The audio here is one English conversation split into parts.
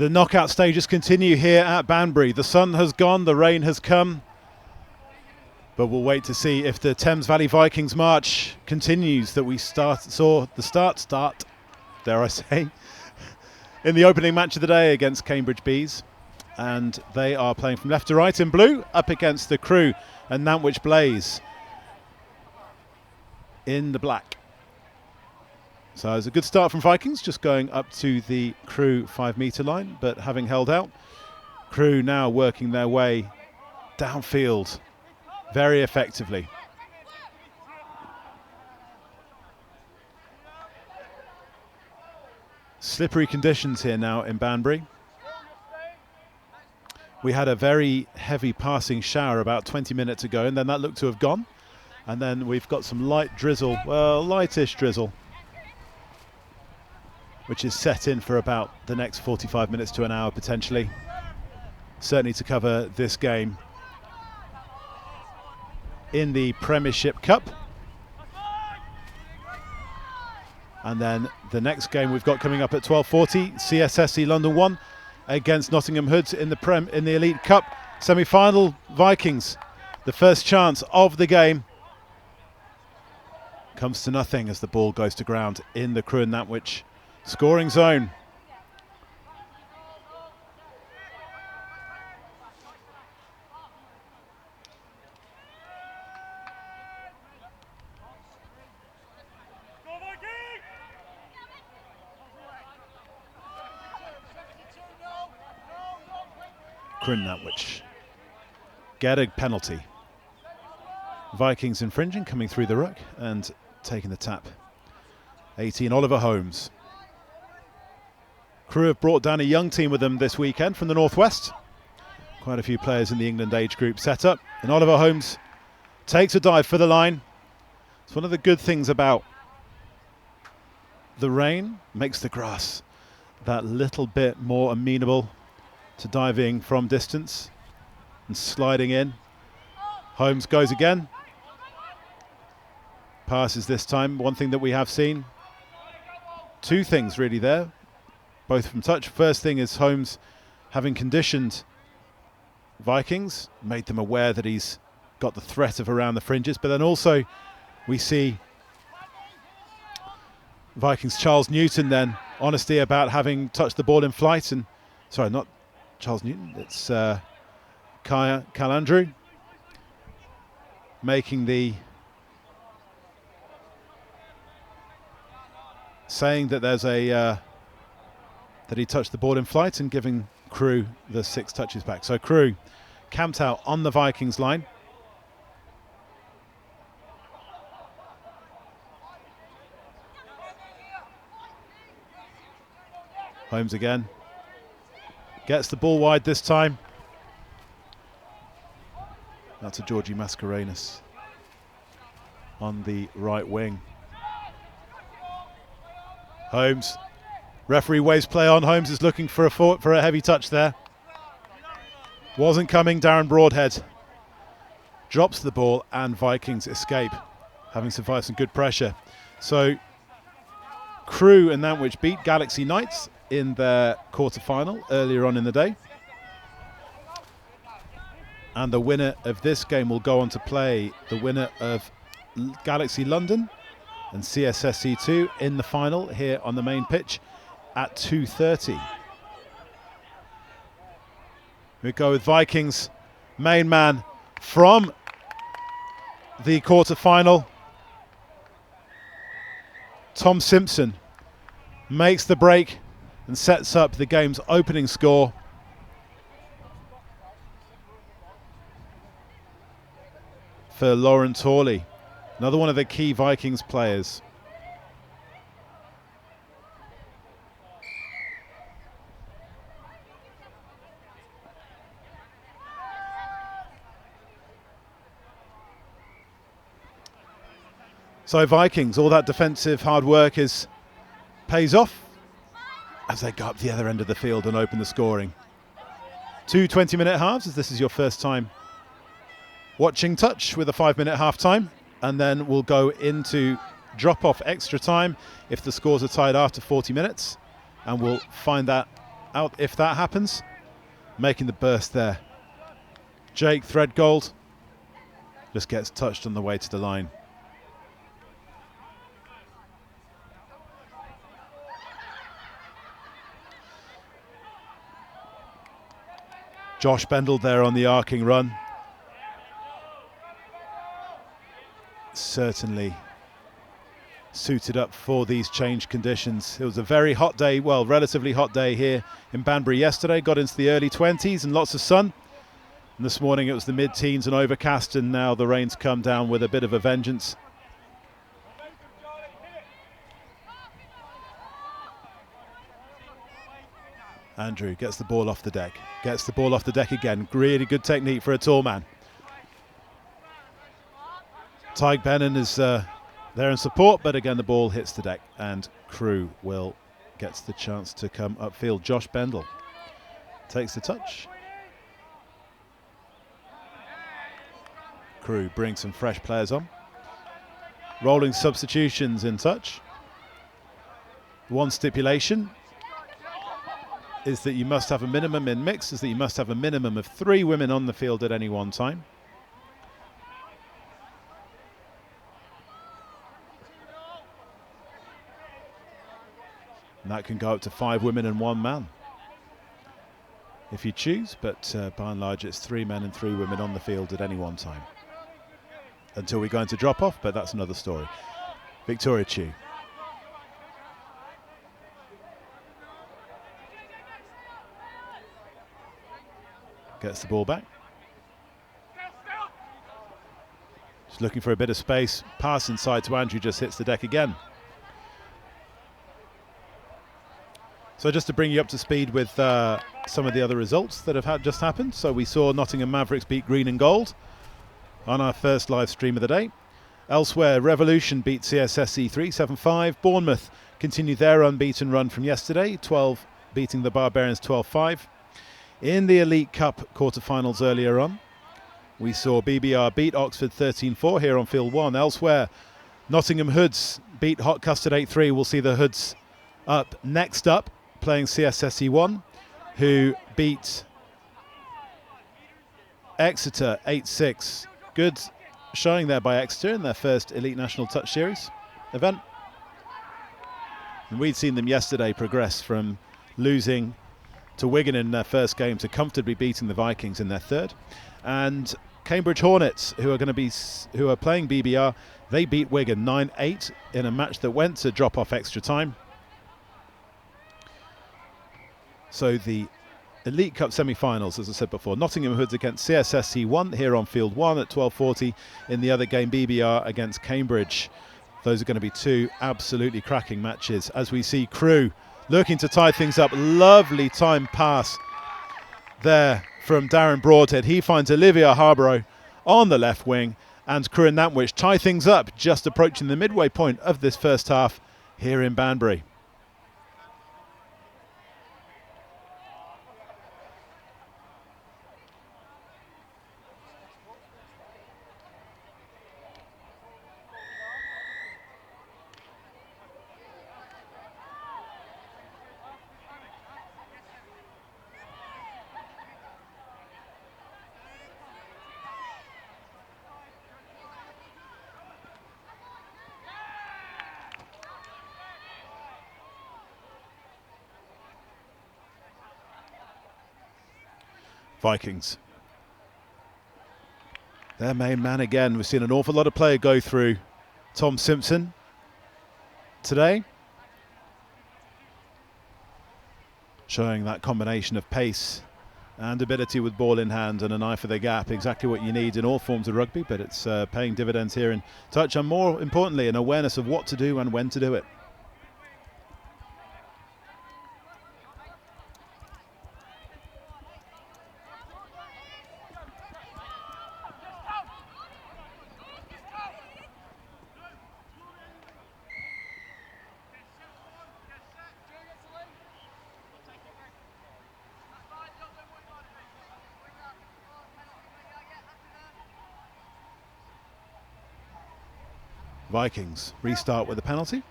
The knockout stages continue here at Banbury. The sun has gone, the rain has come, but we'll wait to see if the Thames Valley Vikings march continues that we saw the start, dare I say, in the opening match of the day against Cambridge Bees. And they are playing from left to right in blue, up against the Crewe and Nantwich Blaze in the black. So it's a good start from Vikings, just going up to the Crewe 5-metre line, but having held out. Crewe now working their way downfield very effectively. Slippery conditions here now in Banbury. We had a very heavy passing shower about 20 minutes ago, and then that looked to have gone. And then we've got some light drizzle, well, lightish drizzle, which is set in for about the next 45 minutes to an hour potentially. Certainly to cover this game in the Premiership Cup. And then the next game we've got coming up at 12:40, CSSC London 1 against Nottingham Hoods in the Elite Cup semi-final. Vikings, the first chance of the game, comes to nothing as the ball goes to ground in the Crewe and Nantwich scoring zone. Crewe and Nantwich get a penalty. Vikings infringing, coming through the ruck and taking the tap. 18, Oliver Holmes. Crewe have brought down a young team with them this weekend from the northwest. Quite a few players in the England age group set up. And Oliver Holmes takes a dive for the line. It's one of the good things about the rain, makes the grass that little bit more amenable to diving from distance and sliding in. Holmes goes again. Passes this time. One thing that we have seen, two things really there, both from touch. First thing is Holmes having conditioned Vikings, made them aware that he's got the threat of around the fringes, but then also we see Vikings Charles Newton then, honesty about having touched the ball in flight, and sorry, not Charles Newton, it's Kyle Andrew making the saying that there's a that he touched the ball in flight and giving Crewe the 6 touches back. So Crewe camped out on the Vikings line. Holmes again. Gets the ball wide this time. That's a Georgie Mascarenhas on the right wing. Holmes, referee waves play on. Holmes is looking for a heavy touch there. Wasn't coming. Darren Broadhead drops the ball and Vikings escape, having survived some good pressure. So Crewe and Nantwich beat Galaxy Knights in their quarter-final earlier on in the day. And the winner of this game will go on to play the winner of Galaxy London and CSSC 2 in the final here on the main pitch at 2:30. We go with Vikings main man from the quarter-final. Tom Simpson makes the break and sets up the game's opening score. For Lauren Torley, another one of the key Vikings players. So Vikings, all that defensive hard work pays off as they go up the other end of the field and open the scoring. 2 20-minute halves, as this is your first time watching Touch, with a 5-minute half time, and then we'll go into drop off extra time if the scores are tied after 40 minutes, and we'll find that out if that happens. Making the burst there. Jake Threadgold just gets touched on the way to the line. Josh Bendel there on the arcing run. Certainly suited up for these change conditions. It was a very hot day, well, relatively hot day here in Banbury yesterday. Got into the early 20s and lots of sun. And this morning it was the mid-teens and overcast, and now the rain's come down with a bit of a vengeance. Andrew gets the ball off the deck. Gets the ball off the deck again. Really good technique for a tall man. Tyke Bennon is there in support, but again the ball hits the deck and Crewe gets the chance to come upfield. Josh Bendel takes the touch. Crewe brings some fresh players on. Rolling substitutions in touch. One stipulation is that you must have a minimum in mix, is that you must have a minimum of 3 women on the field at any one time. And that can go up to 5 women and 1 man if you choose, but by and large it's 3 men and 3 women on the field at any one time. Until we go into drop off, but that's another story. Victoria Chu. Gets the ball back. Just looking for a bit of space. Pass inside to Andrew, just hits the deck again. So just to bring you up to speed with some of the other results that have just happened. So we saw Nottingham Mavericks beat Green and Gold on our first live stream of the day. Elsewhere, Revolution beat CSSC 3-7-5. Bournemouth continued their unbeaten run from yesterday, beating the Barbarians 12-5. In the Elite Cup quarterfinals earlier on, we saw BBR beat Oxford 13-4 here on Field 1. Elsewhere, Nottingham Hoods beat Hot Custard 8-3. We'll see the Hoods up next up, playing CSSC 1, who beat Exeter 8-6. Good showing there by Exeter in their first Elite National Touch Series event. And we'd seen them yesterday progress from losing to Wigan in their first game to comfortably beating the Vikings in their third. And Cambridge Hornets, who are playing BBR, they beat Wigan 9-8 in a match that went to drop off extra time. So the Elite Cup semi-finals, as I said before, Nottingham Hoods against CSSC 1 here on Field 1 at 12:40. In the other game, BBR against Cambridge. Those are going to be 2 absolutely cracking matches. As we see Crewe looking to tie things up. Lovely time pass there from Darren Broadhead. He finds Olivia Harborough on the left wing, and Crewe and Nantwich tie things up just approaching the midway point of this first half here in Banbury. Vikings. Their main man again. We've seen an awful lot of play go through Tom Simpson today. Showing that combination of pace and ability with ball in hand and an eye for the gap. Exactly what you need in all forms of rugby, but it's paying dividends here in touch, and more importantly, an awareness of what to do and when to do it. Vikings restart with a penalty.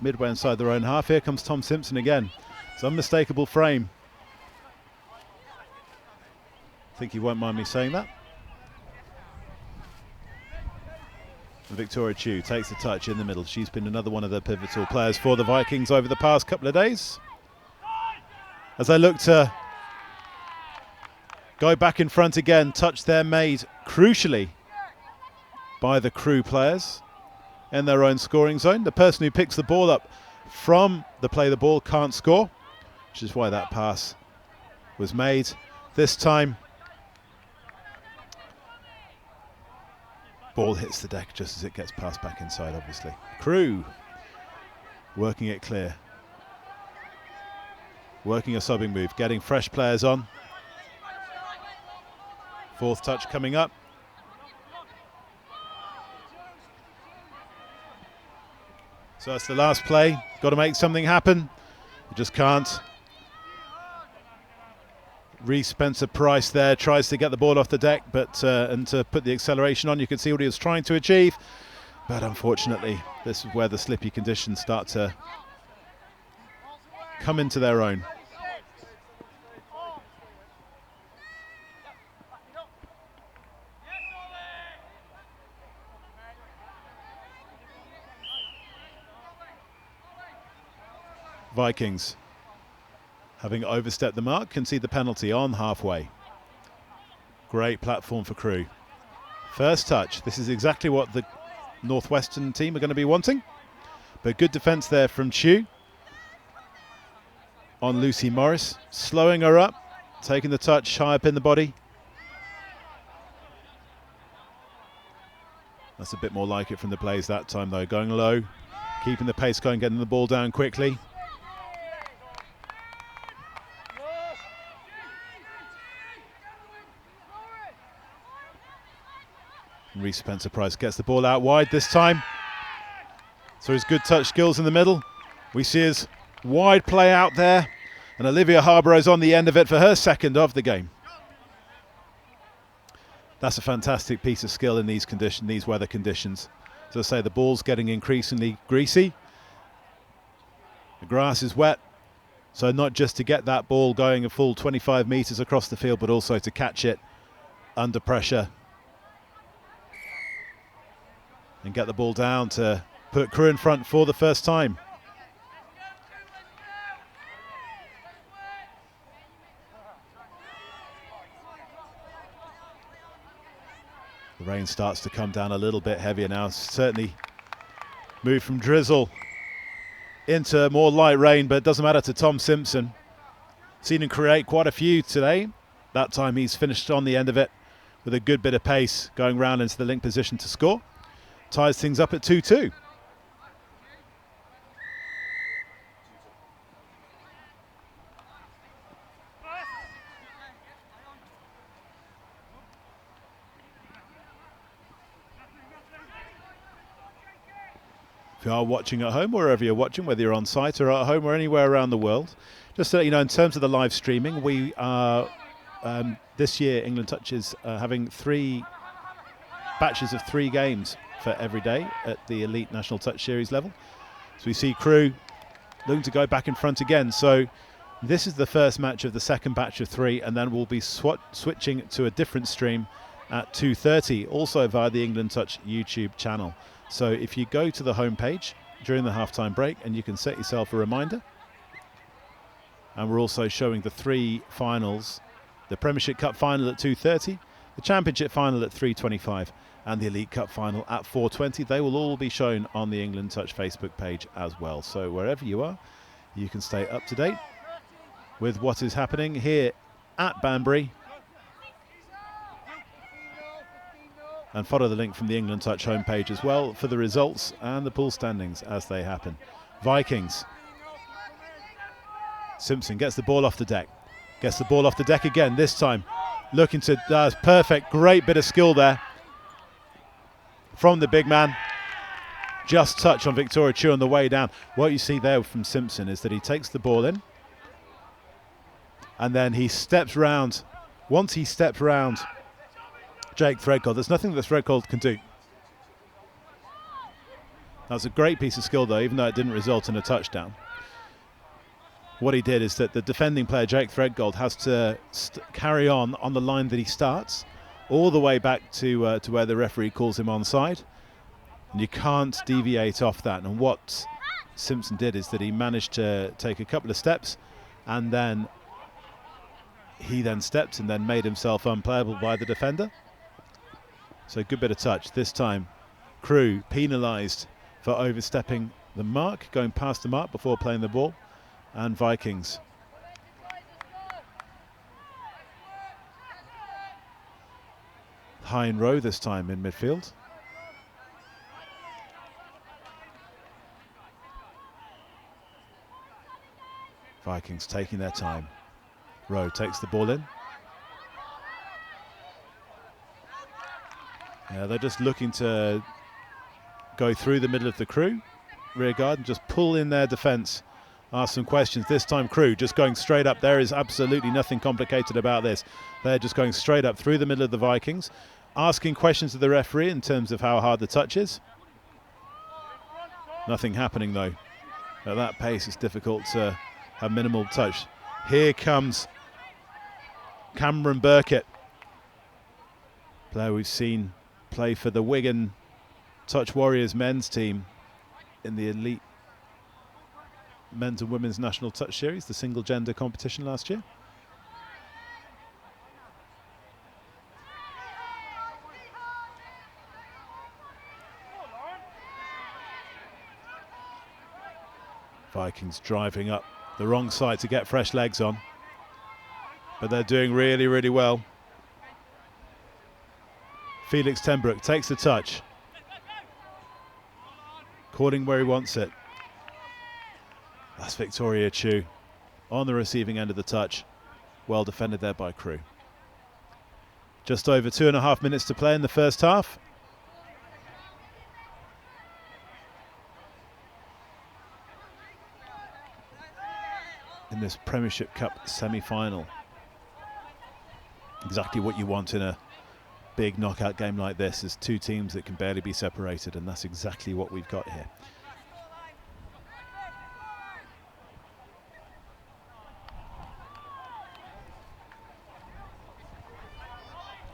Midway inside their own half. Here comes Tom Simpson again. It's unmistakable frame. think he won't mind me saying that. And Victoria Chu takes the touch in the middle. She's been another one of the pivotal players for the Vikings over the past couple of days. As they look to go back in front again, touch there made crucially by the Crewe players in their own scoring zone. The person who picks the ball up from the play the ball can't score, which is why that pass was made. This time, ball hits the deck just as it gets passed back inside, obviously. Crewe working it clear. Working a subbing move, getting fresh players on. Fourth touch coming up. So that's the last play. Got to make something happen. You just can't. Reece Spencer-Price there tries to get the ball off the deck, but and to put the acceleration on. You can see what he was trying to achieve, but unfortunately, this is where the slippy conditions start to come into their own. Vikings, having overstepped the mark, concede the penalty on halfway. Great platform for Crewe. First touch. This is exactly what the Northwestern team are going to be wanting. But good defence there from Chu on Lucy Morris, slowing her up, taking the touch high up in the body. That's a bit more like it from the plays that time though, going low, keeping the pace going, getting the ball down quickly. Reece Spencer-Price gets the ball out wide this time. So his good touch skills in the middle. We see his wide play out there. And Olivia Harborough's on the end of it for her second of the game. That's a fantastic piece of skill in these conditions, these weather conditions. As I say, the ball's getting increasingly greasy. The grass is wet. So not just to get that ball going a full 25 metres across the field, but also to catch it under pressure. And get the ball down to put Crewe in front for the first time. The rain starts to come down a little bit heavier now. Certainly moved from drizzle into more light rain, but it doesn't matter to Tom Simpson. Seen him create quite a few today. That time he's finished on the end of it with a good bit of pace, going round into the link position to score. Ties things up at 2-2. If you are watching at home, wherever you're watching, whether you're on site or at home or anywhere around the world, just to let you know, in terms of the live streaming, we are this year England Touch is having 3 batches of 3 games for every day at the Elite National Touch Series level. So we see Crewe looking to go back in front again. So this is the first match of the second batch of 3, and then we'll be switching to a different stream at 2:30, also via the England Touch YouTube channel. So if you go to the homepage during the halftime break, and you can set yourself a reminder. And we're also showing the 3 finals, the Premiership Cup final at 2:30, the Championship final at 3:25, and the Elite Cup final at 4:20. They will all be shown on the England Touch Facebook page as well. So wherever you are, you can stay up to date with what is happening here at Banbury. And follow the link from the England Touch homepage as well for the results and the pool standings as they happen. Vikings. Simpson gets the ball off the deck. Gets the ball off the deck again, this time looking to, that's perfect, great bit of skill there from the big man. Just touch on Victoria Chu on the way down. What you see there from Simpson is that he takes the ball in and then he steps round. Once he steps round Jake Threadgold, there's nothing that Threadgold can do. That's a great piece of skill though, even though it didn't result in a touchdown. what he did is that the defending player, Jake Threadgold, has to carry on the line that he starts, all the way back to where the referee calls him onside. And you can't deviate off that. And what Simpson did is that he managed to take a couple of steps, and then he then stepped and then made himself unplayable by the defender. So good bit of touch. This time Crewe penalised for overstepping the mark, going past the mark before playing the ball, and Vikings high and row this time in midfield. Vikings taking their time. Rowe takes the ball in. Yeah, they're just looking to go through the middle of the Crewe rear guard and just pull in their defence, ask some questions. This time Crewe just going straight up. There is absolutely nothing complicated about this. They're just going straight up through the middle of the Vikings, asking questions of the referee in terms of how hard the touch is. Nothing happening though. At that pace it's difficult to have minimal touch. Here comes Cameron Burkett, player we've seen play for the Wigan Touch Warriors men's team in the elite men's and women's national touch series, the single gender competition last year. Vikings driving up the wrong side to get fresh legs on, but they're doing really, really well. Felix Tenbrook takes the touch, courting where he wants it. That's Victoria Chu on the receiving end of the touch. Well defended there by Crewe. Just over 2.5 minutes to play in the first half. In this Premiership Cup semi-final. Exactly what you want in a big knockout game like this, is two teams that can barely be separated, and that's exactly what we've got here.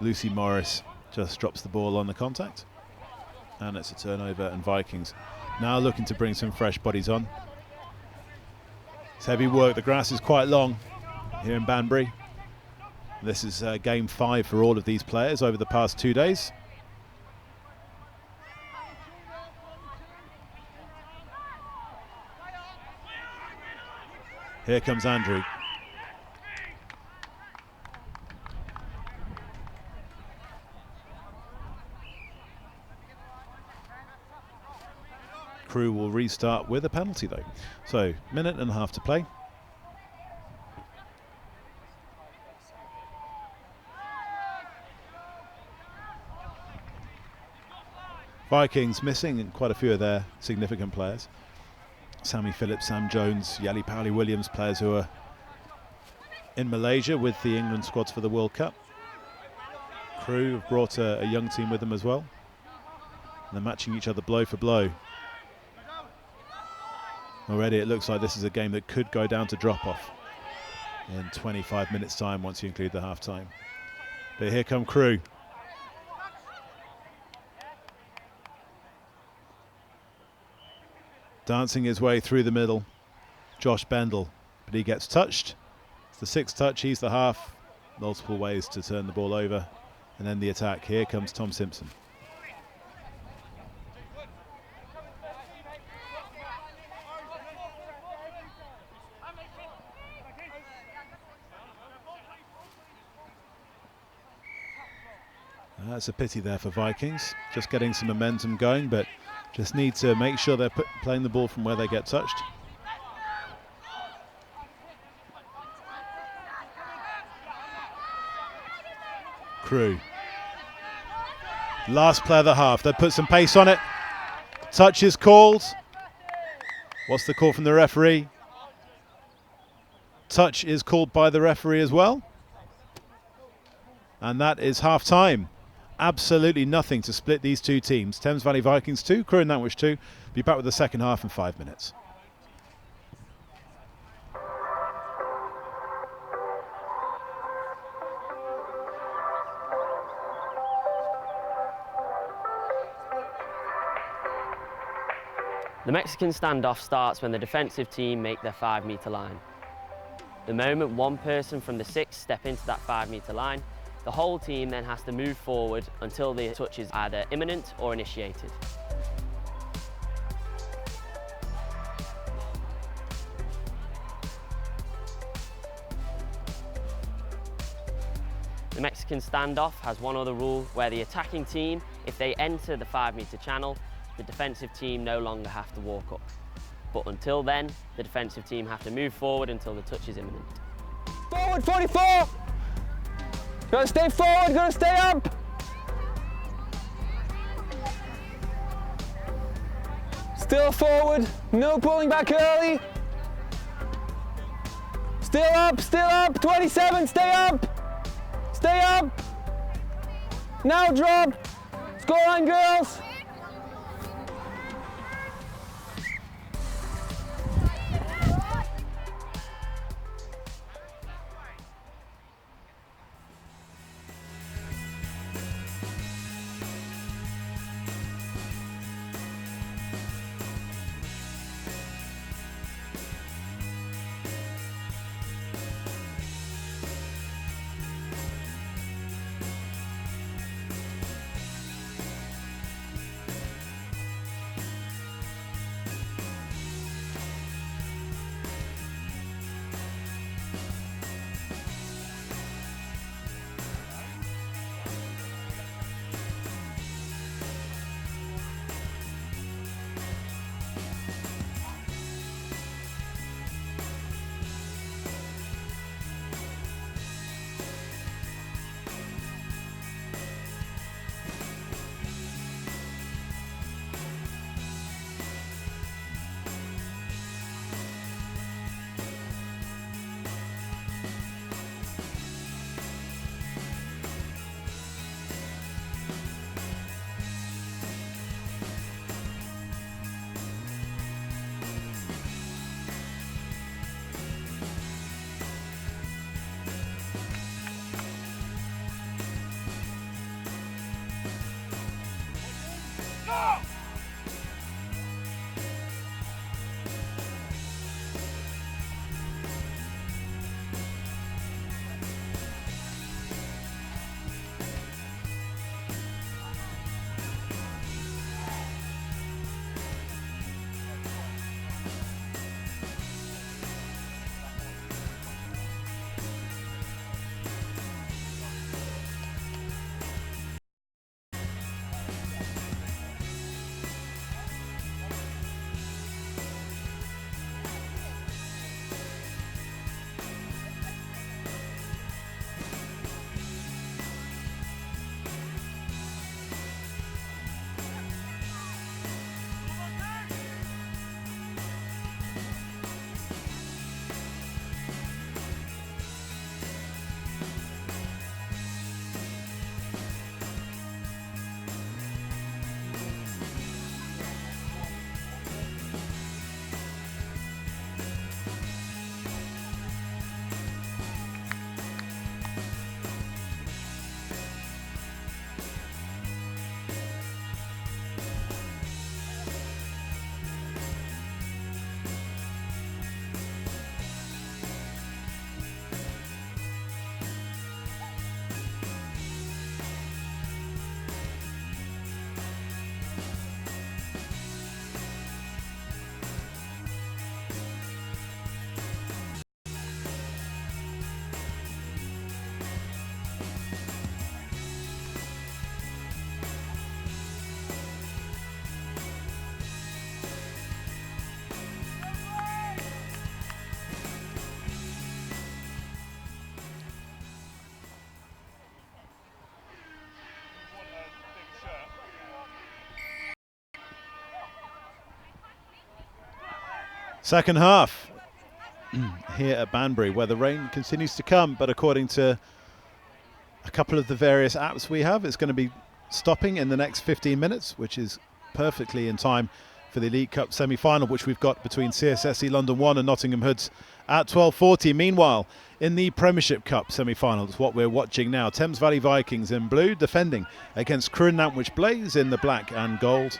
Lucy Morris just drops the ball on the contact, and it's a turnover, and Vikings now looking to bring some fresh bodies on. It's heavy work. The grass is quite long here in Banbury. This is game 5 for all of these players over the past 2 days. Here comes Andrew. Crewe will restart with a penalty though. So, 1.5 minutes to play. Vikings missing quite a few of their significant players. Sammy Phillips, Sam Jones, Yali Powley Williams, players who are in Malaysia with the England squads for the World Cup. Crewe have brought a young team with them as well. And they're matching each other blow for blow. Already it looks like this is a game that could go down to drop-off in 25 minutes time once you include the half-time. But here come Crewe. Dancing his way through the middle, Josh Bendel, but he gets touched. It's the 6th touch, he's the half. Multiple ways to turn the ball over, and then the attack. Here comes Tom Simpson. That's a pity there for Vikings, just getting some momentum going, but just need to make sure they're playing the ball from where they get touched. Crewe. Last play of the half. They put some pace on it. Touch is called. What's the call from the referee? Touch is called by the referee as well. And that is half time. Absolutely nothing to split these two teams. Thames Valley Vikings 2, Crewe and Nantwich 2. Be back with the second half in 5 minutes. The Mexican standoff starts when the defensive team make their 5-metre line. The moment one person from the 6 step into that 5-metre line, the whole team then has to move forward until the touch is either imminent or initiated. The Mexican standoff has one other rule where the attacking team, if they enter the 5-metre channel, the defensive team no longer have to walk up. But until then, the defensive team have to move forward until the touch is imminent. Forward 44! Gotta stay forward, gotta stay up! Still forward, no pulling back early. Still up, 27, stay up! Stay up! Now drop! Scoreline, girls! Second half here at Banbury, where the rain continues to come, but according to a couple of the various apps we have, it's going to be stopping in the next 15 minutes, which is perfectly in time for the Elite Cup semi-final, which we've got between CSSC London 1 and Nottingham Hoods at 12:40. Meanwhile, in the Premiership Cup semi-finals, what we're watching now, Thames Valley Vikings in blue defending against Crewe and Nantwich Blaze in the black and gold.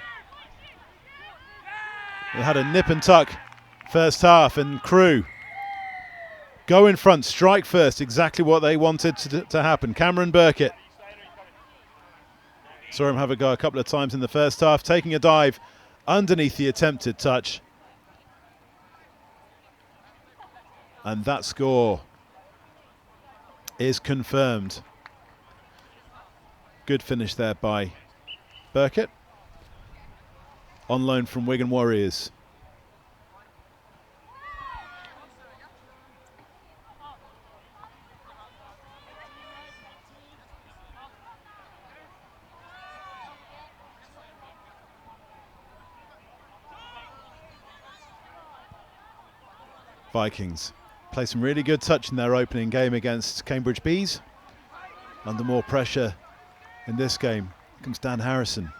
They had a nip and tuck first half, and Crewe go in front, strike first, exactly what they wanted to happen. Cameron Burkett. Saw him have a go a couple of times in the first half, taking a dive underneath the attempted touch. And that score is confirmed. Good finish there by Burkett, on loan from Wigan Warriors. Vikings play some really good touch in their opening game against Cambridge Bees. Under more pressure in this game comes Dan Harrison.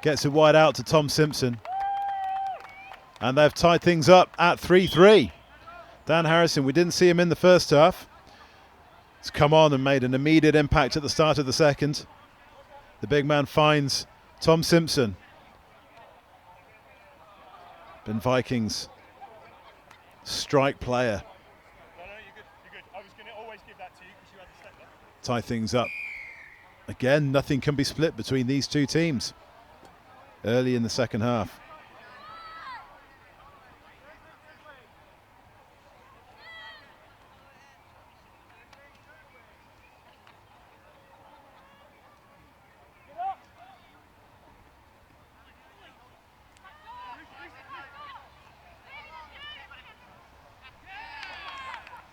Gets it wide out to Tom Simpson. And they've tied things up at 3-3. Dan Harrison, we didn't see him in the first half. He's come on and made an immediate impact at the start of the second. The big man finds Tom Simpson. Been Vikings strike player. Tie things up. Again, nothing can be split between these two teams early in the second half.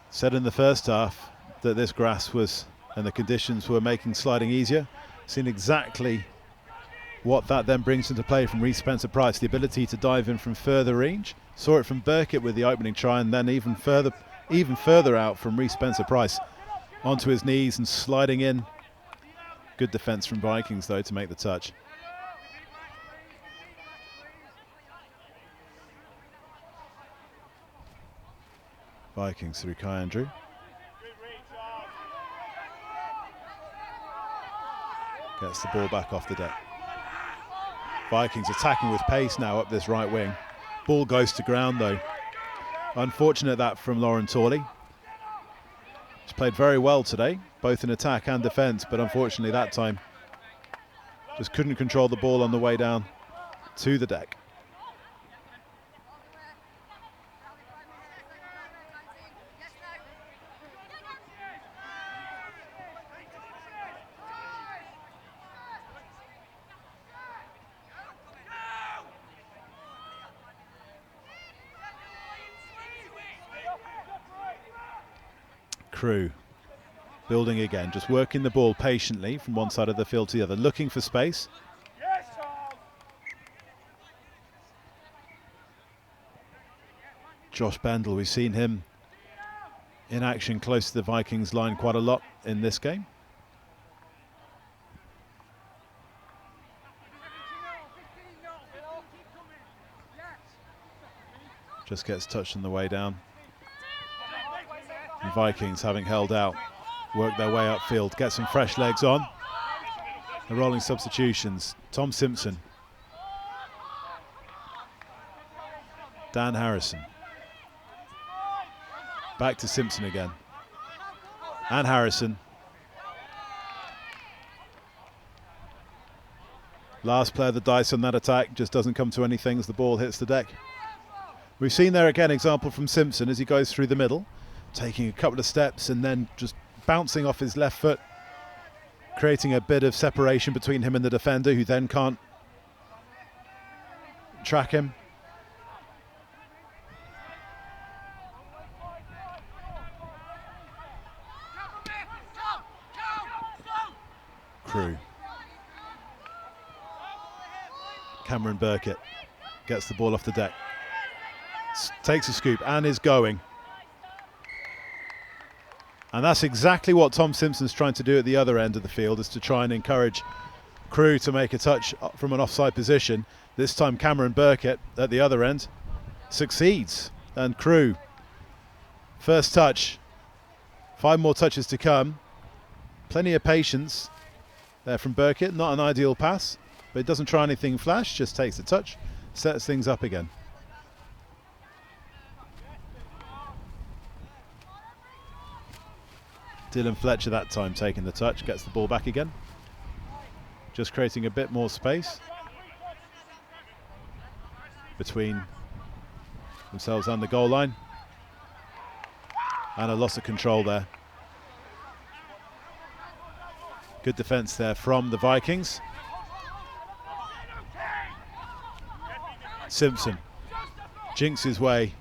Said in the first half that this grass was, and the conditions were making sliding easier. Seen exactly what that then brings into play from Reece Spencer-Price, the ability to dive in from further range. Saw it from Burkett with the opening try, and then even further out from Reece Spencer-Price onto his knees and sliding in. Good defence from Vikings though to make the touch. Vikings through Kai Andrew. Gets the ball back off the deck. Vikings attacking with pace now up this right wing. Ball goes to ground though. Unfortunate that from Lauren Torley. He's played very well today, both in attack and defence, but unfortunately that time just couldn't control the ball on the way down to the deck. Crewe building again, just working the ball patiently from one side of the field to the other, looking for space. Josh Bendel, we've seen him in action close to the Vikings line quite a lot in this game. Just gets touched on the way down. And Vikings, having held out, work their way upfield, get some fresh legs on. The rolling substitutions. Tom Simpson. Dan Harrison. Back to Simpson again. And Harrison. Last player of the dice on that attack, just doesn't come to anything as the ball hits the deck. We've seen there again example from Simpson as he goes through the middle, taking a couple of steps and then just bouncing off his left foot, creating a bit of separation between him and the defender, who then can't track him. Crewe. Cameron Burkett gets the ball off the deck, takes a scoop and is going. And that's exactly what Tom Simpson's trying to do at the other end of the field, is to try and encourage Crewe to make a touch from an offside position. This time Cameron Burkett at the other end succeeds, and Crewe, first touch, 5 more touches to come. Plenty of patience there from Burkett, not an ideal pass, but it doesn't try anything flash, just takes the touch sets things up again. Dylan Fletcher that time taking the touch, gets the ball back again. Just creating a bit more space between themselves and the goal line. And a loss of control there. Good defence there from the Vikings. Simpson jinks his way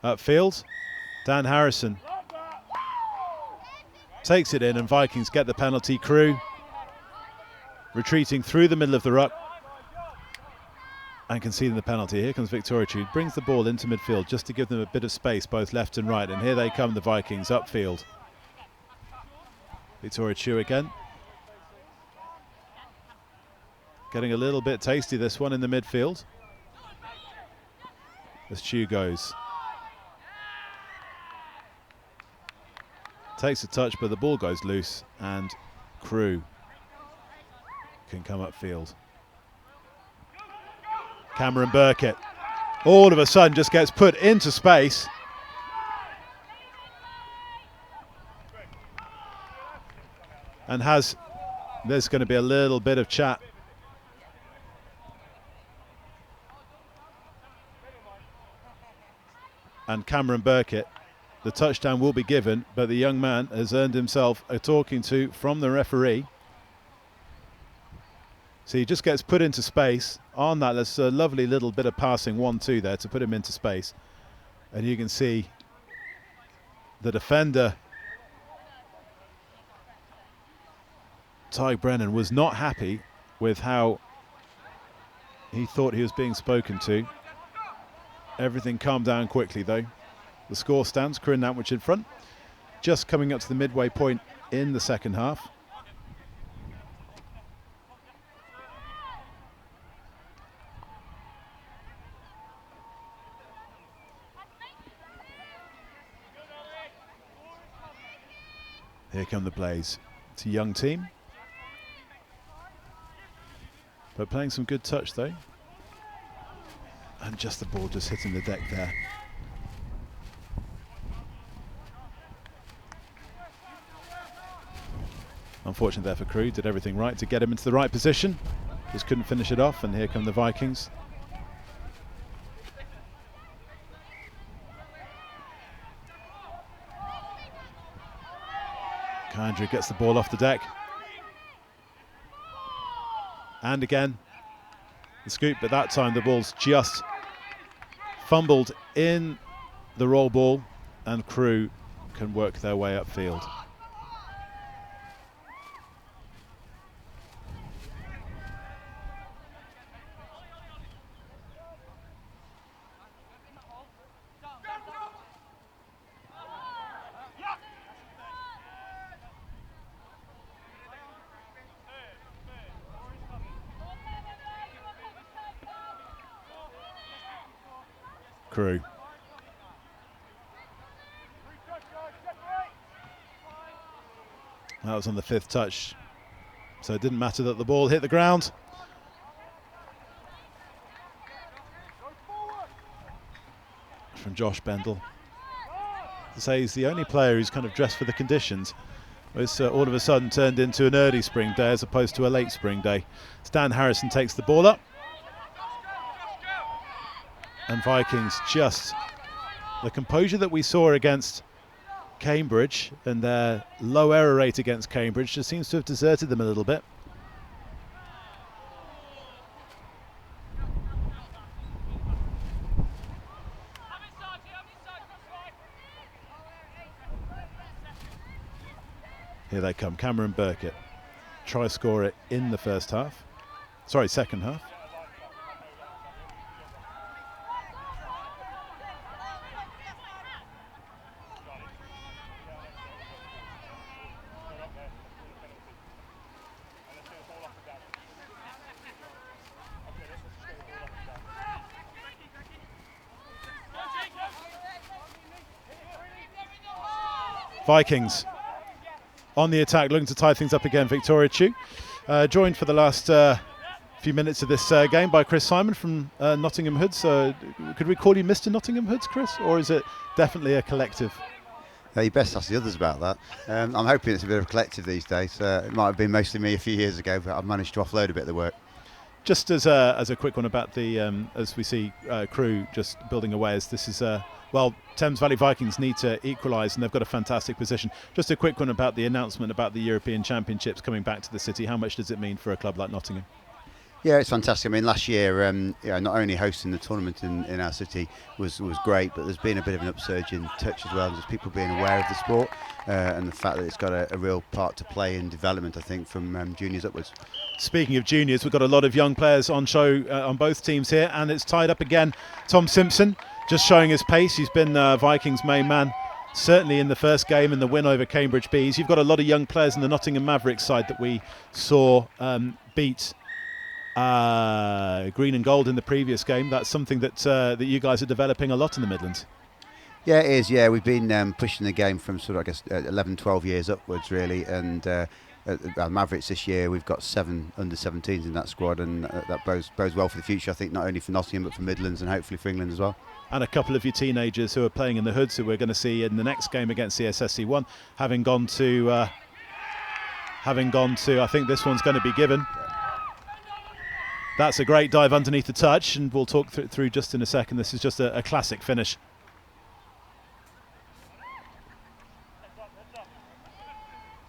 upfield. Dan Harrison takes it in, and Vikings get the penalty. Crewe retreating through the middle of the ruck and conceding the penalty. Here comes Victoria Chew, brings the ball into midfield just to give them a bit of space both left and right, and here they come, the Vikings upfield. Victoria Chew again, getting a little bit tasty this one in the midfield as Chew goes. Takes a touch, but the ball goes loose, and Crewe can come upfield. Cameron Burkett all of a sudden just gets put into space. And there's going to be a little bit of chat. And Cameron Burkett, the touchdown will be given, but the young man has earned himself a talking to from the referee. So he just gets put into space on that. There's a lovely little bit of passing 1-2 there to put him into space. And you can see the defender, Ty Brennan, was not happy with how he thought he was being spoken to. Everything calmed down quickly though. The score stands, Crewe and Nantwich in front, just coming up to the midway point in the second half. Here come the Blaze. It's a young team, but playing some good touch though. And just the ball just hitting the deck there. Unfortunate there for Crewe, did everything right to get him into the right position. Just couldn't finish it off, and here come the Vikings. Andrew gets the ball off the deck. And again, the scoop, but that time the ball's just fumbled in the roll ball, and Crewe can work their way upfield. Crewe. That was on the 5th touch, so it didn't matter that the ball hit the ground. From Josh Bendel. To say he's the only player who's kind of dressed for the conditions. It's all of a sudden turned into an early spring day as opposed to a late spring day. Stan Harrison takes the ball up. And Vikings, just the composure that we saw against Cambridge and their low error rate against Cambridge just seems to have deserted them a little bit. Here they come, Cameron Burkett. Try score it in the second half. Vikings on the attack, looking to tie things up again. Victoria Chew joined for the last few minutes of this game by Chris Simon from Nottingham Hoods. Could we call you Mr. Nottingham Hoods, Chris, or is it definitely a collective? You best ask the others about that. I'm hoping it's a bit of a collective these days. It might have been mostly me a few years ago, but I've managed to offload a bit of the work. Just as a quick one about the, as we see Crewe just building away, as this is, Thames Valley Vikings need to equalise and they've got a fantastic position. Just a quick one about the announcement about the European Championships coming back to the city. How much does it mean for a club like Nottingham? Yeah, it's fantastic. I mean, last year, not only hosting the tournament in our city was great, but there's been a bit of an upsurge in touch as well, just people being aware of the sport and the fact that it's got a real part to play in development, I think, from juniors upwards. Speaking of juniors, we've got a lot of young players on show on both teams here, and it's tied up again. Tom Simpson just showing his pace. He's been Vikings' main man, certainly in the first game in the win over Cambridge Bees. You've got a lot of young players in the Nottingham Mavericks side that we saw beat green and gold in the previous game. That's something that that you guys are developing a lot in the Midlands. Yeah, it is. Yeah, we've been pushing the game from sort of, I guess, 11, 12 years upwards, really. And our Mavericks this year, we've got 7 under-17s in that squad, and that bodes well for the future, I think, not only for Nottingham, but for Midlands and hopefully for England as well. And a couple of your teenagers who are playing in the Hoods, who we're going to see in the next game against CSSC 1, having gone to, I think this one's going to be given. That's a great dive underneath the touch, and we'll talk through just in a second. This is just a classic finish.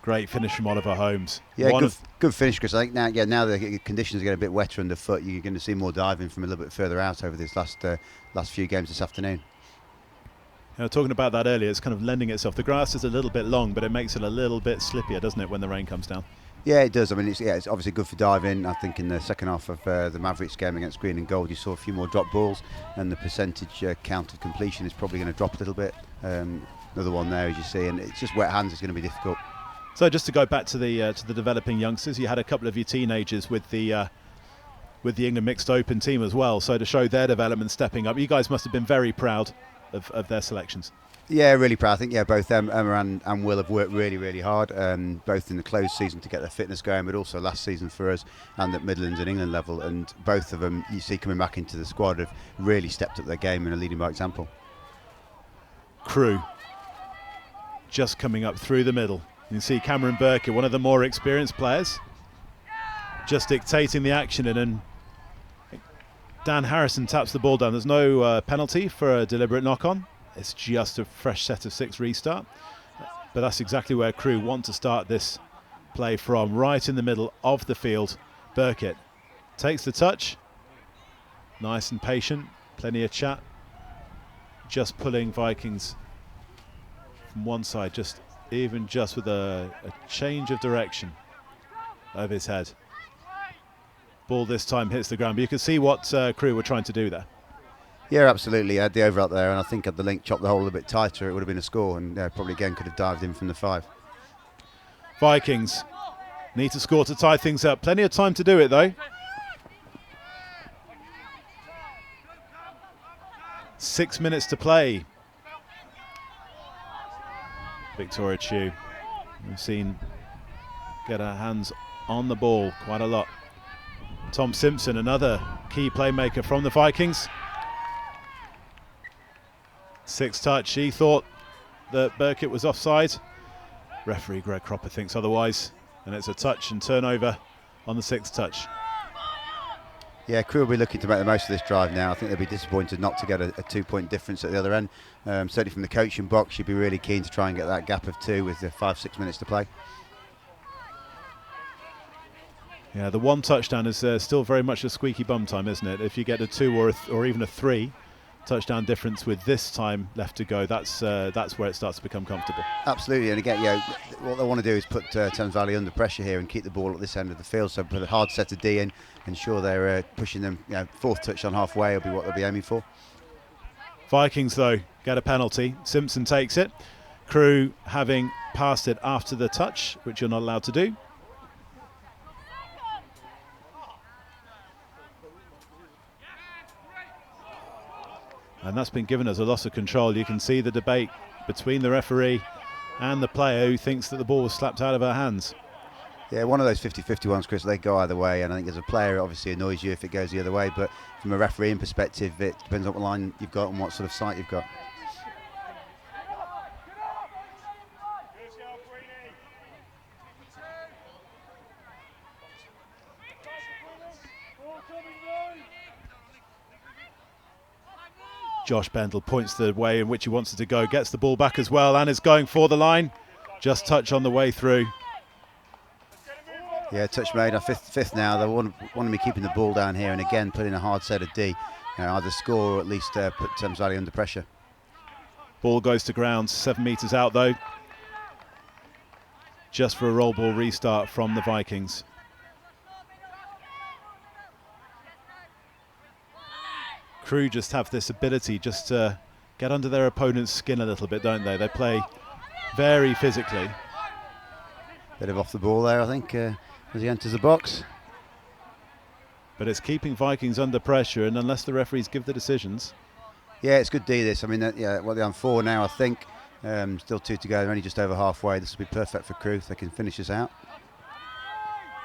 Great finish from Oliver Holmes. Yeah, good finish, Chris. I think now the conditions are getting a bit wetter underfoot. You're going to see more diving from a little bit further out over this last few games this afternoon. Talking about that earlier, it's kind of lending itself. The grass is a little bit long, but it makes it a little bit slippier, doesn't it, when the rain comes down? Yeah, it does. I mean, it's obviously good for diving. I think in the second half of the Mavericks game against Green and Gold, you saw a few more drop balls, and the percentage count of completion is probably going to drop a little bit. Another one there, as you see, and it's just wet hands is going to be difficult. So just to go back to the developing youngsters, you had a couple of your teenagers with the England Mixed Open team as well. So to show their development stepping up, you guys must have been very proud of their selections. Yeah, really proud. I think both Emma and Will have worked really, really hard, both in the closed season to get their fitness going, but also last season for us and at Midlands and England level. And both of them, you see coming back into the squad, have really stepped up their game and are leading by example. Crewe just coming up through the middle. You can see Cameron Burkett, one of the more experienced players, just dictating the action in, and Dan Harrison taps the ball down. There's no penalty for a deliberate knock-on. It's just a fresh set of 6 restart. But that's exactly where Crewe want to start this play from, right in the middle of the field. Burkett takes the touch. Nice and patient, plenty of chat. Just pulling Vikings from one side, just with a change of direction of his head. Ball this time hits the ground, but you can see what Crewe were trying to do there. Yeah, absolutely. I had the over up there, and I think had the link chopped the hole a bit tighter, it would have been a score, and probably again could have dived in from the 5. Vikings need to score to tie things up. Plenty of time to do it, though. 6 minutes to play. Victoria Chew, we've seen get her hands on the ball quite a lot. Tom Simpson, another key playmaker from the Vikings. 6 touch. He thought that Burkett was offside. Referee Greg Cropper thinks otherwise, and it's a touch and turnover on the 6th touch. Yeah, Crewe will be looking to make the most of this drive now. I think they'll be disappointed not to get a 2-point difference at the other end. Certainly from the coaching box, you'd be really keen to try and get that gap of 2 with the 5-6 minutes to play. Yeah, the 1 touchdown is still very much a squeaky bum time, isn't it? If you get a 2 or even a 3 touchdown difference with this time left to go, that's where it starts to become comfortable. Absolutely, and again, what they want to do is put Thames Valley under pressure here and keep the ball at this end of the field. So put a hard set of D in, ensure they're pushing them. 4th touchdown halfway will be what they'll be aiming for. Vikings, though, get a penalty. Simpson takes it. Crewe having passed it after the touch, which you're not allowed to do. And that's been given as a loss of control. You can see the debate between the referee and the player who thinks that the ball was slapped out of her hands. Yeah, one of those 50-50 ones, Chris, they go either way, and I think as a player it obviously annoys you if it goes the other way, but from a refereeing perspective it depends on what line you've got and what sort of sight you've got. Josh Bendel points the way in which he wants it to go, gets the ball back as well, and is going for the line. Just touch on the way through. Yeah, touch made. Our fifth now. They wanted me keeping the ball down here, and again putting a hard set of D. Either score or at least put Thames Valley under pressure. Ball goes to ground, 7 metres out though. Just for a roll ball restart from the Vikings. Crewe just have this ability just to get under their opponent's skin a little bit, don't they? They play very physically. Bit of off the ball there, I think, as he enters the box. But it's keeping Vikings under pressure, and unless the referees give the decisions. Yeah, it's good D this. I mean, yeah, well, they're on 4 now, I think. Still 2 to go. They're only just over halfway. This will be perfect for Crewe if they can finish this out.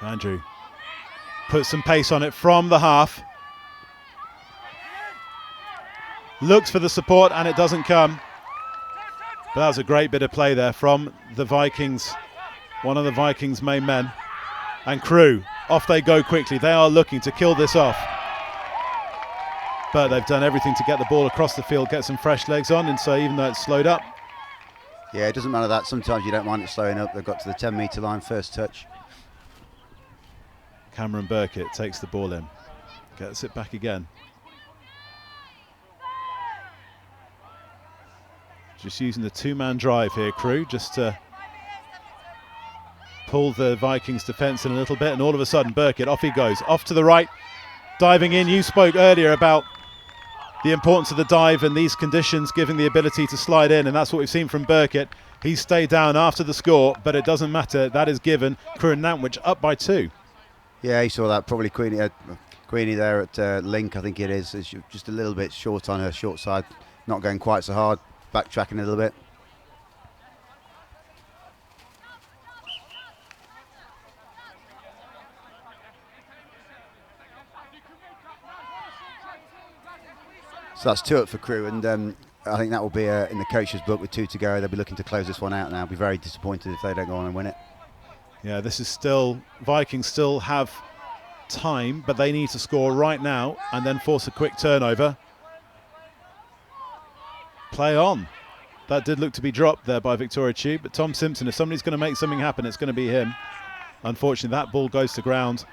Andrew puts some pace on it from the half. Looks for the support and it doesn't come. But that was a great bit of play there from the Vikings, one of the Vikings' main men. And Crewe, off they go quickly. They are looking to kill this off. But they've done everything to get the ball across the field, get some fresh legs on, and so even though it's slowed up. Yeah, it doesn't matter that. Sometimes you don't mind it slowing up. They've got to the 10-metre line, first touch. Cameron Burkett takes the ball in, gets it back again. Just using the 2-man drive here, Crewe, just to pull the Vikings defence in a little bit, and all of a sudden Burkett, off he goes, off to the right, diving in. You spoke earlier about the importance of the dive and these conditions giving the ability to slide in, and that's what we've seen from Burkett. He's stayed down after the score, but it doesn't matter. That is given. Crewe and Nantwich up by 2. Yeah, you saw that. Probably Queenie there at Link, I think it is. It's just a little bit short on her short side, not going quite so hard, backtracking a little bit. So that's 2 up for Crewe, and I think that will be in the coach's book with 2 to go. They'll be looking to close this one out now. I'll be very disappointed if they don't go on and win it. Yeah, this is still, Vikings still have time, but they need to score right now and then force a quick turnover. Play on. That did look to be dropped there by Victoria Chew, but Tom Simpson, if somebody's going to make something happen, it's going to be him. Unfortunately, that ball goes to ground,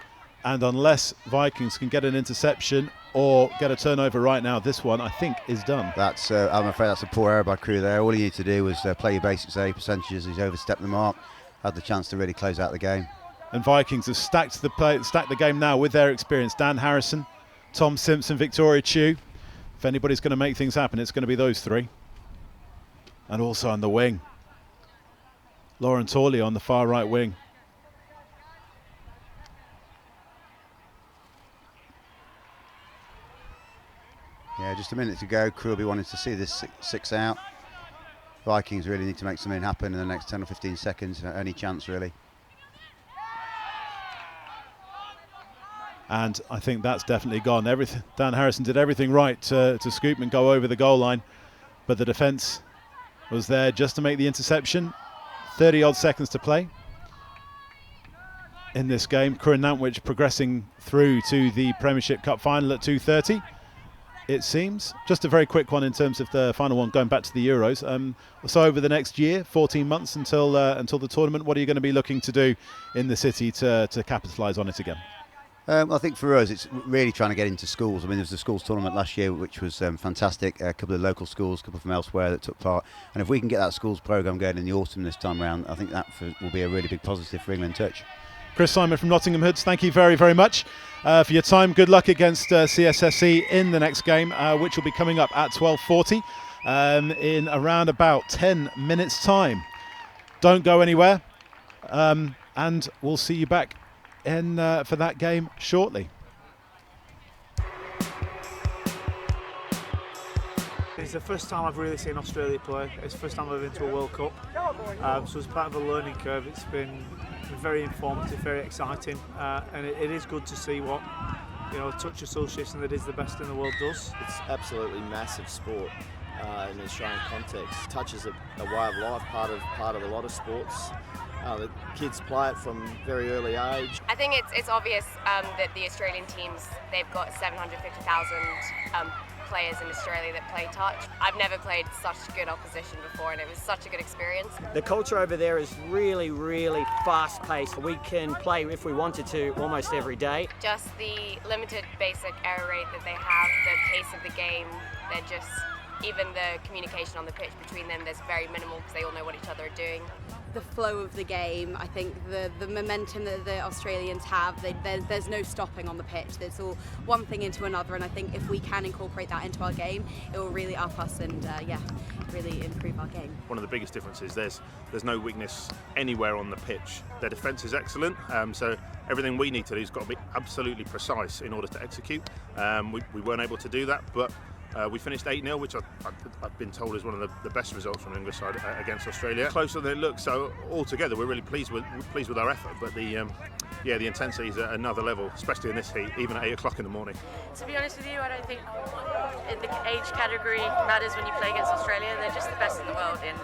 and unless Vikings can get an interception or get a turnover right now, this one, I think, is done. That's I'm afraid that's a poor error by Crewe there. All you need to do was play your basics, percentages. He's overstepped the mark, had the chance to really close out the game. And Vikings have stacked the game now with their experience. Dan Harrison, Tom Simpson, Victoria Chew. If anybody's going to make things happen, it's going to be those 3. And also on the wing, Lauren Torley on the far right wing. Yeah, just a minute to go. Crewe will be wanting to see this 6 out. Vikings really need to make something happen in the next 10 or 15 seconds. Any chance, really. And I think that's definitely gone. Dan Harrison did everything right to scoop and go over the goal line, but the defence was there just to make the interception. 30-odd seconds to play in this game. Crewe and Nantwich progressing through to the Premiership Cup final at 2:30. It seems. Just a very quick one in terms of the final one, going back to the Euros. So over the next year, 14 months until the tournament, what are you going to be looking to do in the city to capitalise on it again? I think for us, it's really trying to get into schools. I mean, there was a schools tournament last year, which was fantastic. A couple of local schools, a couple from elsewhere that took part. And if we can get that schools programme going in the autumn this time round, I think that will be a really big positive for England Touch. Chris Simon from Nottingham Hoods, thank you very, very much for your time. Good luck against CSSC in the next game, which will be coming up at 12:40 in around about 10 minutes' time. Don't go anywhere, and we'll see you back for that game shortly. It's the first time I've really seen Australia play. It's the first time I've been to a World Cup, so it's part of a learning curve. It's been very informative, very exciting, and it is good to see what a touch association that is the best in the world does. It's absolutely massive sport in the Australian context. Touch is a way of life, part of a lot of sports. The kids play it from very early age. I think it's obvious that the Australian teams, they've got 750,000 players in Australia that play touch. I've never played such good opposition before, and it was such a good experience. The culture over there is really, really fast-paced. We can play, if we wanted to, almost every day. Just the limited basic error rate that they have, the pace of the game, they're just, even the communication on the pitch between them, there's very minimal because they all know what each other are doing. The flow of the game, I think the momentum that the Australians have, there's no stopping on the pitch. There's all one thing into another, and I think if we can incorporate that into our game, it will really up us and really improve our game. One of the biggest differences, there's no weakness anywhere on the pitch. Their defence is excellent, so everything we need to do has got to be absolutely precise in order to execute. We weren't able to do that, but we finished 8-0, which I've been told is one of the best results from the English side against Australia. Closer than it looks, so altogether we're really pleased with our effort. But the intensity is at another level, especially in this heat, even at 8 o'clock in the morning. To be honest with you, I don't think in the age category matters when you play against Australia. They're just the best in the world in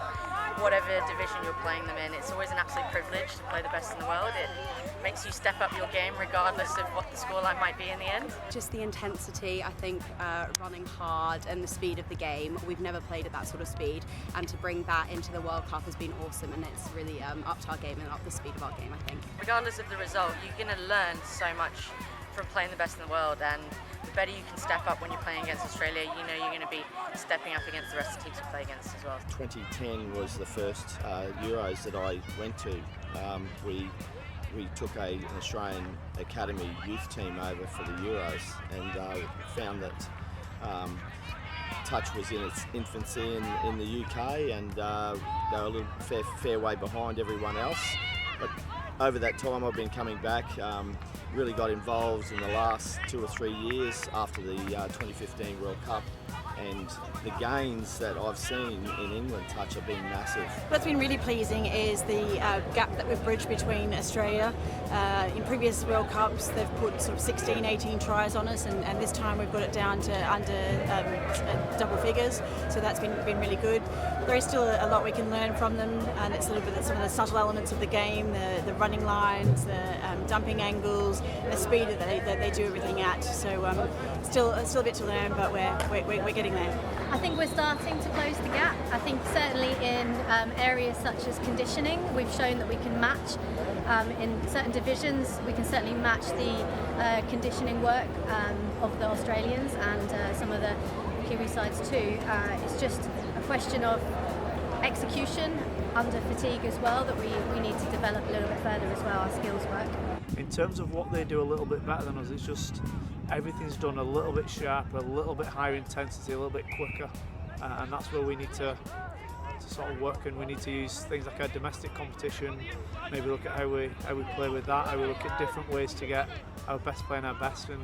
whatever division you're playing them in. It's always an absolute privilege to play the best in the world. It makes you step up your game regardless of what the scoreline might be in the end. Just the intensity, I think, running hard and the speed of the game. We've never played at that sort of speed, and to bring that into the World Cup has been awesome, and it's really upped our game and upped the speed of our game, I think. Regardless of the result, you're going to learn so much from playing the best in the world, and the better you can step up when you're playing against Australia, you know you're going to be stepping up against the rest of the teams you play against as well. 2010 was the first Euros that I went to. We took an Australian Academy youth team over for the Euros, and found that touch was in its infancy in the UK, and they were a little fair way behind everyone else. But over that time I've been coming back, really got involved in the last 2 or 3 years after the 2015 World Cup, and the gains that I've seen in England touch have been massive. What's been really pleasing is the gap that we've bridged between Australia. In previous World Cups they've put sort of 16, 18 tries on us, and this time we've got it down to under double figures, so that's been really good. There is still a lot we can learn from them, and it's a little bit some of the subtle elements of the game, the running lines, the dumping angles, and the speed that they do everything at. So still a bit to learn, but we're getting there. I think we're starting to close the gap. I think certainly in areas such as conditioning, we've shown that we can match. In certain divisions, we can certainly match the conditioning work of the Australians and some of the Kiwi sides too. It's just a question of execution under fatigue as well that we need to develop a little bit further as well, our skills work. In terms of what they do a little bit better than us, it's just everything's done a little bit sharper, a little bit higher intensity, a little bit quicker, and that's where we need to sort of work, and we need to use things like our domestic competition, maybe look at how we play with that, how we look at different ways to get our best playing our best and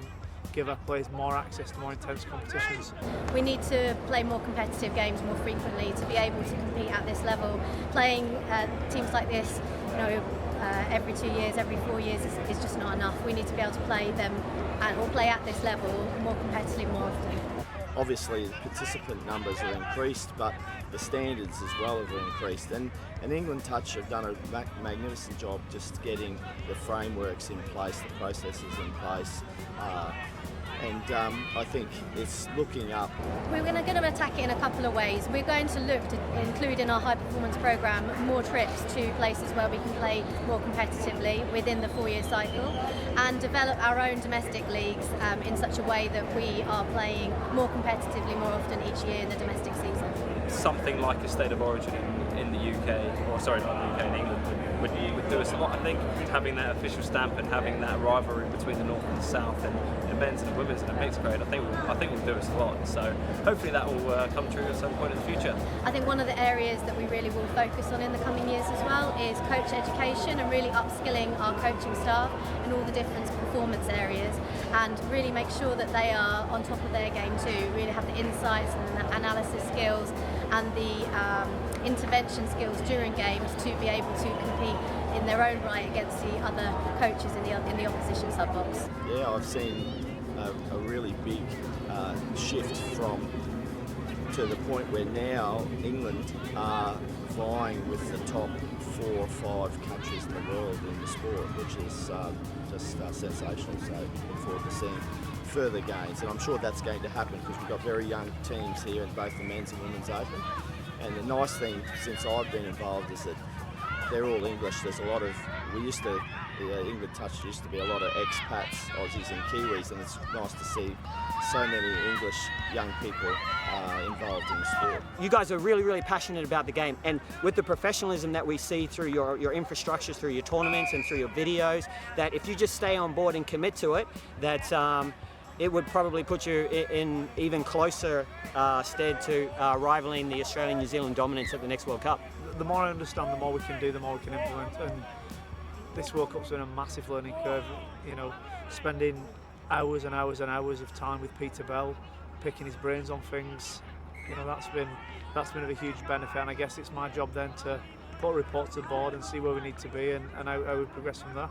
give our players more access to more intense competitions. We need to play more competitive games more frequently to be able to compete at this level. Playing teams like this, every 2 years, every 4 years is just not enough. We need to be able to play them or play at this level more competitively more often. Obviously the participant numbers are increased, but the standards as well have increased, and England Touch have done a magnificent job just getting the frameworks in place, the processes in place, and I think it's looking up. We're going to attack it in a couple of ways. We're going to look to include in our high performance programme more trips to places where we can play more competitively within the 4-year cycle, and develop our own domestic leagues in such a way that we are playing more competitively more often each year in the domestic season. Something like a state of origin in the UK, or sorry, not in the UK, in England, would do us a lot. I think having that official stamp and having that rivalry between the North and the South and the men's and the women's in a mixed grade, I think will do us a lot. So hopefully that will come true at some point in the future. I think one of the areas that we really will focus on in the coming years as well is coach education and really upskilling our coaching staff in all the different performance areas, and really make sure that they are on top of their game too, really have the insights and the analysis skills, and the intervention skills during games to be able to compete in their own right against the other coaches in the opposition sub-box. Yeah, I've seen a really big shift to the point where now England are vying with the top 4 or 5 countries in the world in the sport, which is just sensational. So look forward to seeing further gains, and I'm sure that's going to happen because we've got very young teams here in both the men's and women's open. And the nice thing since I've been involved is that they're all English. There's a lot of, England Touch used to be a lot of expats, Aussies and Kiwis, and it's nice to see so many English young people involved in the sport. You guys are really, really passionate about the game, and with the professionalism that we see through your infrastructures, through your tournaments and through your videos, that if you just stay on board and commit to it, that it would probably put you in even closer stead to rivaling the Australian-New Zealand dominance at the next World Cup. The more I understand, the more we can do, the more we can implement. And this World Cup's been a massive learning curve. You know, spending hours and hours and hours of time with Peter Bell, picking his brains on things. You know, that's been of a huge benefit. And I guess it's my job then to put a report to the board and see where we need to be and how we progress from there.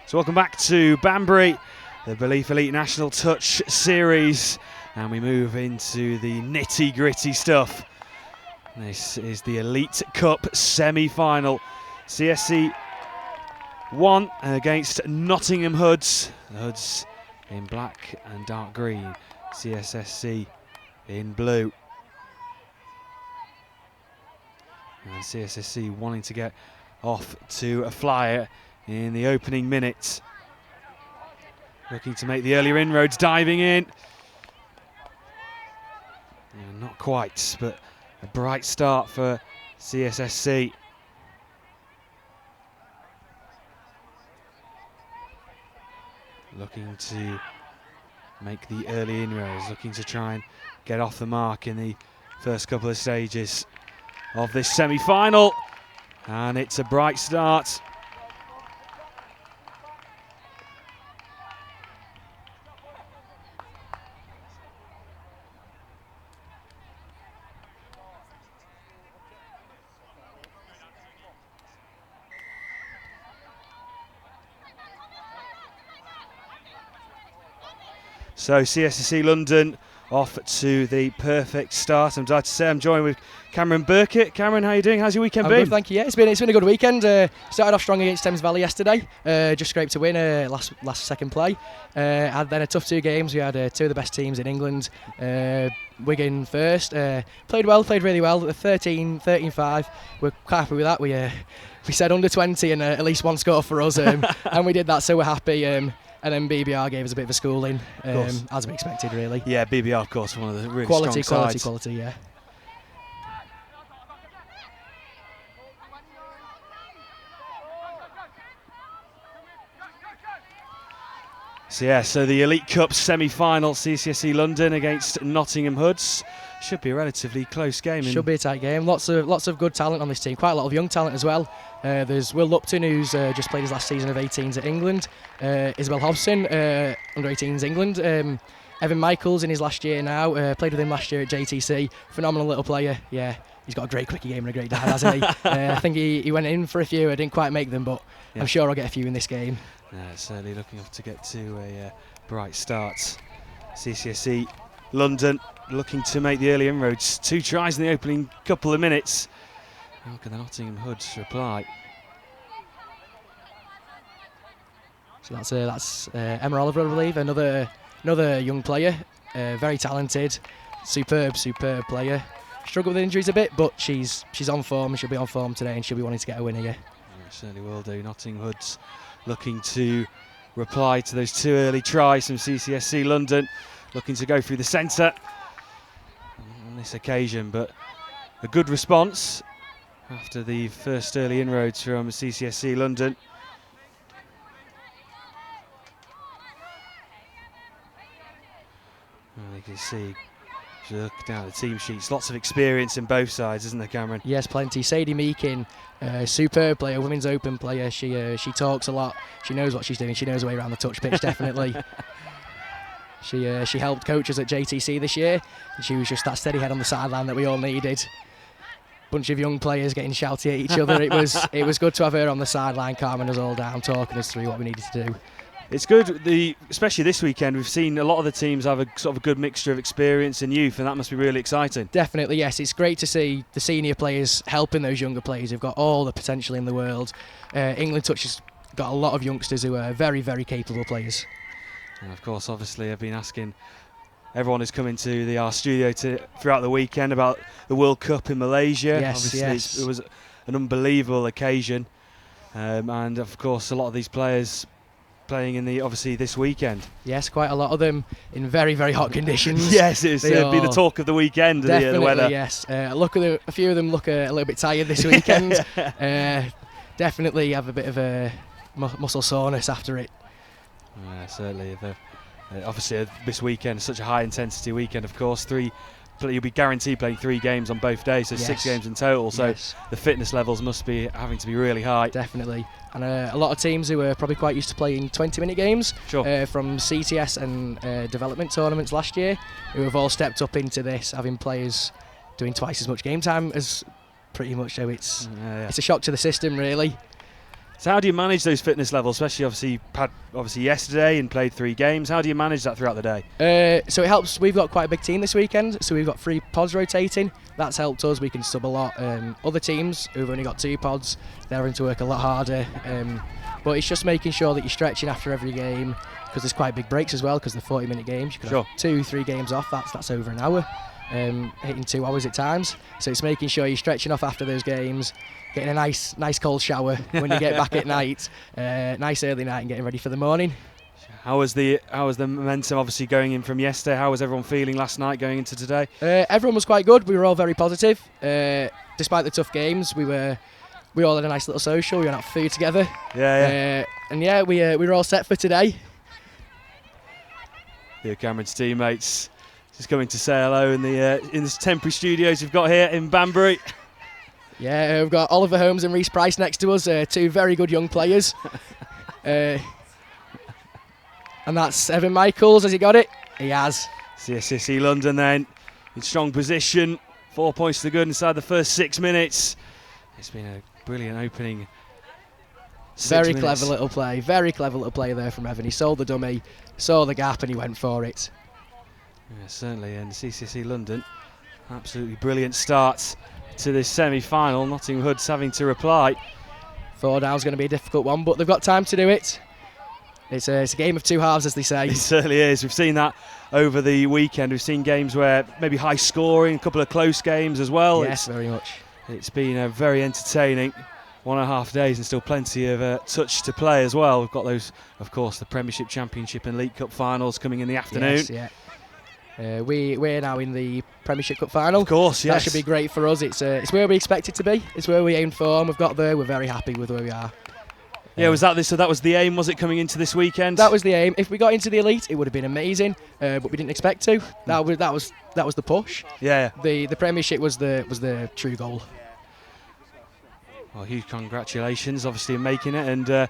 So welcome back to Banbury, the Belief Elite National Touch Series, and we move into the nitty-gritty stuff. This is the Elite Cup semi-final. CSC 1 against Nottingham Hoods. The Hoods in black and dark green, CSSC in blue. And CSSC wanting to get off to a flyer in the opening minute. Looking to make the earlier inroads, diving in. Yeah, not quite, but a bright start for CSSC. Looking to make the early inroads, looking to try and get off the mark in the first couple of stages of this semi-final. And it's a bright start. So CSSC London off to the perfect start. I'm delighted to say I'm joined with Cameron Burkett. Cameron, how are you doing? How's your weekend been? Good, thank you. Yeah, it's been a good weekend. Started off strong against Thames Valley yesterday. Just scraped a win last second play. Had then a tough 2 games. We had 2 of the best teams in England. Wigan first. Played really well. 13-5. We're quite happy with that. We said under 20 and at least 1 score for us, and we did that, so we're happy. And then BBR gave us a bit of a schooling, as we expected, really. Yeah, BBR, of course, one of the really strong sides. Quality, yeah. So the Elite Cup semi-final, CSSC London against Nottingham Hoods. Should be a relatively close game. Should be a tight game. Lots of good talent on this team. Quite a lot of young talent as well. There's Will Lupton, who's just played his last season of 18s at England. Isabel Hobson, under 18s England. Evan Michaels in his last year now. Played with him last year at JTC. Phenomenal little player. Yeah, he's got a great quickie game and a great dad, hasn't he? I think he went in for a few. I didn't quite make them, but yeah. I'm sure I'll get a few in this game. Yeah, certainly looking to get to a bright start. CSSC London looking to make the early inroads. 2 tries in the opening couple of minutes. How can the Nottingham Hoods reply? So that's Emma Oliver, I believe, another young player, very talented, superb player. Struggled with injuries a bit, but she's on form. She'll be on form today, and she'll be wanting to get a win here. Yeah, certainly will do. Nottingham Hoods looking to reply to those 2 early tries from CSSC London, looking to go through the centre on this occasion, but a good response after the first early inroads from CSSC London. Well, you can see, if you look down at the team sheets, lots of experience in both sides, isn't there, Cameron? Yes, plenty. Sadie Meakin, superb player, women's open player. She talks a lot. She knows what she's doing. She knows her way around the touch pitch, definitely. She helped coach us at JTC this year, and she was just that steady head on the sideline that we all needed. Bunch of young players getting shouty at each other. It was good to have her on the sideline, calming us all down, talking us through what we needed to do. It's good, especially this weekend. We've seen a lot of the teams have a sort of a good mixture of experience and youth, and that must be really exciting. Definitely, yes. It's great to see the senior players helping those younger players who've got all the potential in the world. England Touch has got a lot of youngsters who are very, very capable players. And of course, obviously, I've been asking everyone who's come into our studio throughout the weekend about the World Cup in Malaysia. Yes, obviously, it was an unbelievable occasion, and of course, a lot of these players playing in obviously this weekend. Yes, quite a lot of them in very, very hot conditions. Yes, it's be the talk of the weekend. Definitely, the weather. Yes. Look at a few of them look a little bit tired this weekend. Definitely have a bit of a muscle soreness after it. Certainly. Obviously, this weekend is such a high intensity weekend. Of course, you'll be guaranteed playing 3 games on both days, so 6 games in total. So the fitness levels must be having to be really high. Definitely. And a lot of teams who are probably quite used to playing 20-minute games from CTS and development tournaments last year, who have all stepped up into this, having players doing twice as much game time as pretty much. So it's a shock to the system, really. So how do you manage those fitness levels, especially obviously yesterday and played 3 games? How do you manage that throughout the day? So it helps. We've got quite a big team this weekend, so we've got 3 pods rotating. That's helped us. We can sub a lot. Other teams who've only got 2 pods, they're having to work a lot harder. but it's just making sure that you're stretching after every game, because there's quite big breaks as well, because they're 40-minute games. You can have 2-3 games off, that's over an hour, hitting 2 hours at times. So it's making sure you're stretching off after those games, getting a nice cold shower when you get back at night, nice early night, and getting ready for the morning. How was the momentum obviously going in from yesterday? How was everyone feeling last night going into today? Everyone was quite good. We were all very positive. Despite the tough games, we all had a nice little social. We went out for food together. We were all set for today. Your Cameron's teammates just coming to say hello in the temporary studios we've got here in Banbury. Yeah, we've got Oliver Holmes and Reece Price next to us, 2 very good young players. And that's Evan Michaels. Has he got it? He has. CSSC London then in strong position. 4 points to the good inside the first 6 minutes. It's been a brilliant opening. Very clever little play. Very clever little play there from Evan. He sold the dummy, saw the gap, and he went for it. Yeah, certainly. And CSSC London, absolutely brilliant start to this semi-final. Nottingham Hoods having to reply. 4 down's going to be a difficult one, but they've got time to do it. It's a game of 2 halves, as they say. It certainly is. We've seen that over the weekend. We've seen games where maybe high scoring, a couple of close games as well. Yes, very much. It's been very entertaining. 1.5 days and still plenty of touch to play as well. We've got those, of course, the Premiership, Championship and League Cup finals coming in the afternoon. Yes, yeah. We're now in the Premiership Cup final. Of course, yes. That should be great for us. It's where we expect it to be. It's where we aimed for, and we've got there. We're very happy with where we are. Yeah, so that was the aim, was it, coming into this weekend? That was the aim. If we got into the elite, it would have been amazing, but we didn't expect to. That was the push. Yeah. The Premiership was the true goal. Well, huge congratulations, obviously, in making it. And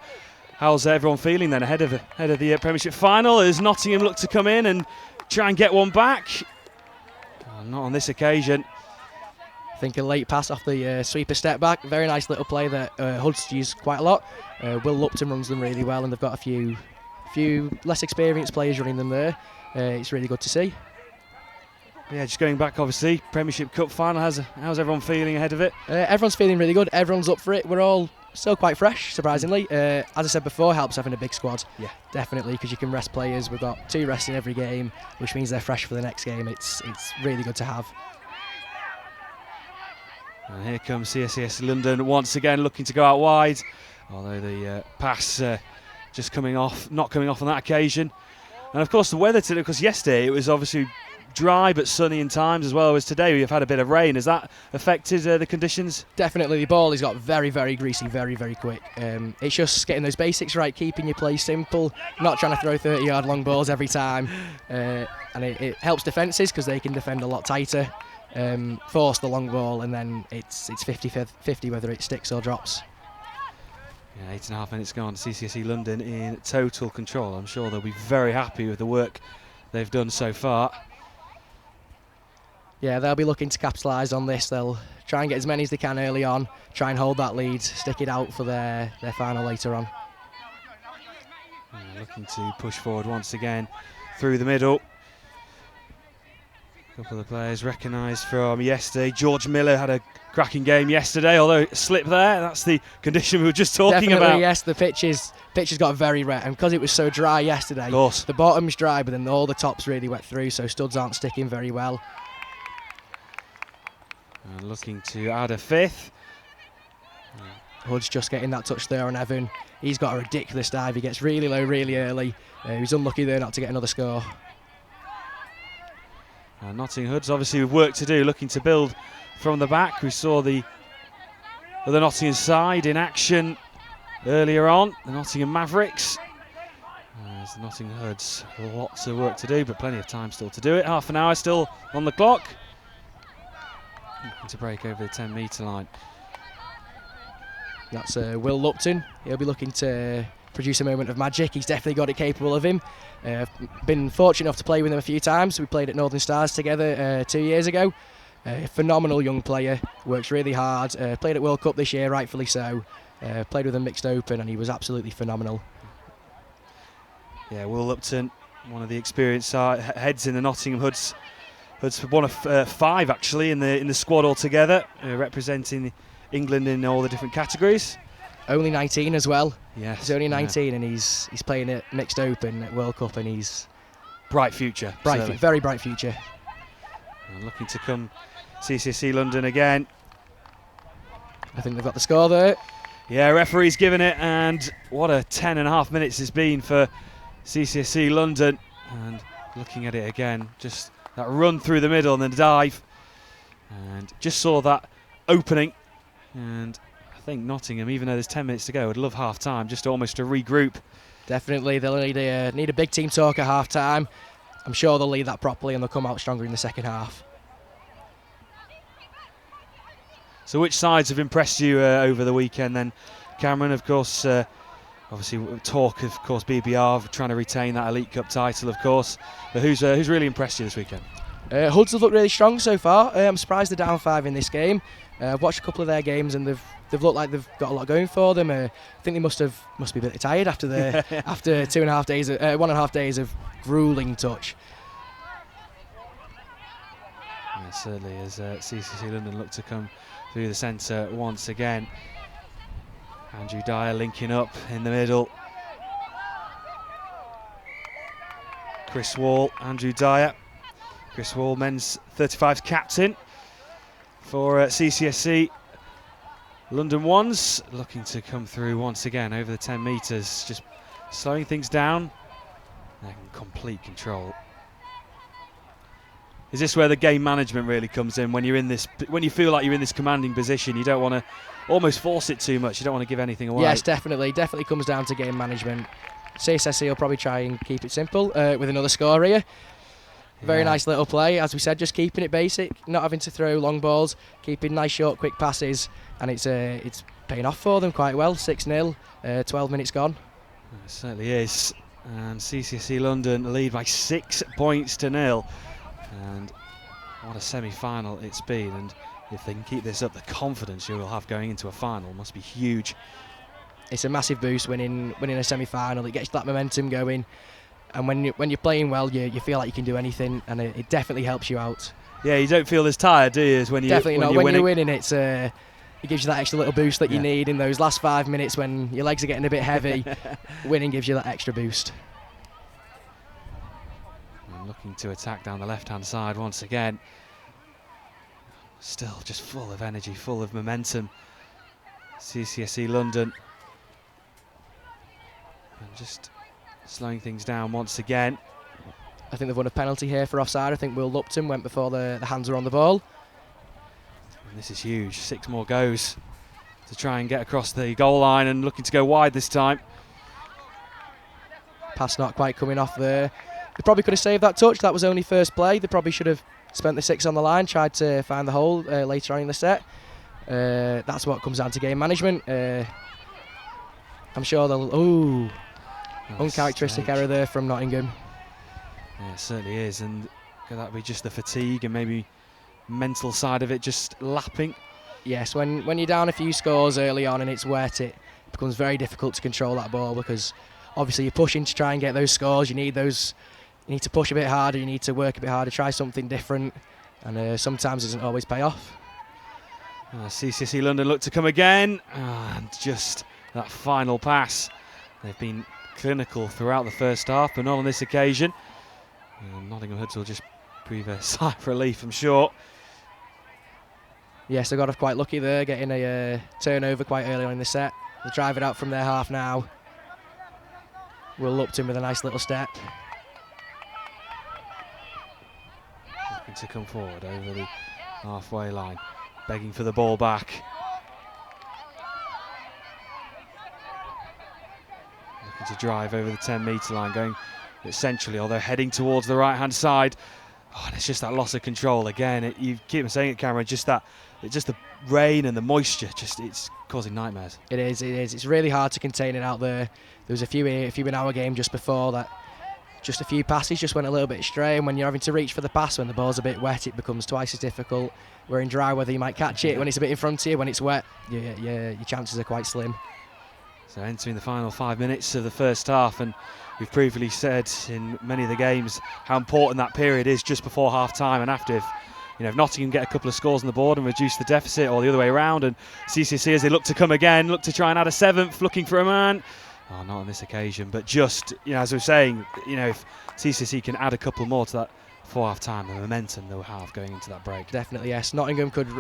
how's everyone feeling then ahead of the Premiership final? As Nottingham look to come in and try and get one back? Not on this occasion. I think a late pass off the sweeper step back. Very nice little play that Hoods use quite a lot. Will Lupton runs them really well, and they've got a few less experienced players running them there. It's really good to see. Yeah, just going back, obviously, Premiership Cup final. How's everyone feeling ahead of it? Everyone's feeling really good. Everyone's up for it. We're all still quite fresh, surprisingly. As I said before, helps having a big squad. Yeah, definitely, because you can rest players. We've got 2 rests in every game, which means they're fresh for the next game. It's really good to have. And here comes CSSC London once again, looking to go out wide, although the pass just not coming off on that occasion. And of course the weather today, because yesterday it was obviously dry but sunny in times as well as today. We've had a bit of rain. Has that affected the conditions? Definitely. The ball has got very, very greasy, very, very quick. It's just getting those basics right, keeping your play simple, not trying to throw 30-yard long balls every time. And it helps defences because they can defend a lot tighter. Force the long ball, and then it's 50-50 whether it sticks or drops. Yeah, 8.5 minutes gone. CSSC London in total control. I'm sure they'll be very happy with the work they've done so far. Yeah, they'll be looking to capitalise on this. They'll try and get as many as they can early on, try and hold that lead, stick it out for their final later on. Yeah, looking to push forward once again through the middle. A couple of the players recognised from yesterday. George Miller had a cracking game yesterday, although it slipped there. That's the condition we were just talking about. Yes, the pitch has got very wet, and because it was so dry yesterday, the bottom's dry, but then all the top's really wet through, so studs aren't sticking very well. And looking to add a 5th. Hood's just getting that touch there on Evan. He's got a ridiculous dive. He gets really low really early. He's unlucky there not to get another score. Nottingham Hoods obviously with work to do, looking to build from the back. We saw the Nottingham side in action earlier on, the Nottingham Mavericks. As the Nottingham Hoods, lots of work to do, but plenty of time still to do it. Half an hour still on the clock. Looking to break over the 10-metre line. That's Will Lupton. He'll be looking to produce a moment of magic. He's definitely got it capable of him. Been fortunate enough to play with him a few times. We played at Northern Stars together 2 years ago. Phenomenal young player, works really hard. Played at World Cup this year, rightfully so. Played with a mixed open, and he was absolutely phenomenal. Yeah, Will Lupton, one of the experienced heads in the Nottingham Hoods. Hoods one of 5 actually in the squad altogether, representing England in all the different categories. Only 19 as well. Yes. He's only 19 and he's playing at Mixed Open at World Cup, and he's bright future. Very bright future. And looking to come CSSC London again. I think they've got the score there. Yeah, referee's given it, and what a 10.5 minutes it's been for CSSC London. And looking at it again, just that run through the middle and then dive, and just saw that opening. And I think Nottingham, even though there's 10 minutes to go, would love half time just almost to regroup. Definitely, they'll need a big team talk at half time. I'm sure they'll lead that properly and they'll come out stronger in the second half. So which sides have impressed you over the weekend then, Cameron? Of course, obviously talk, of course, BBR trying to retain that Elite Cup title, of course. But who's really impressed you this weekend? Hoods have looked really strong so far. I'm surprised they're down 5 in this game. I've watched a couple of their games and they've looked like they've got a lot going for them. I think they must be a bit tired after after 1.5 days of grueling touch. Yeah, certainly, as CSSC London look to come through the centre once again. Andrew Dyer linking up in the middle. Chris Wall, Andrew Dyer. Chris Wall, men's 35's captain for CSSC. London Ones looking to come through once again over the 10 metres, just slowing things down. They're in complete control. Is this where the game management really comes in? When you feel like you're in this commanding position, you don't want to almost force it too much. You don't want to give anything away. Yes, definitely comes down to game management. CSSC will probably try and keep it simple with another score here. Very nice little play, as we said, just keeping it basic, not having to throw long balls, keeping nice short quick passes, and it's paying off for them quite well. 6-0, 12 minutes gone. It certainly is. And CSSC London lead by 6 points to 0. And what a semi-final it's been, and if they can keep this up, the confidence you will have going into a final must be huge. It's a massive boost winning a semi-final. It gets that momentum going, and when you're playing well, you feel like you can do anything, and it definitely helps you out. Yeah, you don't feel as tired, do you, as when you definitely not. When you're winning, it gives you that extra little boost that you need in those last 5 minutes when your legs are getting a bit heavy. Winning gives you that extra boost. Looking to attack down the left-hand side once again. Still just full of energy, full of momentum. CSSC London. And just slowing things down once again. I think they've won a penalty here for offside. I think Will Lupton went before the hands were on the ball. And this is huge. 6 more goes to try and get across the goal line, and looking to go wide this time. Pass not quite coming off there. They probably could have saved that touch. That was only first play. They probably should have spent the 6 on the line, tried to find the hole later on in the set. That's what comes down to game management. I'm sure they'll... uncharacteristic error there from Nottingham. Yeah, it certainly is, and could that be just the fatigue and maybe mental side of it just lapping? Yes, when you're down a few scores early on and it's wet, it becomes very difficult to control that ball, because obviously you're pushing to try and get those scores. You need to push a bit harder, you need to work a bit harder, try something different, and sometimes it doesn't always pay off. CSSC London look to come again, and just that final pass. They've been clinical throughout the first half, but not on this occasion. Nottingham Hoods will just breathe a sigh of relief, I'm sure. Yes, they got off quite lucky there, getting a turnover quite early on in the set. They'll drive it out from their half now. Will Lupton with a nice little step. Looking to come forward over the halfway line, begging for the ball back. Looking to drive over the 10-metre line, going centrally, although heading towards the right-hand side. Oh, and it's just that loss of control again. You keep saying it, Cameron, just the rain and the moisture, it's causing nightmares. It is. It's really hard to contain it out there. There was a few in our game just before that. Just a few passes just went a little bit astray, and when you're having to reach for the pass when the ball's a bit wet, it becomes twice as difficult. Where in dry weather you might catch it when it's a bit in front of you. When it's wet, your chances are quite slim. So entering the final 5 minutes of the first half, and we've previously said in many of the games how important that period is just before half-time and after. If Nottingham get a couple of scores on the board and reduce the deficit, or the other way around, and CSSC, as they look to come again, look to try and add a 7th, looking for a man. Oh, not on this occasion, but just, as we were saying, if CSSC can add a couple more to that before half-time, the momentum they'll have going into that break. Definitely, yes. Nottingham could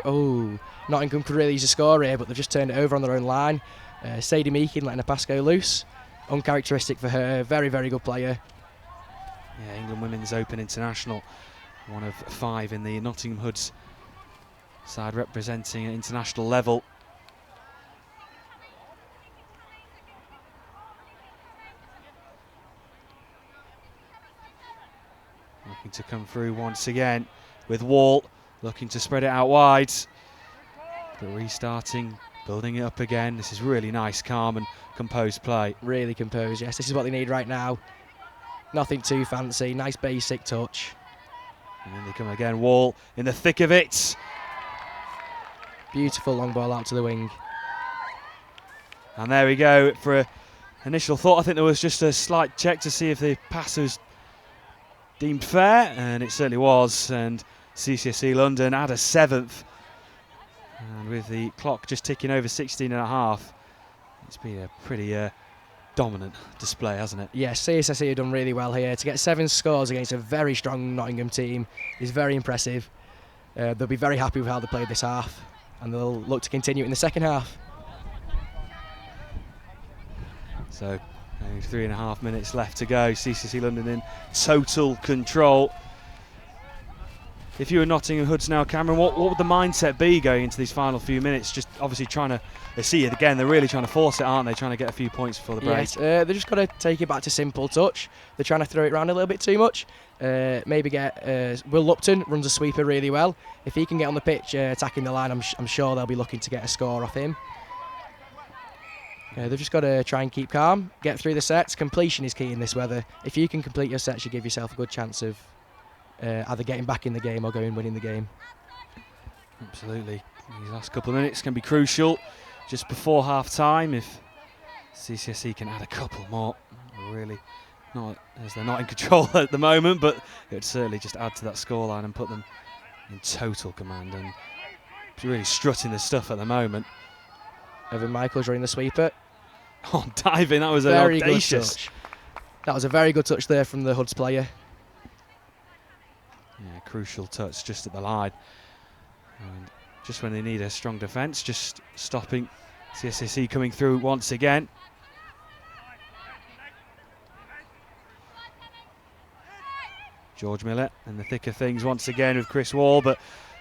really use a score here, but they've just turned it over on their own line. Sadie Meakin letting a pass go loose. Uncharacteristic for her. Very, very good player. Yeah, England Women's Open International. One of 5 in the Nottingham Hoods side representing at international level. Looking to come through once again with Wall, looking to spread it out wide. But restarting, building it up again. This is really nice, calm and composed play. Really composed, yes. This is what they need right now. Nothing too fancy, nice basic touch. And then they come again, Wall in the thick of it. Beautiful long ball out to the wing. And there we go for an initial thought. I think there was just a slight check to see if the pass was deemed fair, and it certainly was. And CSSC London add a 7th. And with the clock just ticking over 16 and a half, it's been a pretty dominant display, hasn't it? Yes, CSSC have done really well here. To get 7 scores against a very strong Nottingham team is very impressive. They'll be very happy with how they played this half, and they'll look to continue it in the second half. So, 3.5 minutes left to go. CSSC London in total control. If you were Nottingham Hoods now, Cameron, what would the mindset be going into these final few minutes? Just obviously trying to, they see it again, they're really trying to force it, aren't they? Trying to get a few points before the break. Yes, they've just got to take it back to simple touch. They're trying to throw it around a little bit too much. Maybe get, Will Lupton runs a sweeper really well. If he can get on the pitch attacking the line, I'm sure they'll be looking to get a score off him. They've just got to try and keep calm, get through the sets. Completion is key in this weather. If you can complete your sets, you give yourself a good chance of either getting back in the game or going winning the game. Absolutely. These last couple of minutes can be crucial just before half-time if CSSC can add a couple more. Really, not as they're not in control at the moment, but it would certainly just add to that scoreline and put them in total command, and really strutting the stuff at the moment. Evan Michaels running the sweeper. Oh, diving, that was very audacious. Good touch. That was a very good touch there from the Hoods player. Yeah, crucial touch just at the line. And just when they need a strong defence, just stopping CSSC coming through once again. George Miller in the thick of things once again with Chris Wall, but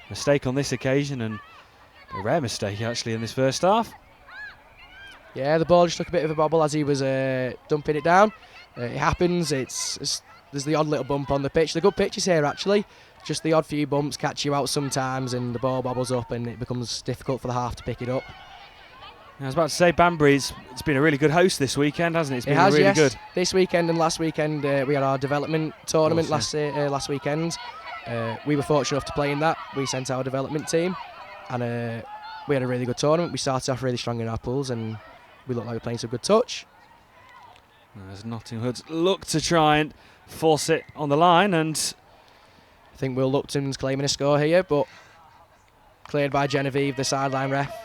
mistake on this occasion, and a rare mistake actually in this first half. Yeah, the ball just took a bit of a bobble as he was dumping it down. It happens. There's the odd little bump on the pitch. The good pitches here actually. Just the odd few bumps catch you out sometimes, and the ball bobbles up, and it becomes difficult for the half to pick it up. I was about to say, Banbury's it's been a really good host this weekend, hasn't it? It's been really yes. good. This weekend and last weekend we had our development tournament last weekend. We were fortunate enough to play in that. We sent our development team, and we had a really good tournament. We started off really strong in our pools, and we looked like we were playing some good touch. As Nottingham Hoods look to try and force it on the line, and I think Will Lupton's claiming a score here, but cleared by Genevieve, the sideline ref.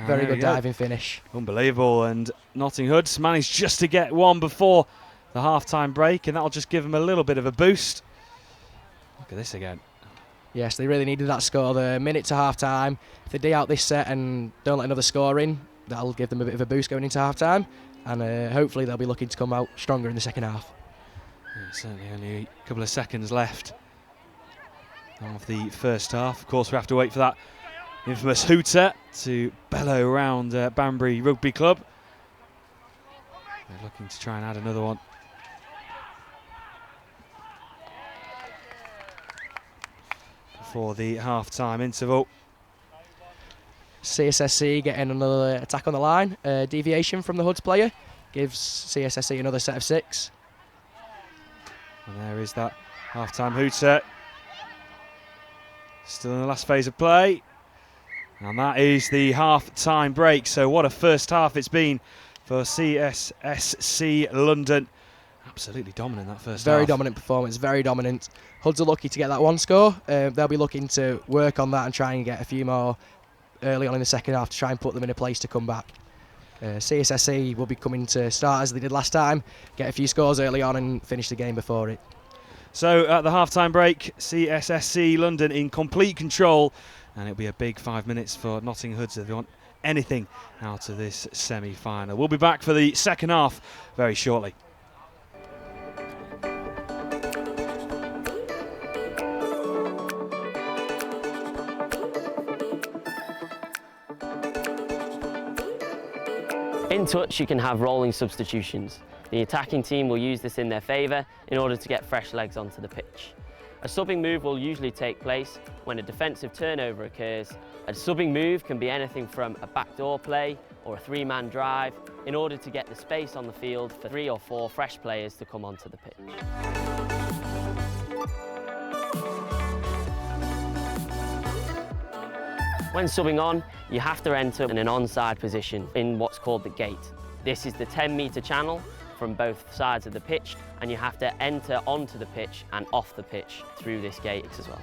Very good diving finish. Unbelievable, and Nottingham Hoods managed just to get one before the half-time break, and that'll just give them a little bit of a boost. Look at this again. Yes, they really needed that score. The minute to half-time. If they dig out this set and don't let another score in, that'll give them a bit of a boost going into half-time, and hopefully they'll be looking to come out stronger in the second half. Yeah, certainly only a couple of seconds left of the first half. Of course, we have to wait for that infamous hooter to bellow around Banbury Rugby Club. They're looking to try and add another one. Before the half-time interval. CSSC getting another attack on the line. Deviation from the Hoods player gives CSSC another set of 6. And there is that half-time hooter. Still in the last phase of play. And that is the half-time break. So what a first half it's been for CSSC London. Absolutely dominant that first half. Very dominant performance, very dominant. Hoods are lucky to get that one score. They'll be looking to work on that and try and get a few more early on in the second half to try and put them in a place to come back. CSSC will be coming to start as they did last time, get a few scores early on and finish the game before it. So at the half-time break, CSSC London in complete control, and it'll be a big 5 minutes for Nottingham Hoods if they want anything out of this semi-final. We'll be back for the second half very shortly. In touch, you can have rolling substitutions. The attacking team will use this in their favour in order to get fresh legs onto the pitch. A subbing move will usually take place when a defensive turnover occurs. A subbing move can be anything from a backdoor play or a three-man drive in order to get the space on the field for 3 or 4 fresh players to come onto the pitch. When subbing on, you have to enter in an onside position in what's called the gate. This is the 10-metre channel from both sides of the pitch, and you have to enter onto the pitch and off the pitch through this gate as well.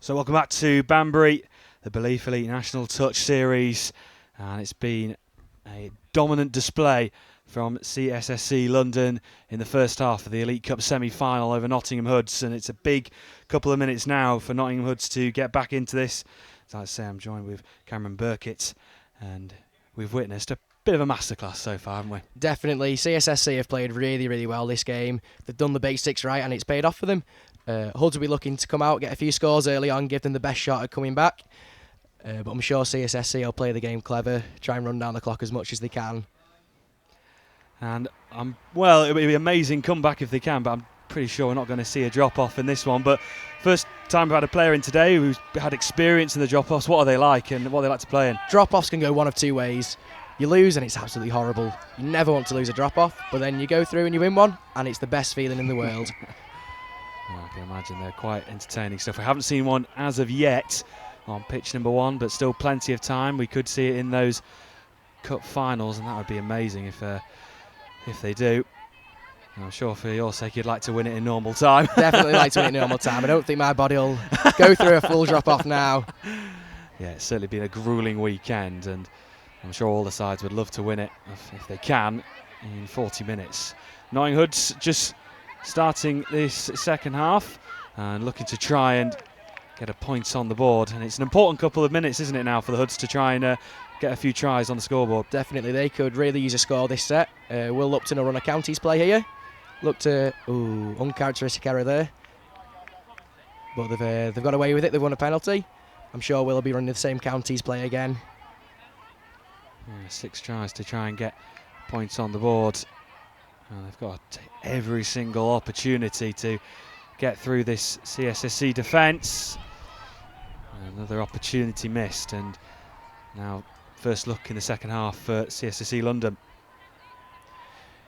So welcome back to Banbury, the Belief Elite National Touch Series, and it's been a dominant display from CSSC London in the first half of the Elite Cup semi-final over Nottingham Hoods, and it's a big couple of minutes now for Nottingham Hoods to get back into this. As I say, I'm joined with Cameron Burkitt, and we've witnessed a bit of a masterclass so far, haven't we? Definitely. CSSC have played really, really well this game. They've done the basics right and it's paid off for them. Hoods will be looking to come out, get a few scores early on, give them the best shot at coming back. But I'm sure CSSC will play the game clever, try and run down the clock as much as they can. And, well, it would be an amazing comeback if they can, but I'm pretty sure we're not going to see a drop-off in this one. But first time we've had a player in today who's had experience in the drop-offs. What are they like and what are they like to play in? Drop-offs can go one of two ways. You lose and it's absolutely horrible. You never want to lose a drop-off, but then you go through and you win one and it's the best feeling in the world. I can imagine they're quite entertaining stuff. We haven't seen one as of yet on pitch number 1, but still plenty of time. We could see it in those Cup finals, and that would be amazing if they do. I'm sure for your sake you'd like to win it in normal time. Definitely like to win it in normal time. I don't think my body will go through a full drop-off now. Yeah, it's certainly been a gruelling weekend, and I'm sure all the sides would love to win it if they can in 40 minutes. Nottingham Hoods just starting this second half and looking to try and get a point on the board, and it's an important couple of minutes, isn't it, now for the Hoods to try and get a few tries on the scoreboard. Definitely, they could really use a score this set. Will Upton will run a counties play here. Look to uncharacteristic error there, but they've got away with it. They've won a penalty. I'm sure Will be running the same counties play again. Yeah, 6 tries to try and get points on the board. And they've got to take every single opportunity to get through this CSSC defence. Another opportunity missed, and now first look in the second half for CSSC London.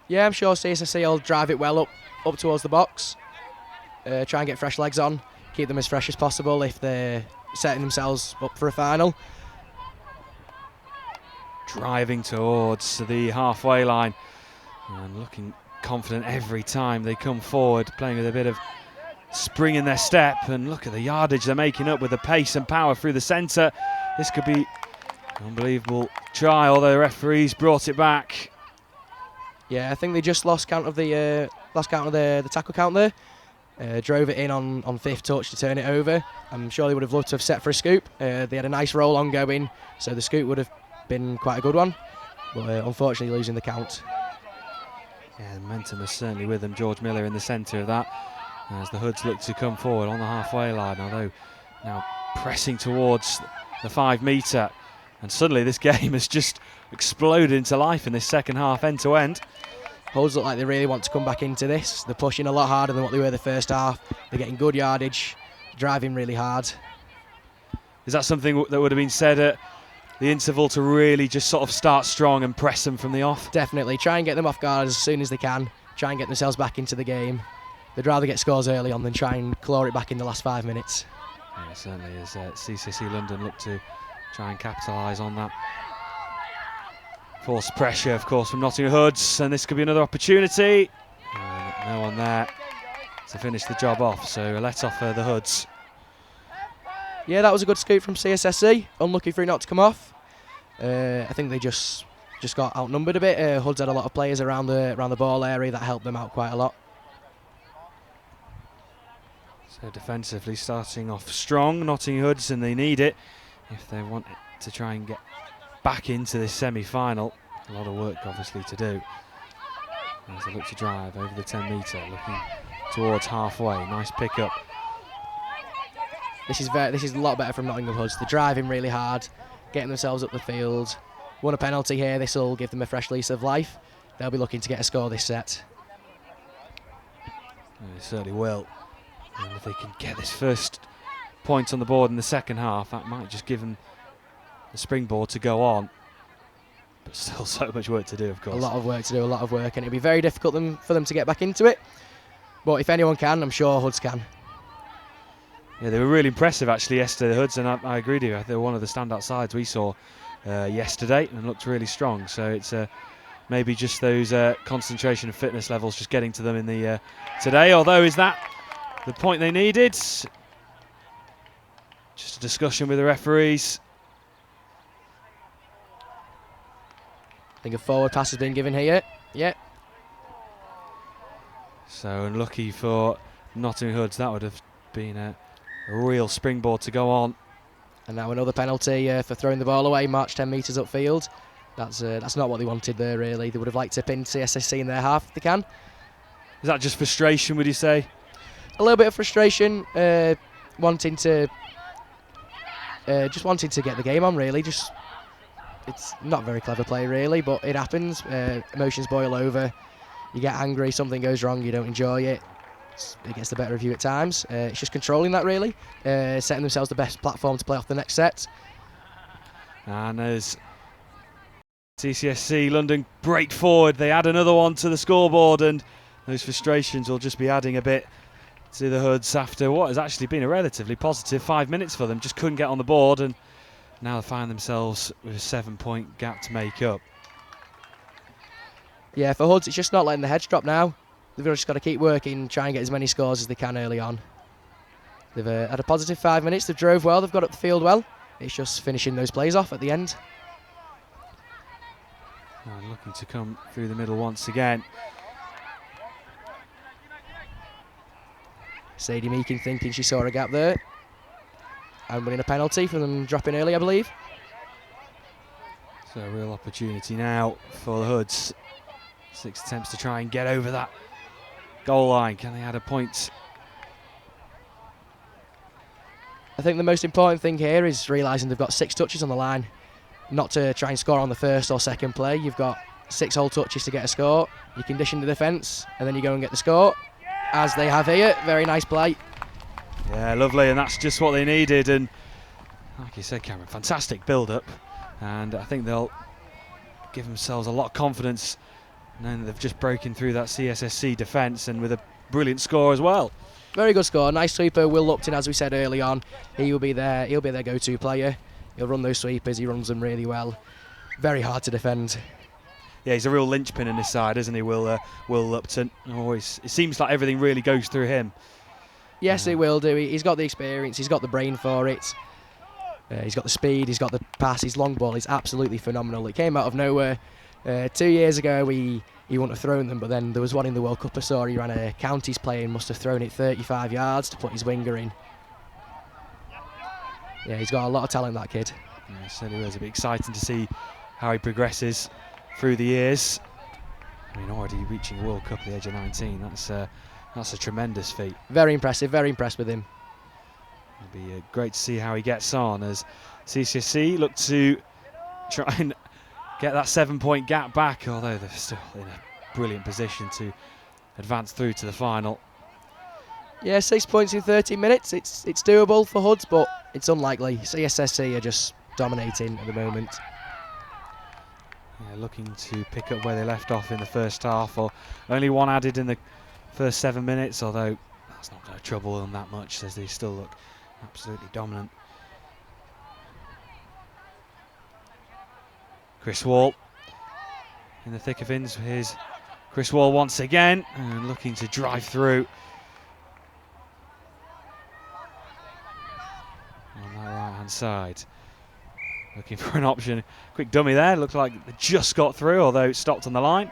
Yeah, I'm sure CSSC will drive it well up towards the box. Try and get fresh legs on, keep them as fresh as possible if they're setting themselves up for a final. Driving towards the halfway line and looking confident every time they come forward, playing with a bit of spring in their step, and look at the yardage they're making up with the pace and power through the centre. This could be an unbelievable try, although the referees brought it back. Yeah, I think they just lost count of the tackle count there. Drove it in on 5th touch to turn it over. I'm sure they would have loved to have set for a scoop. They had a nice roll on going, so the scoop would have been quite a good one, but unfortunately losing the count. Yeah, the momentum is certainly with them. George Miller in the centre of that as the Hoods look to come forward on the halfway line, although now pressing towards the 5 metre, and suddenly this game has just exploded into life in this second half, end to end. Hoods look like they really want to come back into this. They're pushing a lot harder than what they were the first half. They're getting good yardage, driving really hard. Is that something that would have been said at the interval, to really just sort of start strong and press them from the off? Definitely. Try and get them off guard as soon as they can. Try and get themselves back into the game. They'd rather get scores early on than try and claw it back in the last 5 minutes. Yeah, certainly as CSSC London look to try and capitalise on that. Forced pressure, of course, from Nottingham Hoods, and this could be another opportunity. No one there to finish the job off, so a let off the Hoods. Yeah, that was a good scoop from CSSC. Unlucky for it not to come off. I think they just got outnumbered a bit. Hoods had a lot of players around the ball area that helped them out quite a lot. So defensively starting off strong, Nottingham Hoods, and they need it if they want to try and get back into this semi-final. A lot of work obviously to do. As they look to drive over the 10 metre, looking towards halfway. Nice pick up. This is a lot better from Nottingham Hoods. They're driving really hard, getting themselves up the field. Won a penalty here. This will give them a fresh lease of life. They'll be looking to get a score this set. They certainly will. And if they can get this first point on the board in the second half, that might just give them the springboard to go on. But still so much work to do, of course. A lot of work to do, and it'll be very difficult for them to get back into it. But if anyone can, I'm sure Hoods can. Yeah, they were really impressive actually yesterday, the Hoods, and I agree with you. They were one of the standout sides we saw yesterday and looked really strong. So it's maybe just those concentration and fitness levels just getting to them in the today. Although, is that the point they needed? Just a discussion with the referees. I think a forward pass has been given here. Yeah. So unlucky for Nottingham Hoods. That would have been a real springboard to go on. And now another penalty for throwing the ball away, march 10 metres upfield. That's not what they wanted there, really. They would have liked to pin CSSC in their half if they can. Is that just frustration, would you say? A little bit of frustration, wanting to get the game on, really. It's not very clever play, really, but it happens. Emotions boil over. You get angry, something goes wrong, you don't enjoy it. It gets the better of you at times. It's just controlling that, really. Setting themselves the best platform to play off the next set. And as CSSC London break forward, they add another one to the scoreboard, and those frustrations will just be adding a bit to the Hoods after what has actually been a relatively positive 5 minutes for them. Just couldn't get on the board, and now they find themselves with a 7-point gap to make up. Yeah, for Hoods, it's just not letting the heads drop now. They've just got to keep working, try and get as many scores as they can early on. They've had a positive 5 minutes, they've drove well, they've got up the field well. It's just finishing those plays off at the end. And looking to come through the middle once again. Sadie Meakin thinking she saw a gap there. And winning a penalty for them dropping early, I believe. So a real opportunity now for the Hoods. 6 attempts to try and get over that goal line. Can they add a point? I think the most important thing here is realising they've got 6 touches on the line. Not to try and score on the first or second play. You've got 6 whole touches to get a score. You condition the defence and then you go and get the score. As they have here, very nice play. Yeah, lovely, and that's just what they needed. And like you said, Cameron, fantastic build-up. And I think they'll give themselves a lot of confidence knowing that they've just broken through that CSSC defence and with a brilliant score as well. Very good score. Nice sweeper. Will Lupton, as we said early on, he'll be their go-to player. He'll run those sweepers. He runs them really well. Very hard to defend. Yeah, he's a real linchpin in this side, isn't he, Will Lupton? Always, it seems like everything really goes through him. Yes, it will do. He's got the experience. He's got the brain for it. He's got the speed. He's got the pass. His long ball is absolutely phenomenal. It came out of nowhere. 2 years ago, he wouldn't have thrown them, but then there was one in the World Cup I saw. He ran a counties play and must have thrown it 35 yards to put his winger in. Yeah, he's got a lot of talent, that kid. Yeah, it certainly was. It'll be exciting to see how he progresses through the years. I mean, already reaching a World Cup at the age of 19, that's a tremendous feat. Very impressive, very impressed with him. It'll be great to see how he gets on as CSSC look to try and get that 7-point gap back, although they're still in a brilliant position to advance through to the final. Yeah, 6 points in 30 minutes. It's doable for Hoods, but it's unlikely. CSSC are just dominating at the moment. Yeah, looking to pick up where they left off in the first half, or only one added in the first 7 minutes, although that's not going to trouble them that much as they still look absolutely dominant. Chris Wall in the thick of things. Here's Chris Wall once again and looking to drive through on that right hand side. Looking for an option. Quick dummy there. Looked like they just got through, although it stopped on the line.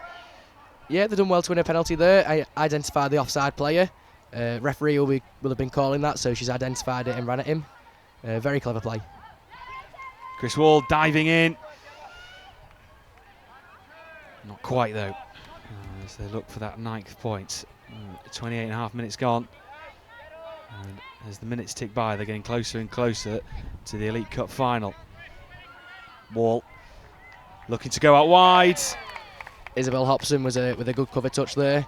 Yeah, they've done well to win a penalty there. I identified the offside player. Referee will have been calling that, so she's identified it and ran at him. Very clever play. Chris Wall diving in. Not quite though, as they look for that 9th point. 28.5 minutes gone. And as the minutes tick by, they're getting closer and closer to the Elite Cup final. Wall looking to go out wide. Isabel Hobson was with a good cover touch there.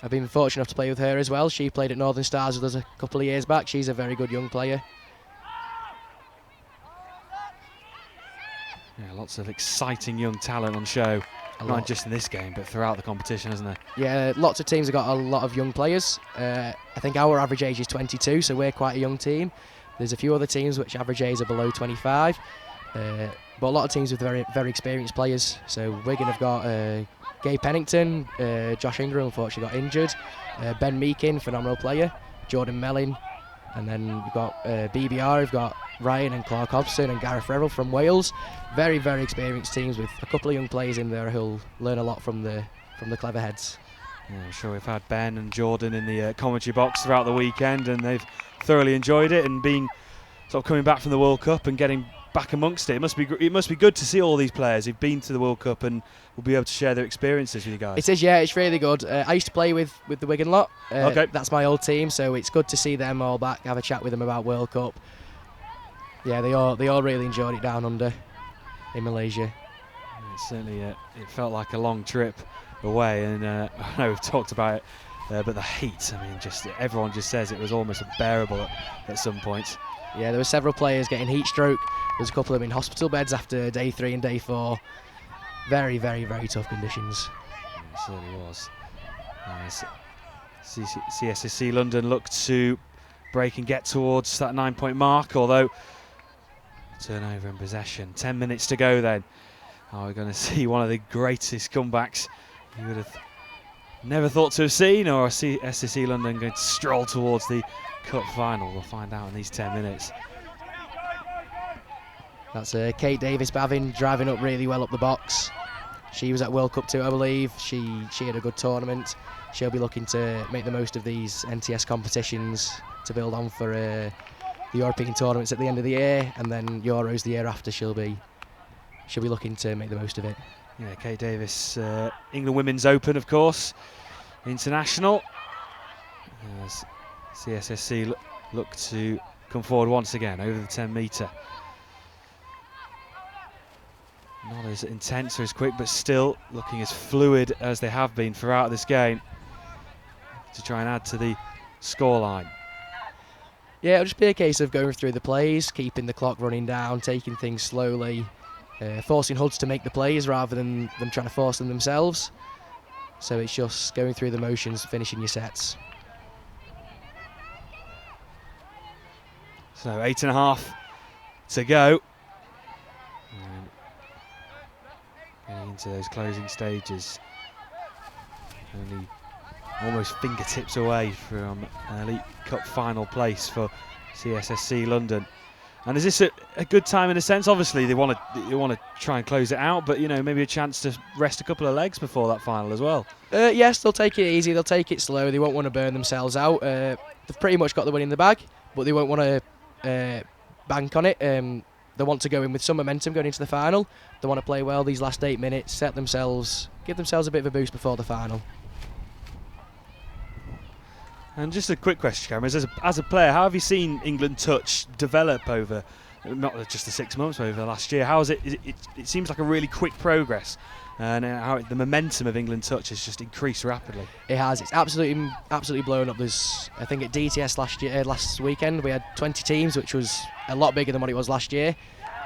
I've been fortunate enough to play with her as well. She played at Northern Stars with us a couple of years back. She's a very good young player. Yeah, lots of exciting young talent on show, not just in this game, but throughout the competition, isn't there? Yeah, lots of teams have got a lot of young players. I think our average age is 22, so we're quite a young team. There's a few other teams which average age are below 25, but a lot of teams with very, very experienced players. So Wigan have got Gay Pennington, Josh Ingram unfortunately got injured, Ben Meakin, phenomenal player, Jordan Mellin, and then we've got BBR, we've got Ryan and Clark Hobson and Gareth Revell from Wales. Very, very experienced teams with a couple of young players in there who'll learn a lot from the clever heads. Yeah, I'm sure we've had Ben and Jordan in the commentary box throughout the weekend, and they've thoroughly enjoyed it and been sort of coming back from the World Cup and getting back amongst it. It must be good to see all these players who've been to the World Cup and will be able to share their experiences with you guys. It is, yeah, it's really good. I used to play with the Wigan lot. Okay. That's my old team, so it's good to see them all back, have a chat with them about World Cup. Yeah, they all really enjoyed it down under in Malaysia. Yeah, certainly, it felt like a long trip away, and I know we've talked about it, but the heat, I mean, just everyone just says it was almost unbearable at some points. Yeah, there were several players getting heat stroke. There's a couple of them in hospital beds after day 3 and day 4. Very, very, very tough conditions. It certainly was. CSSC London looked to break and get towards that 9-point mark, although Turnover and possession. 10 minutes to go then. Are we going to see one of the greatest comebacks you would have never thought to have seen, or CSSC London going to stroll towards the cup final? We'll find out in these 10 minutes. That's Kate Davis-Bavin driving up really well up the box. She was at World Cup 2, I believe. She had a good tournament. She'll be looking to make the most of these NTS competitions to build on for the European tournaments at the end of the year, and then Euros the year after. She'll be looking to make the most of it. Yeah, Kate Davis, England Women's Open, of course, international. As CSSC look to come forward once again over the 10 metre. Not as intense or as quick, but still looking as fluid as they have been throughout this game to try and add to the scoreline. Yeah, it'll just be a case of going through the plays, keeping the clock running down, taking things slowly, forcing Hoods to make the plays rather than them trying to force them themselves. So it's just going through the motions, finishing your sets. So 8.5 to go. And getting into those closing stages. Only almost fingertips away from an Elite Cup final place for CSSC London. And is this a good time in a sense? Obviously, they want to try and close it out, but maybe a chance to rest a couple of legs before that final as well. Yes, they'll take it easy. They'll take it slow. They won't want to burn themselves out. They've pretty much got the win in the bag, but they won't want to bank on it. They want to go in with some momentum going into the final. They want to play well these last 8 minutes, give themselves a bit of a boost before the final. And just a quick question, Cameron, as a player, how have you seen England Touch develop over, not just the 6 months, but over the last year? How is it seems like a really quick progress, and how the momentum of England Touch has just increased rapidly. It has. It's absolutely blown up. I think at DTS last weekend we had 20 teams, which was a lot bigger than what it was last year,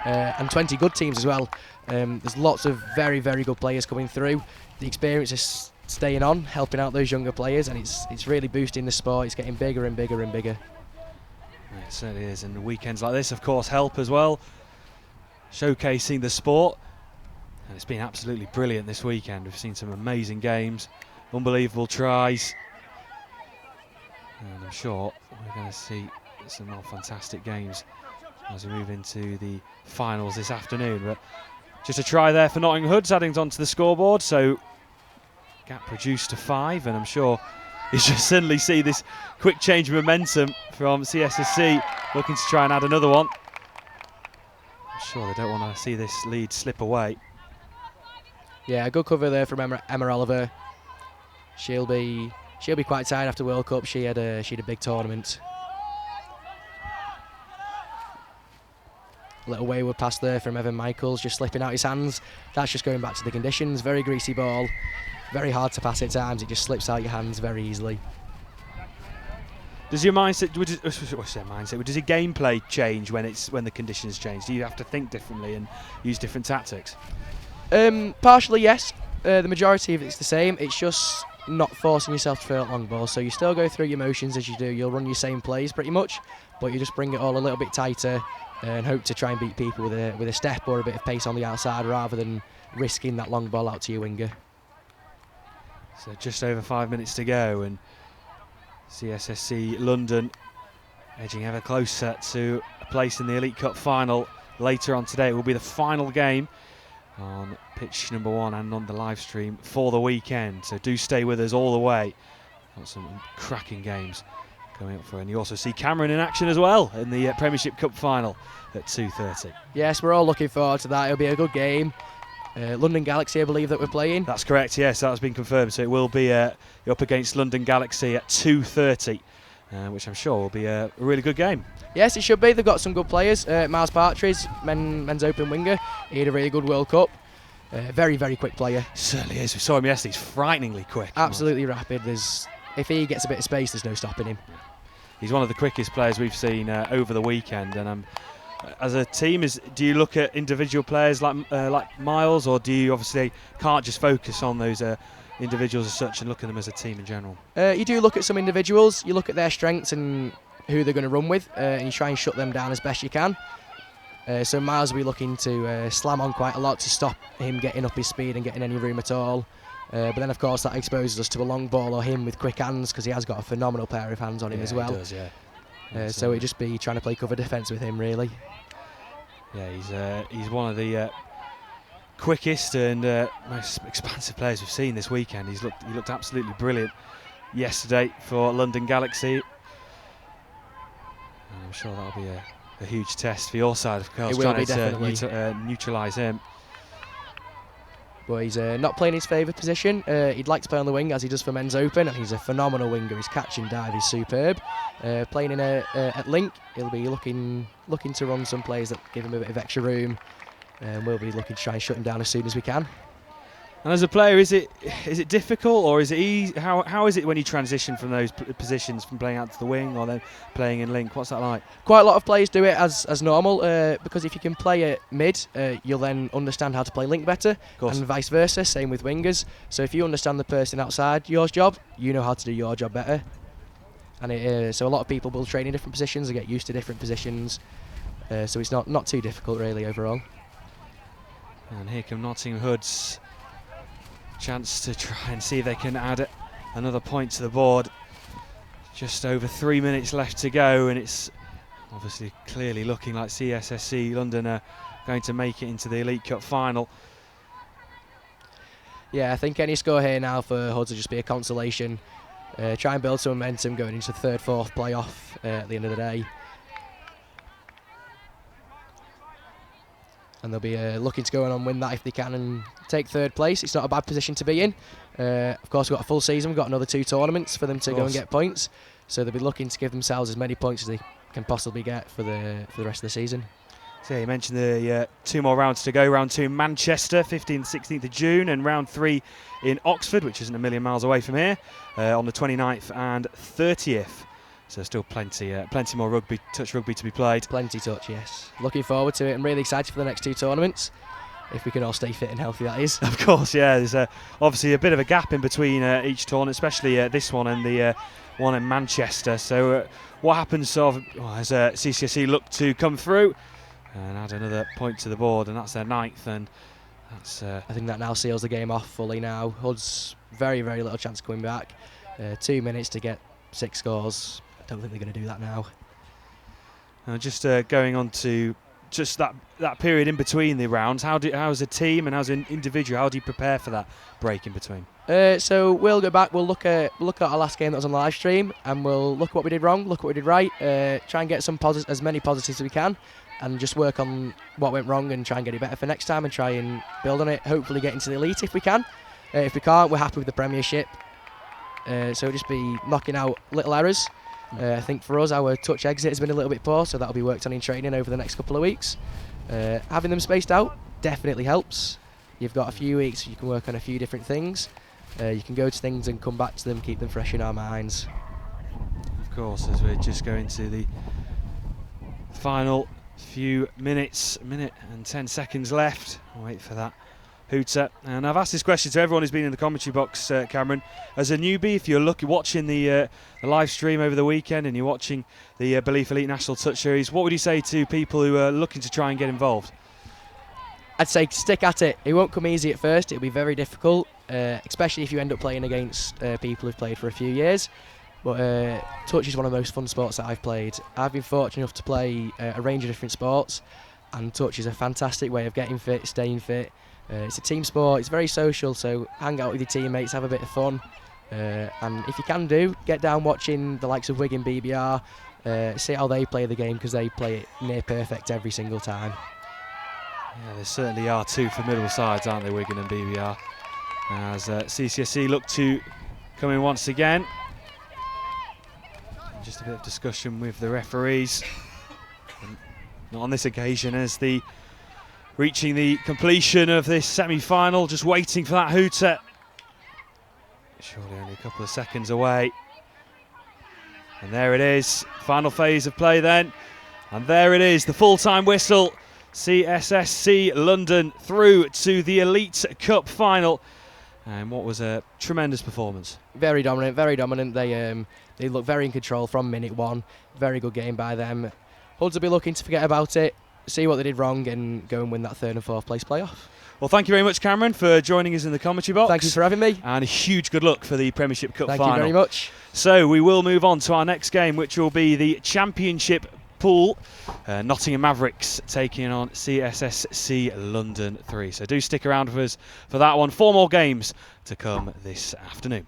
and 20 good teams as well. There's lots of very, very good players coming through. The experience is staying on, helping out those younger players, and it's really boosting the sport. It's getting bigger and bigger and bigger. It certainly is, and weekends like this, of course, help as well, showcasing the sport. And it's been absolutely brilliant this weekend. We've seen some amazing games, unbelievable tries, and I'm sure we're going to see some more fantastic games as we move into the finals this afternoon. But just a try there for Nottingham Hoods, adding onto the scoreboard, so gap reduced to 5, and I'm sure you should suddenly see this quick change of momentum from CSSC looking to try and add another one. I'm sure they don't want to see this lead slip away. Yeah, a good cover there from Emma Oliver. She'll be quite tired after World Cup. She had a big tournament. A little wayward pass there from Evan Michaels, just slipping out his hands. That's just going back to the conditions. Very greasy ball. Very hard to pass at times. It just slips out your hands very easily. Does your mindset, does your gameplay change when the conditions change? Do you have to think differently and use different tactics? Partially, yes. The majority of it's the same. It's just not forcing yourself to throw out long balls. So you still go through your motions as you do. You'll run your same plays pretty much, but you just bring it all a little bit tighter and hope to try and beat people with a step or a bit of pace on the outside rather than risking that long ball out to your winger. So just over 5 minutes to go, and CSSC London edging ever closer to a place in the Elite Cup final later on today. It will be the final game on pitch number 1 and on the live stream for the weekend. So do stay with us all the way. Got some cracking games coming up for, and you also see Cameron in action as well in the Premiership Cup final at 2:30. Yes, we're all looking forward to that. It'll be a good game. London Galaxy, I believe, that we're playing. That's correct, yes, that has been confirmed. So it will be up against London Galaxy at 2:30, which I'm sure will be a really good game. Yes, it should be. They've got some good players. Miles Partridge, men's open winger. He had a really good World Cup. Very, very quick player. Certainly is. We saw him yesterday. He's frighteningly quick. Absolutely rapid. If he gets a bit of space, there's no stopping him. He's one of the quickest players we've seen over the weekend, and as a team, do you look at individual players like Miles, or do you obviously can't just focus on those individuals as such and look at them as a team in general? You do look at some individuals. You look at their strengths and who they're going to run with, and you try and shut them down as best you can. So Miles will be looking to slam on quite a lot to stop him getting up his speed and getting any room at all. But then, of course, that exposes us to a long ball or him with quick hands, because he has got a phenomenal pair of hands on him as well. He does, yeah. So it'd just be trying to play cover defence with him, really. Yeah, he's one of the quickest and most expansive players we've seen this weekend. He looked absolutely brilliant yesterday for London Galaxy. And I'm sure that'll be a huge test for your side, of course, trying to neutralise him. But he's not playing his favourite position. He'd like to play on the wing, as he does for Men's Open, and he's a phenomenal winger. His catch and dive is superb. Playing in at link, he'll be looking to run some plays that give him a bit of extra room, and we'll be looking to try and shut him down as soon as we can. And as a player, is it difficult, or is it easy? How is it when you transition from those positions, from playing out to the wing or then playing in link? What's that like? Quite a lot of players do it as normal, because if you can play at mid, you'll then understand how to play link better, and vice versa, same with wingers. So if you understand the person outside your job, you know how to do your job better. And so a lot of people will train in different positions and get used to different positions, so it's not too difficult really overall. And here come Nottingham Hoods. Chance to try and see if they can add another point to the board. Just over 3 minutes left to go, and it's obviously clearly looking like CSSC London are going to make it into the Elite Cup final. Yeah, I think any score here now for Hoods will just be a consolation. Try and build some momentum going into the third, fourth playoff at the end of the day. And they'll be looking to go on and win that if they can and take third place. It's not a bad position to be in. Of course, we've got a full season. We've got another 2 tournaments for them to go and get points. So they'll be looking to give themselves as many points as they can possibly get for the rest of the season. So you mentioned the 2 more rounds to go. Round 2 in Manchester, 15th, 16th of June, and round 3 in Oxford, which isn't a million miles away from here, on the 29th and 30th. So still plenty more touch rugby to be played. Plenty touch, yes. Looking forward to it. I'm really excited for the next 2 tournaments, if we can all stay fit and healthy, that is. Of course, yeah. There's obviously a bit of a gap in between each tournament, especially this one and the one in Manchester. So what happens as CCSC look to come through and add another point to the board, and that's their 9th, and that's I think that now seals the game off fully now. Hoods very, very little chance of coming back. 2 minutes to get 6 scores. I don't think they're going to do that now. Just going on to just that period in between the rounds, how's a team and how's an individual, how do you prepare for that break in between? So we'll go back, we'll look at our last game that was on the live stream, and we'll look at what we did wrong, look at what we did right, try and get as many positives as we can, and just work on what went wrong and try and get it better for next time and try and build on it, hopefully get into the elite if we can. If we can't, we're happy with the Premiership. So just be knocking out little errors. I think for us, our touch exit has been a little bit poor, so that'll be worked on in training over the next couple of weeks. Having them spaced out definitely helps. You've got a few weeks, you can work on a few different things. You can go to things and come back to them, keep them fresh in our minds. Of course, as we're just going to the final few minutes, 1 minute and 10 seconds left. I'll wait for that hooter. And I've asked this question to everyone who's been in the commentary box, Cameron. As a newbie, if you're watching the live stream over the weekend and you're watching the Belief Elite National Touch Series, what would you say to people who are looking to try and get involved? I'd say stick at it. It won't come easy at first. It'll be very difficult, especially if you end up playing against people who've played for a few years. But touch is one of the most fun sports that I've played. I've been fortunate enough to play a range of different sports, and touch is a fantastic way of getting fit, staying fit. It's a team sport, it's very social, so hang out with your teammates, have a bit of fun, and if you can get down watching the likes of Wigan BBR, see how they play the game, because they play it near perfect every single time. Yeah, there certainly are 2 formidable sides, aren't they, Wigan and BBR, as CCSC look to come in once again. Just a bit of discussion with the referees, not on this occasion, as reaching the completion of this semi-final, just waiting for that hooter. Surely only a couple of seconds away. And there it is, final phase of play then. And there it is, the full-time whistle. CSSC London through to the Elite Cup final. And what was a tremendous performance. Very dominant, very dominant. They look very in control from minute 1. Very good game by them. Hoods will be looking to forget about it. see what they did wrong and go and win that 3rd and 4th place playoff. Well, thank you very much, Cameron, for joining us in the commentary box. Thank you for having me. And a huge good luck for the Premiership Cup final. Thank you very much. So we will move on to our next game, which will be the Championship pool. Nottingham Mavericks taking on CSSC London 3. So do stick around with us for that one. 4 more games to come this afternoon.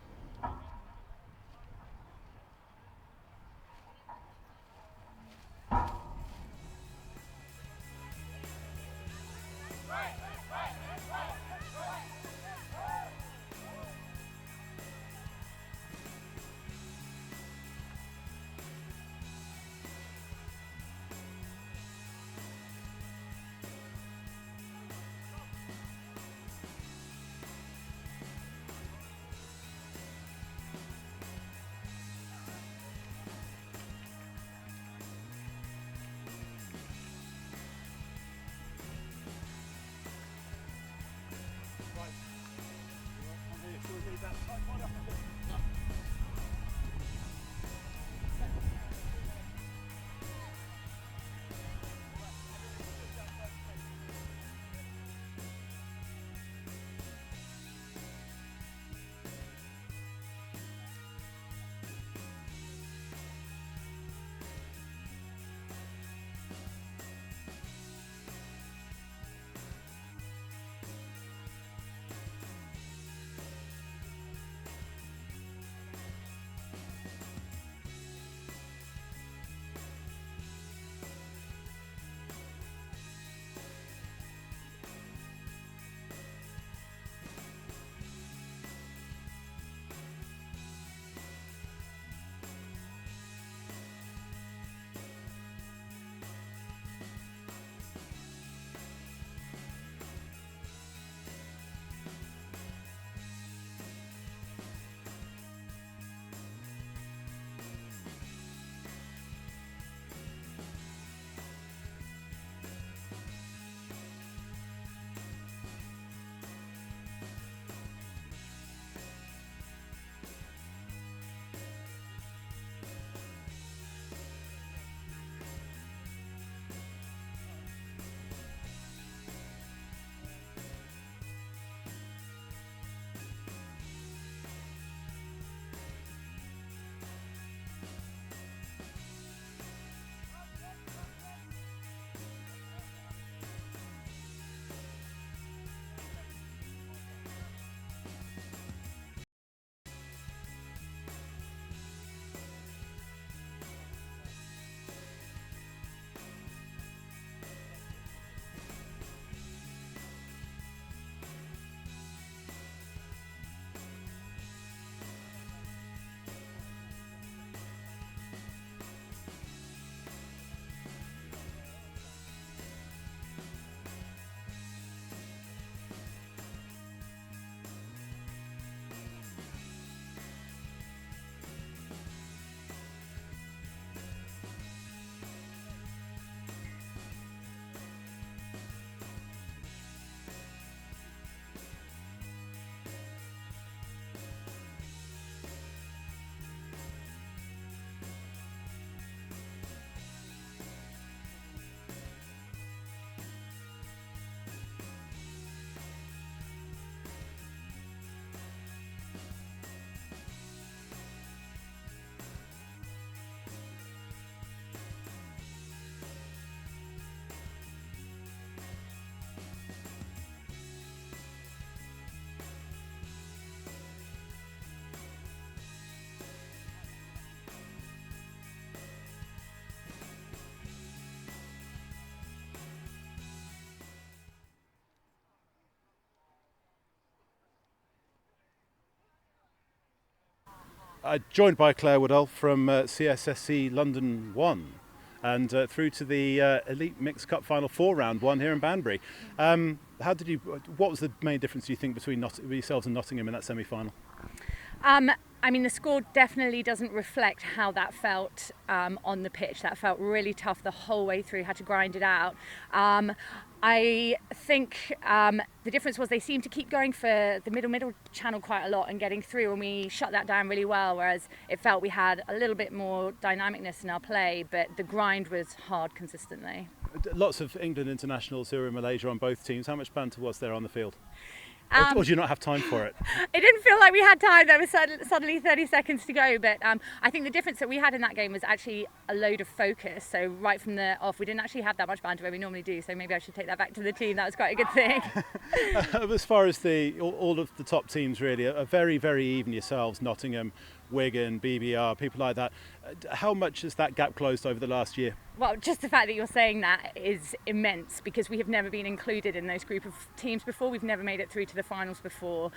Joined by Claire Woodall from CSSC London 1 and through to the Elite Mixed Cup Final 4 round 1 here in Banbury. What was the main difference, do you think, between yourselves and Nottingham in that semi-final? I mean, the score definitely doesn't reflect how that felt on the pitch. That felt really tough the whole way through, had to grind it out. I think the difference was they seemed to keep going for the middle channel quite a lot and getting through, and we shut that down really well, whereas it felt we had a little bit more dynamicness in our play, but the grind was hard consistently. Lots of England internationals who are in Malaysia on both teams. How much banter was there on the field? Or do you not have time for it? It didn't feel like we had time. There was suddenly 30 seconds to go. But I think the difference that we had in that game was actually a load of focus. So right from the off, we didn't actually have that much banter where we normally do. So maybe I should take that back to the team. That was quite a good thing. As far as all of the top teams really are very, very even yourselves, Nottingham, Wigan, BBR, people like that. How much has that gap closed over the last year? Well, just the fact that you're saying that is immense because we have never been included in those group of teams before. We've never made it through to the finals before.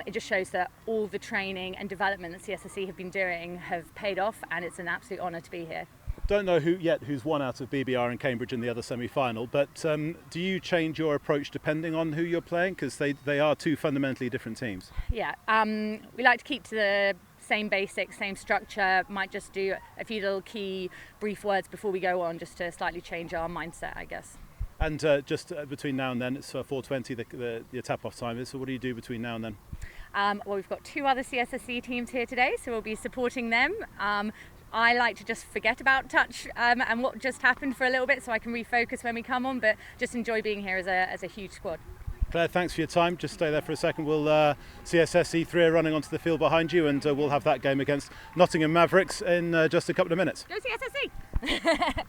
It just shows that all the training and development that CSSC have been doing have paid off, and it's an absolute honour to be here. Don't know who's won out of BBR and Cambridge in the other semi-final, but do you change your approach depending on who you're playing? Because they are two fundamentally different teams. Yeah, we like to keep to the same basics, same structure, might just do a few little key brief words before we go on just to slightly change our mindset, I guess. And just between now and then, it's 4:20 the tap-off time is, so what do you do between now and then? Well, we've got two other CSSC teams here today, so we'll be supporting them. I like to just forget about touch and what just happened for a little bit so I can refocus when we come on, but just enjoy being here as a huge squad. Claire, thanks for your time. Just stay there for a second. We'll CSSC 3 are running onto the field behind you, and we'll have that game against Nottingham Mavericks in just a couple of minutes. Go CSSC!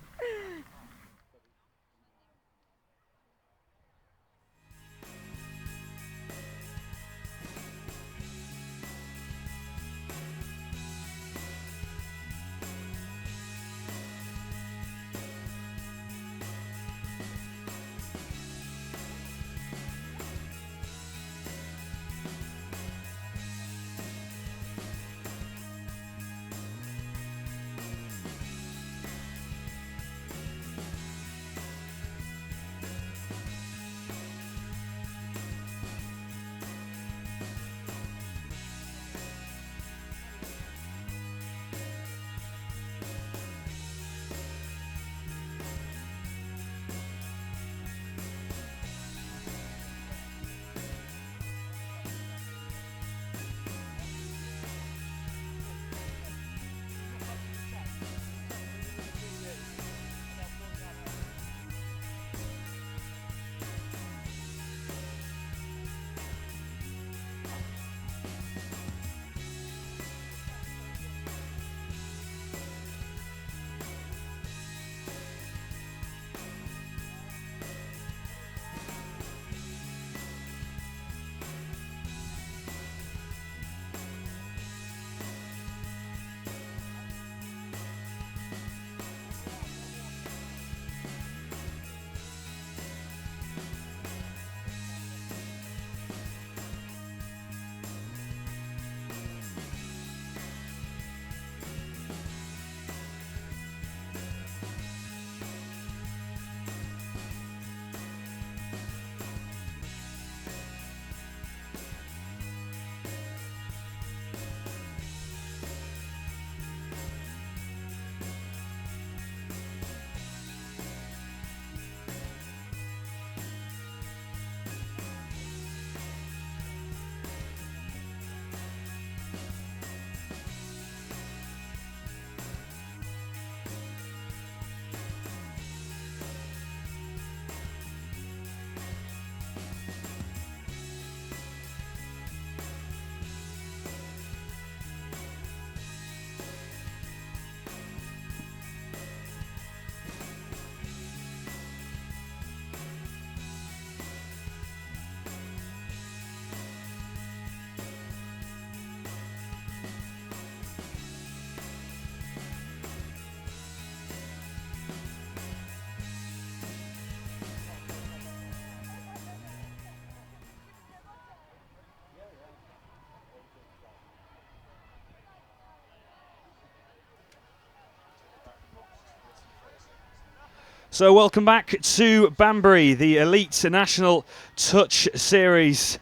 So welcome back to Banbury, the Elite National Touch Series,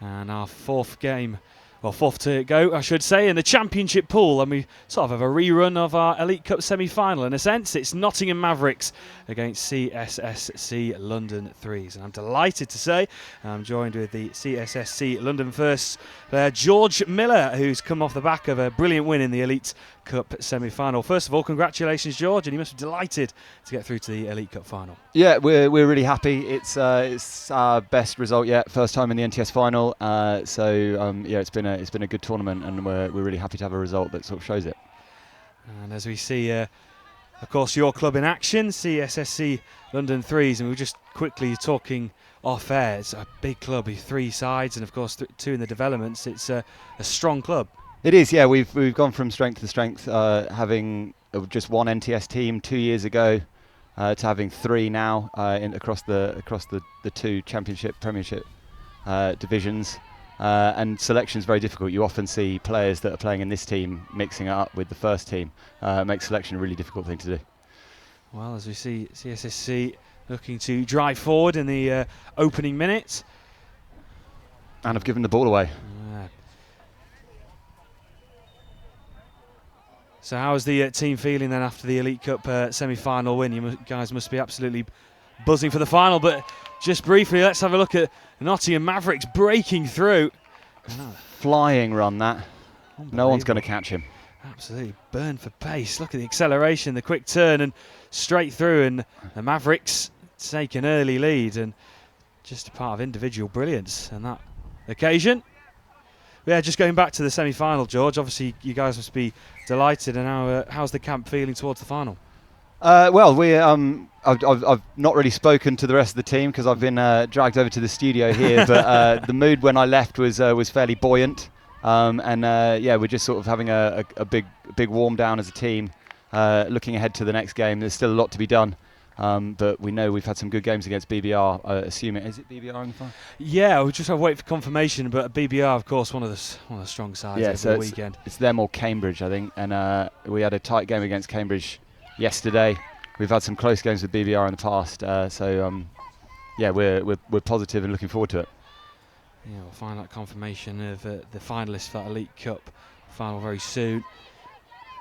and our fourth game well, fourth to go, I should say, in the Championship pool, and we sort of have a rerun of our Elite Cup semi-final. In a sense, it's Nottingham Mavericks against CSSC London Threes, and I'm delighted to say I'm joined with the CSSC London first player, George Miller, who's come off the back of a brilliant win in the Elite Cup semi-final. First of all, congratulations, George, and you must be delighted to get through to the Elite Cup final. Yeah, we're really happy. It's our best result yet, first time in the NTS final. Yeah, it's been a good tournament, and we're really happy to have a result that sort of shows it. And as we see, of course, your club in action, CSSC London Threes, and we were just quickly talking off air. It's a big club with 3 sides, and of course 2 in the developments. It's a strong club. It is, yeah. We've gone from strength to strength, having just 1 NTS team 2 years ago to having 3 now across the 2 Championship, Premiership divisions. And selection is very difficult. You often see players that are playing in this team mixing it up with the first team. Makes selection a really difficult thing to do. Well, as we see CSSC looking to drive forward in the opening minutes. And have given the ball away. So how is the team feeling then after the Elite Cup semi-final win? You guys must be absolutely buzzing for the final, but just briefly, let's have a look at Nottingham Mavericks breaking through. Flying run, that. No one's going to catch him. Absolutely burned for pace. Look at the acceleration, the quick turn, and straight through, and the Mavericks take an early lead, and just a part of individual brilliance on that occasion. Yeah, just going back to the semi-final, George, obviously you guys must be delighted, and how's the camp feeling towards the final? Well, I've not really spoken to the rest of the team because I've been dragged over to the studio here, but the mood when I left was fairly buoyant, yeah, we're just sort of having a big warm down as a team, looking ahead to the next game. There's still a lot to be done. But we know we've had some good games against BBR. Assuming, is it BBR in the final? Yeah, we just have to wait for confirmation. But BBR, of course, one of the strong sides over the weekend. It's them or Cambridge, I think. And we had a tight game against Cambridge yesterday. We've had some close games with BBR in the past. Yeah, we're positive and looking forward to it. Yeah, we'll find out confirmation of the finalists for Elite Cup final very soon.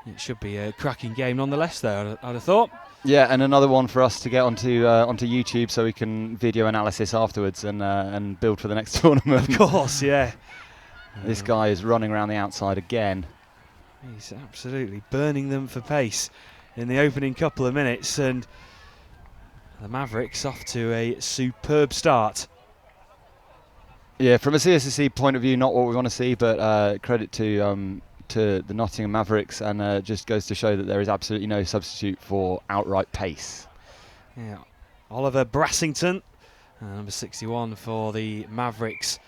It should be a cracking game nonetheless, though, I'd have thought. Yeah, and another one for us to get onto YouTube so we can video analysis afterwards and build for the next tournament. Of course, yeah. This guy is running around the outside again. He's absolutely burning them for pace in the opening couple of minutes, and the Mavericks off to a superb start. Yeah, from a CSSC point of view, not what we want to see, but credit to the Nottingham Mavericks, and just goes to show that there is absolutely no substitute for outright pace. Yeah, Oliver Brassington, number 61 for the Mavericks.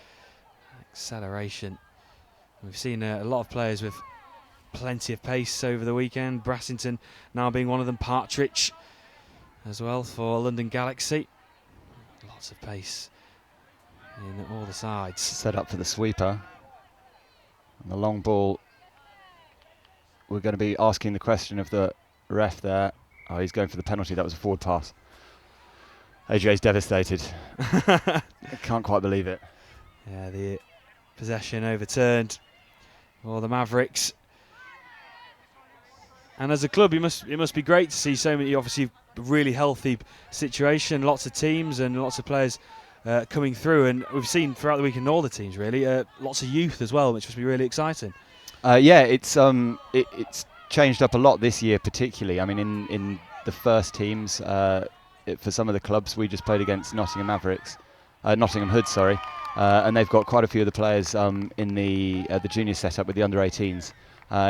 Acceleration. We've seen a lot of players with plenty of pace over the weekend. Brassington now being one of them. Partridge as well for London Galaxy. Lots of pace in all the sides. Set up for the sweeper. And the long ball. We're going to be asking the question of the ref there. Oh, he's going for the penalty. That was a forward pass. AJ's devastated. I can't quite believe it. Yeah, the possession overturned for the Mavericks. And as a club, it must be great to see so many, obviously, really healthy situation. Lots of teams and lots of players coming through. And we've seen throughout the week in all the teams, really, lots of youth as well, which must be really exciting. Yeah, it's changed up a lot this year, particularly. I mean, in the first teams, for some of the clubs, we just played against Nottingham Hood, sorry, and they've got quite a few of the players in the junior setup with the under-18s.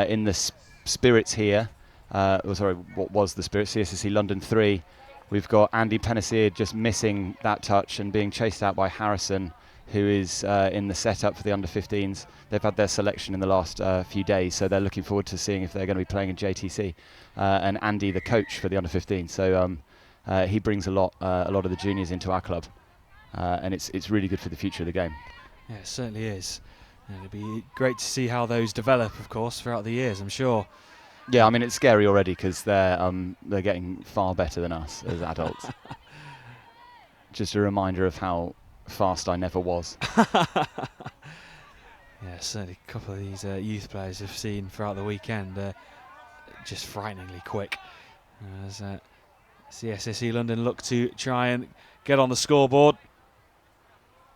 In the Spirits here, what was the Spirits, CSSC London 3, we've got Andy Penasier just missing that touch and being chased out by Harrison, who is in the setup for the under-15s. They've had their selection in the last few days, so they're looking forward to seeing if they're going to be playing in JTC. And Andy, the coach for the under-15s, so he brings a lot of the juniors into our club, and it's really good for the future of the game. Yeah, it certainly is. And it'll be great to see how those develop, of course, throughout the years, I'm sure. Yeah, I mean, it's scary already because they're getting far better than us as adults. Just a reminder of how fast I never was. Yeah, certainly a couple of these youth players have seen throughout the weekend just frighteningly quick. As CSSC London look to try and get on the scoreboard.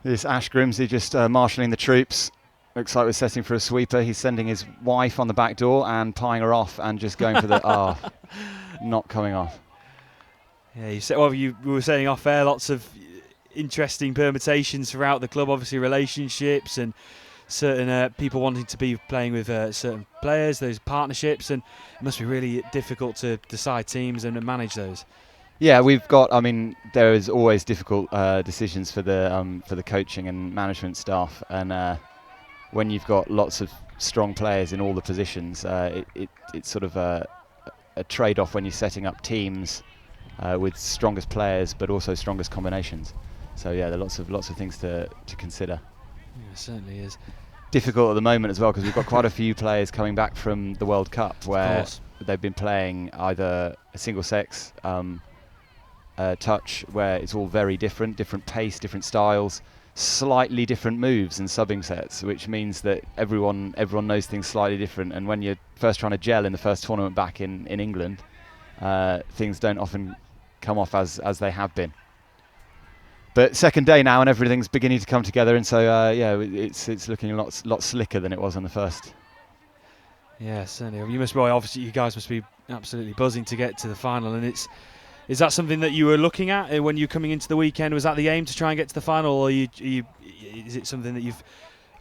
This Ash Grimsey just marshalling the troops. Looks like we're setting for a sweeper. He's sending his wife on the back door and pieing her off and just going for the not coming off. Yeah, you said, well, we were saying off air, lots of interesting permutations throughout the club, obviously relationships and certain people wanting to be playing with certain players, those partnerships, and it must be really difficult to decide teams and manage those. Yeah, we've got. I mean, there is always difficult decisions for the coaching and management staff, and when you've got lots of strong players in all the positions, it's sort of a trade-off when you're setting up teams with strongest players, but also strongest combinations. So yeah, there are lots of things to consider. Yeah, it certainly is. Difficult at the moment as well because we've got quite a few players coming back from the World Cup where they've been playing either a single-sex touch where it's all very different pace, different styles, slightly different moves and subbing sets, which means that everyone knows things slightly different. And when you're first trying to gel in the first tournament back in England, things don't often come off as they have been. But second day now, and everything's beginning to come together, and so yeah, it's looking a lot slicker than it was on the first. Yeah, certainly. Obviously, you guys must be absolutely buzzing to get to the final, and is that something that you were looking at when you were coming into the weekend? Was that the aim to try and get to the final, or is it something that you've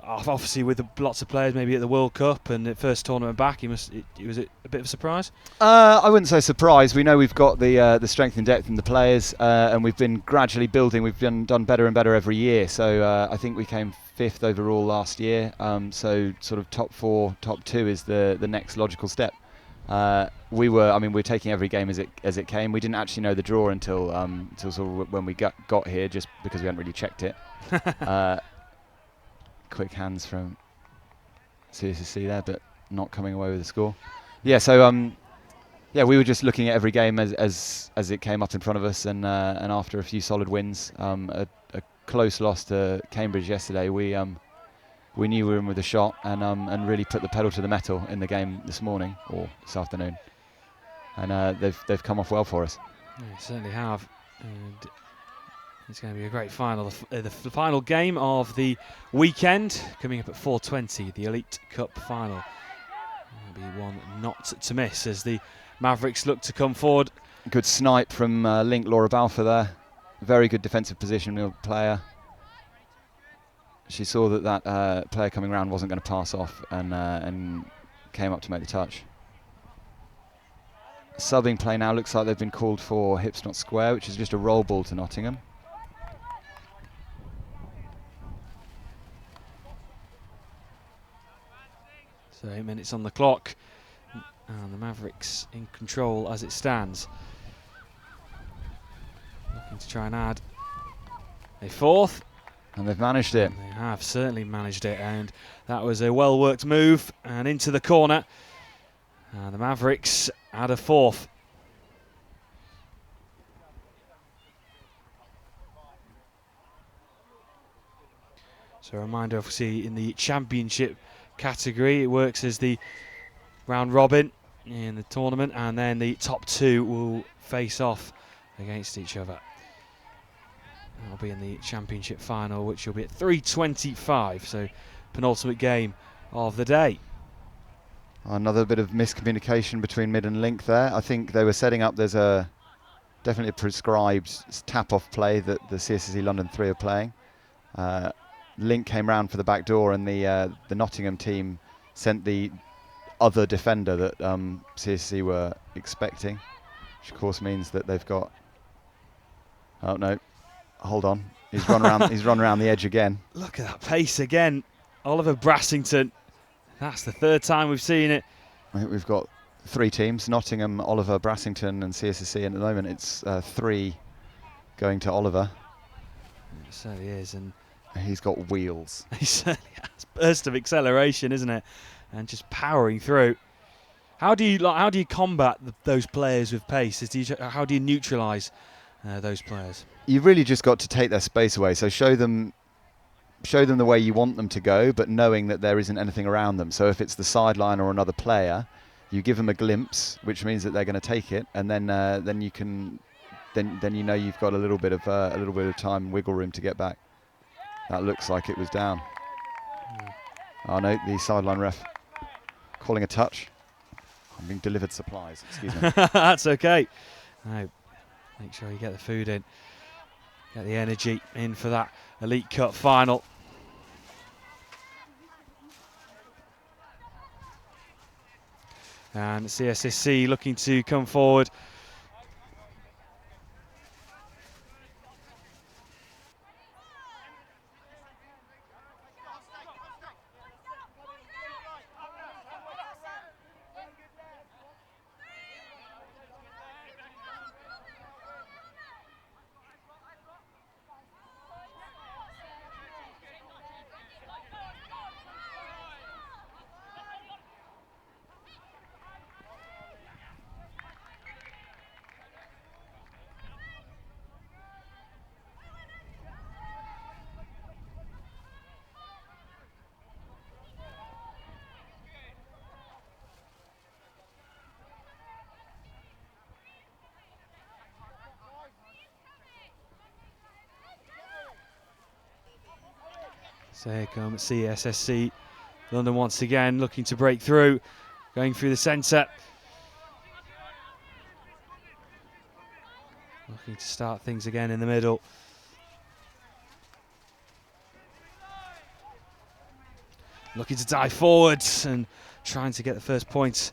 obviously with lots of players maybe at the World Cup and the first tournament back? Was it a bit of a surprise? I wouldn't say surprise. We know we've got the strength and depth in the players, and we've been gradually building. We've done better and better every year. So I think we came 5th overall last year. So sort of top 4, top 2 is the next logical step. We're taking every game as it came. We didn't actually know the draw until sort of when we got here, just because we hadn't really checked it. Quick hands from CSSC there, but not coming away with a score. Yeah, so we were just looking at every game as it came up in front of us, and after a few solid wins, a close loss to Cambridge yesterday, we knew we were in with a shot, and really put the pedal to the metal in the game this morning or this afternoon, and they've come off well for us. Yeah, they certainly have. And it's going to be a great final. The final game of the weekend coming up at 4:20, the Elite Cup final. It'll be one not to miss as the Mavericks look to come forward. Good snipe from Link Laura Balfour there. Very good defensive position player. She saw that player coming around wasn't going to pass off and came up to make the touch. Subbing play now looks like they've been called for hips not square, which is just a roll ball to Nottingham. So 8 minutes on the clock, and the Mavericks in control as it stands. Looking to try and add a fourth. And they've managed it. They have certainly managed it, and that was a well-worked move, and into the corner. And the Mavericks add a fourth. So a reminder, obviously, in the Championship category, it works as the round robin in the tournament, and then the top 2 will face off against each other. That'll be in the Championship final, which will be at 3:25, so penultimate game of the day. Another bit of miscommunication between Mid and Link there. I think they were setting up, there's definitely a prescribed tap-off play that the CSSC London 3 are playing. Link came round for the back door, and the Nottingham team sent the other defender that CSSC were expecting, which of course means that they've got... Oh no, hold on. He's run around. He's run around the edge again. Look at that pace again, Oliver Brassington. That's the 3rd time we've seen it. I think we've got 3 teams: Nottingham, Oliver, Brassington, and CSSC. And at the moment, it's 3 going to Oliver. It certainly is, and he's got wheels. He certainly has. Burst of acceleration, isn't it? And just powering through. How do you combat those players with pace? How do you neutralise those players? You've really just got to take their space away. So show them show them the way you want them to go, but knowing that there isn't anything around them. So if it's the sideline or another player, you give them a glimpse, which means that they're going to take it, and then you can, then you know you've got a little bit of time, wiggle room to get back. That looks like it was down. Oh no, the sideline ref calling a touch. I'm being delivered supplies. Excuse me. That's okay. No, make sure you get the food in, get the energy in for that Elite Cup final. And CSSC looking to come forward. So here comes CSSC. London once again looking to break through, going through the centre. Looking to start things again in the middle. Looking to dive forwards and trying to get the first points.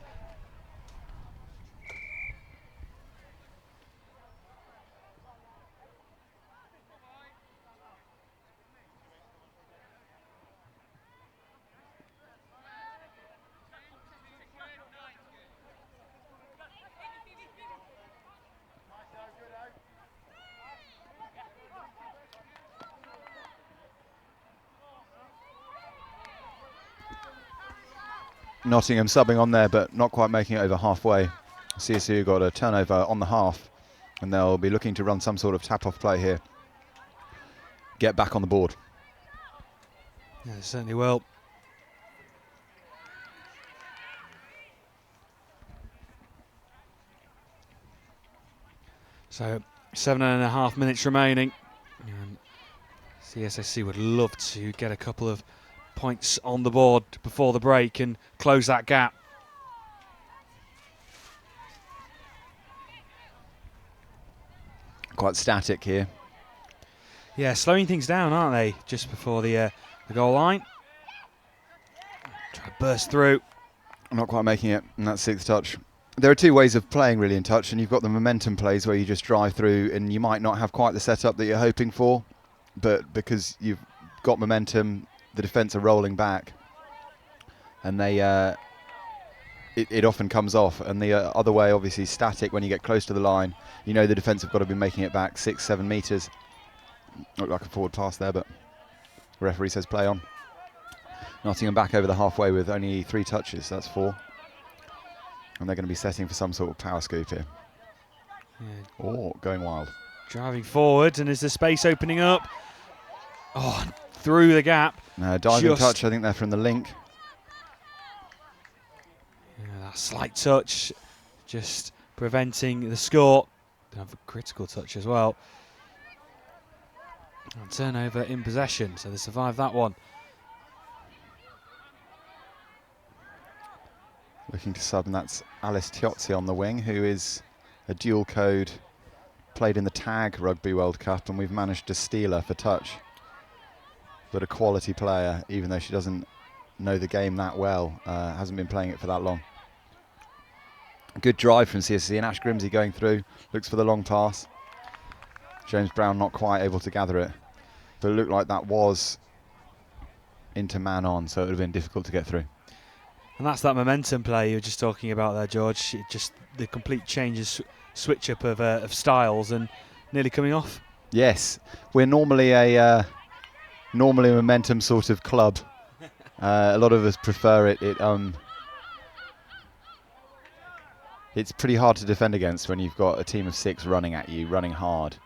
Nottingham subbing on there, but not quite making it over halfway. CSU got a turnover on the half, and they'll be looking to run some sort of tap-off play here. Get back on the board. Yeah, they certainly will. So 7.5 minutes remaining. And CSSC would love to get a couple of points on the board before the break and close that gap. Quite static here. Yeah, slowing things down, aren't they? Just before the goal line. Try to burst through. Not quite making it, and that's sixth touch. There are two ways of playing really in touch, and you've got the momentum plays where you just drive through and you might not have quite the setup that you're hoping for, but because you've got momentum, the defence are rolling back, and they it often comes off. And the other way, obviously, static when you get close to the line. You know the defence have got to be making it back 6-7 metres. Looked like a forward pass there, but the referee says play on. Nottingham back over the halfway with only 3 touches, that's 4. And they're going to be setting for some sort of power scoop here. Yeah. Oh, going wild. Driving forward, and is the space opening up? Oh, through the gap. Diving touch, I think they're from the link. Yeah, that slight touch, just preventing the score. They have a critical touch as well. And turnover in possession, so they survive that one. Looking to sub, and that's Alice Tiozzi on the wing, who is a dual code, played in the Tag Rugby World Cup, and we've managed to steal her for touch. But a quality player, even though she doesn't know the game that well, hasn't been playing it for that long. Good drive from CSSC, and Ash Grimsey going through, looks for the long pass. James Brown not quite able to gather it, but it looked like that was into man on, so it would have been difficult to get through. And that's that momentum play you were just talking about there, George. It just the complete changes, switch up of styles, and nearly coming off. Yes, we're normally a momentum sort of club. A lot of us prefer it. It's pretty hard to defend against when you've got a team of 6 running at you, running hard.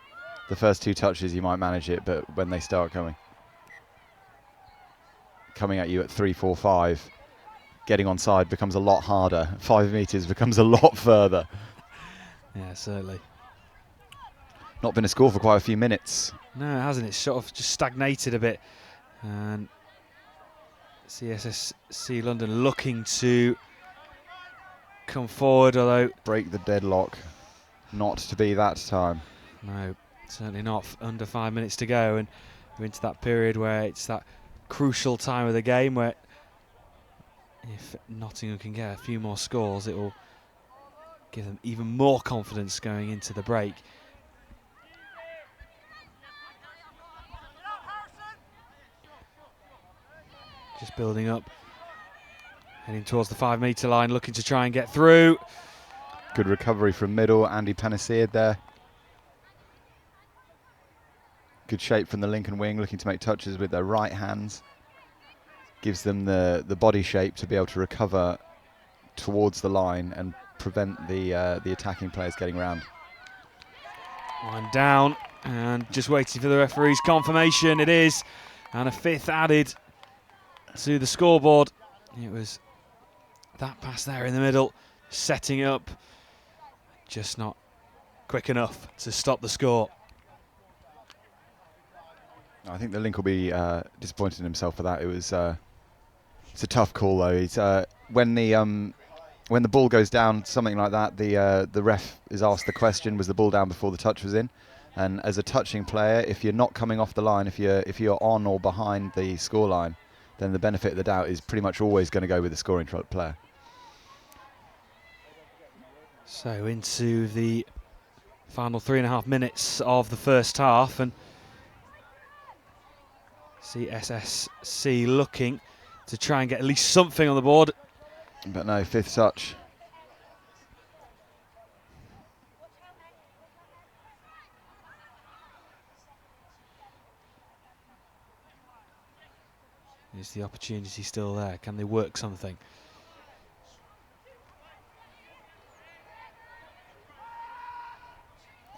The first 2 touches you might manage it, but when they start coming. coming at you at 3-4-5, getting onside becomes a lot harder. 5 metres becomes a lot further. Yeah, certainly. Not been a score for quite a few minutes. No, it hasn't. It's sort of just stagnated a bit. And CSSC London looking to come forward, although... Break the deadlock. Not to be that time. No, certainly not. Under 5 minutes to go, and we're into that period where it's that crucial time of the game where if Nottingham can get a few more scores, it will give them even more confidence going into the break. Just building up, heading towards the 5 metre line, looking to try and get through. Good recovery from middle, Andy Panaseed there. Good shape from the Lincoln wing, looking to make touches with their right hands. Gives them the body shape to be able to recover towards the line and prevent the attacking players getting round. Line down, and just waiting for the referee's confirmation. It is, and a fifth added to the scoreboard. It was that pass there in the middle, setting up, just not quick enough to stop the score. I think the Link will be disappointed in himself for that. It was it's a tough call though. It's when the ball goes down, something like that, the ref is asked the question: was the ball down before the touch was in? And as a touching player, if you're not coming off the line, if you're on or behind the scoreline, then the benefit of the doubt is pretty much always going to go with the scoring player. So into the final 3.5 minutes of the first half, and CSSC looking to try and get at least something on the board. But no, fifth touch. Is the opportunity still there? Can they work something?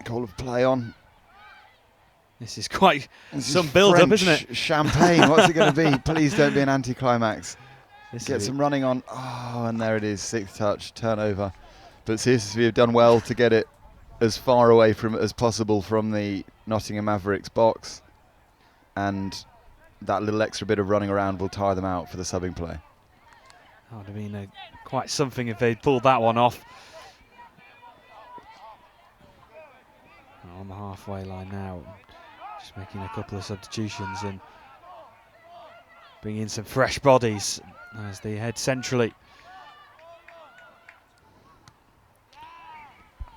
Goal of play on. This is quite some build-up, isn't it? Champagne. What's it going to be? Please don't be an anticlimax. This Get some running on. Oh, and there it is. Sixth touch, turnover. But CSSV have done well to get it as far away from as possible from the Nottingham Mavericks box, and that little extra bit of running around will tire them out for the subbing play. That would have been quite something if they'd pulled that one off. On the halfway line now, just making a couple of substitutions and bringing in some fresh bodies as they head centrally.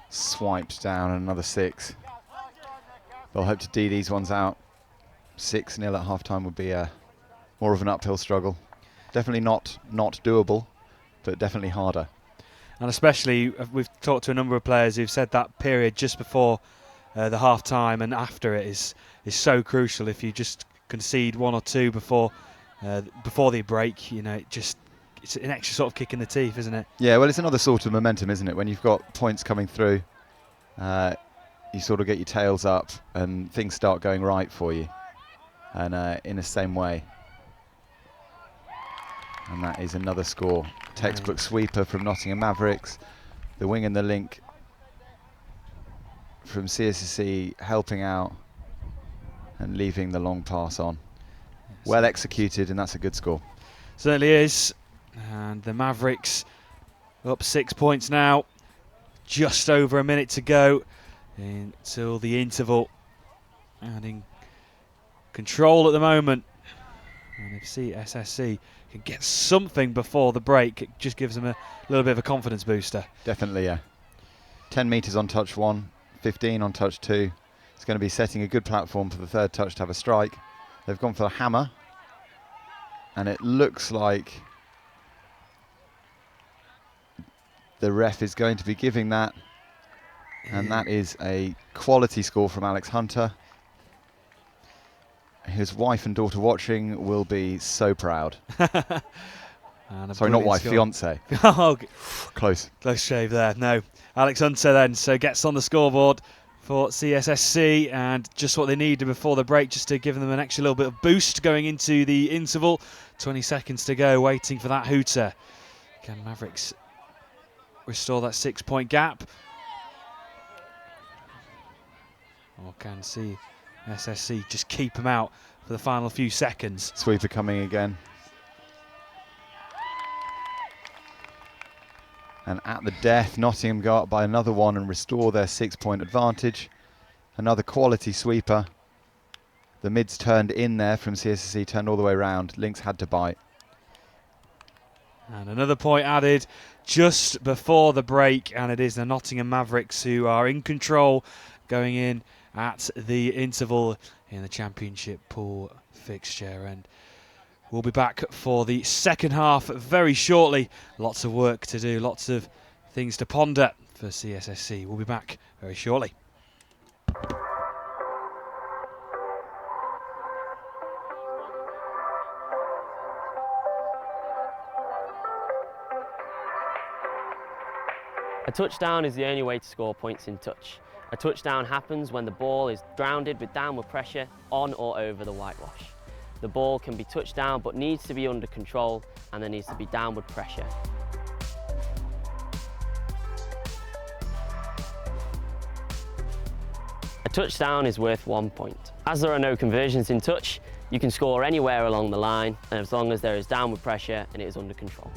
Swiped down, another 6. They'll hope to D these ones out. 6-0 at half-time would be more of an uphill struggle. Definitely not doable, but definitely harder. And especially, we've talked to a number of players who've said that period just before the half-time and after it is so crucial. If you just concede 1 or 2 before the break, you know, it's an extra sort of kick in the teeth, isn't it? Yeah, well, it's another sort of momentum, isn't it? When you've got points coming through, you sort of get your tails up and things start going right for you. And in the same way. And that is another score. Textbook sweeper from Nottingham Mavericks. The wing and the link from CSSC helping out and leaving the long pass on. Well executed, and that's a good score. Certainly is. And the Mavericks up 6 points now. Just over a minute to go until the interval. And in control at the moment. And if CSSC can get something before the break, it just gives them a little bit of a confidence booster. Definitely, yeah. 10 metres on touch 1, 15 on touch 2. It's going to be setting a good platform for the third touch to have a strike. They've gone for a hammer. And it looks like the ref is going to be giving that. And that is a quality score from Alex Hunter. His wife and daughter watching will be so proud. Sorry, not wife, fiance. Oh, close. Close shave there. No. Alex Hunter then, so gets on the scoreboard for CSSC, and just what they needed before the break, just to give them an extra little bit of boost going into the interval. 20 seconds to go, waiting for that hooter. Can Mavericks restore that 6-point gap? Or can CSSC just keep them out for the final few seconds? Sweeper coming again. And at the death, Nottingham go up by another one and restore their 6-point advantage. Another quality sweeper. The mids turned in there from CSSC, turned all the way around. Lynx had to bite. And another point added just before the break, and it is the Nottingham Mavericks who are in control going in at the interval in the Championship pool fixture. And we'll be back for the second half very shortly. Lots of work to do, lots of things to ponder for CSSC. We'll be back very shortly. A touchdown is the only way to score points in touch. A touchdown happens when the ball is grounded with downward pressure on or over the whitewash. The ball can be touched down but needs to be under control, and there needs to be downward pressure. A touchdown is worth 1 point. As there are no conversions in touch, you can score anywhere along the line, and as long as there is downward pressure and it is under control.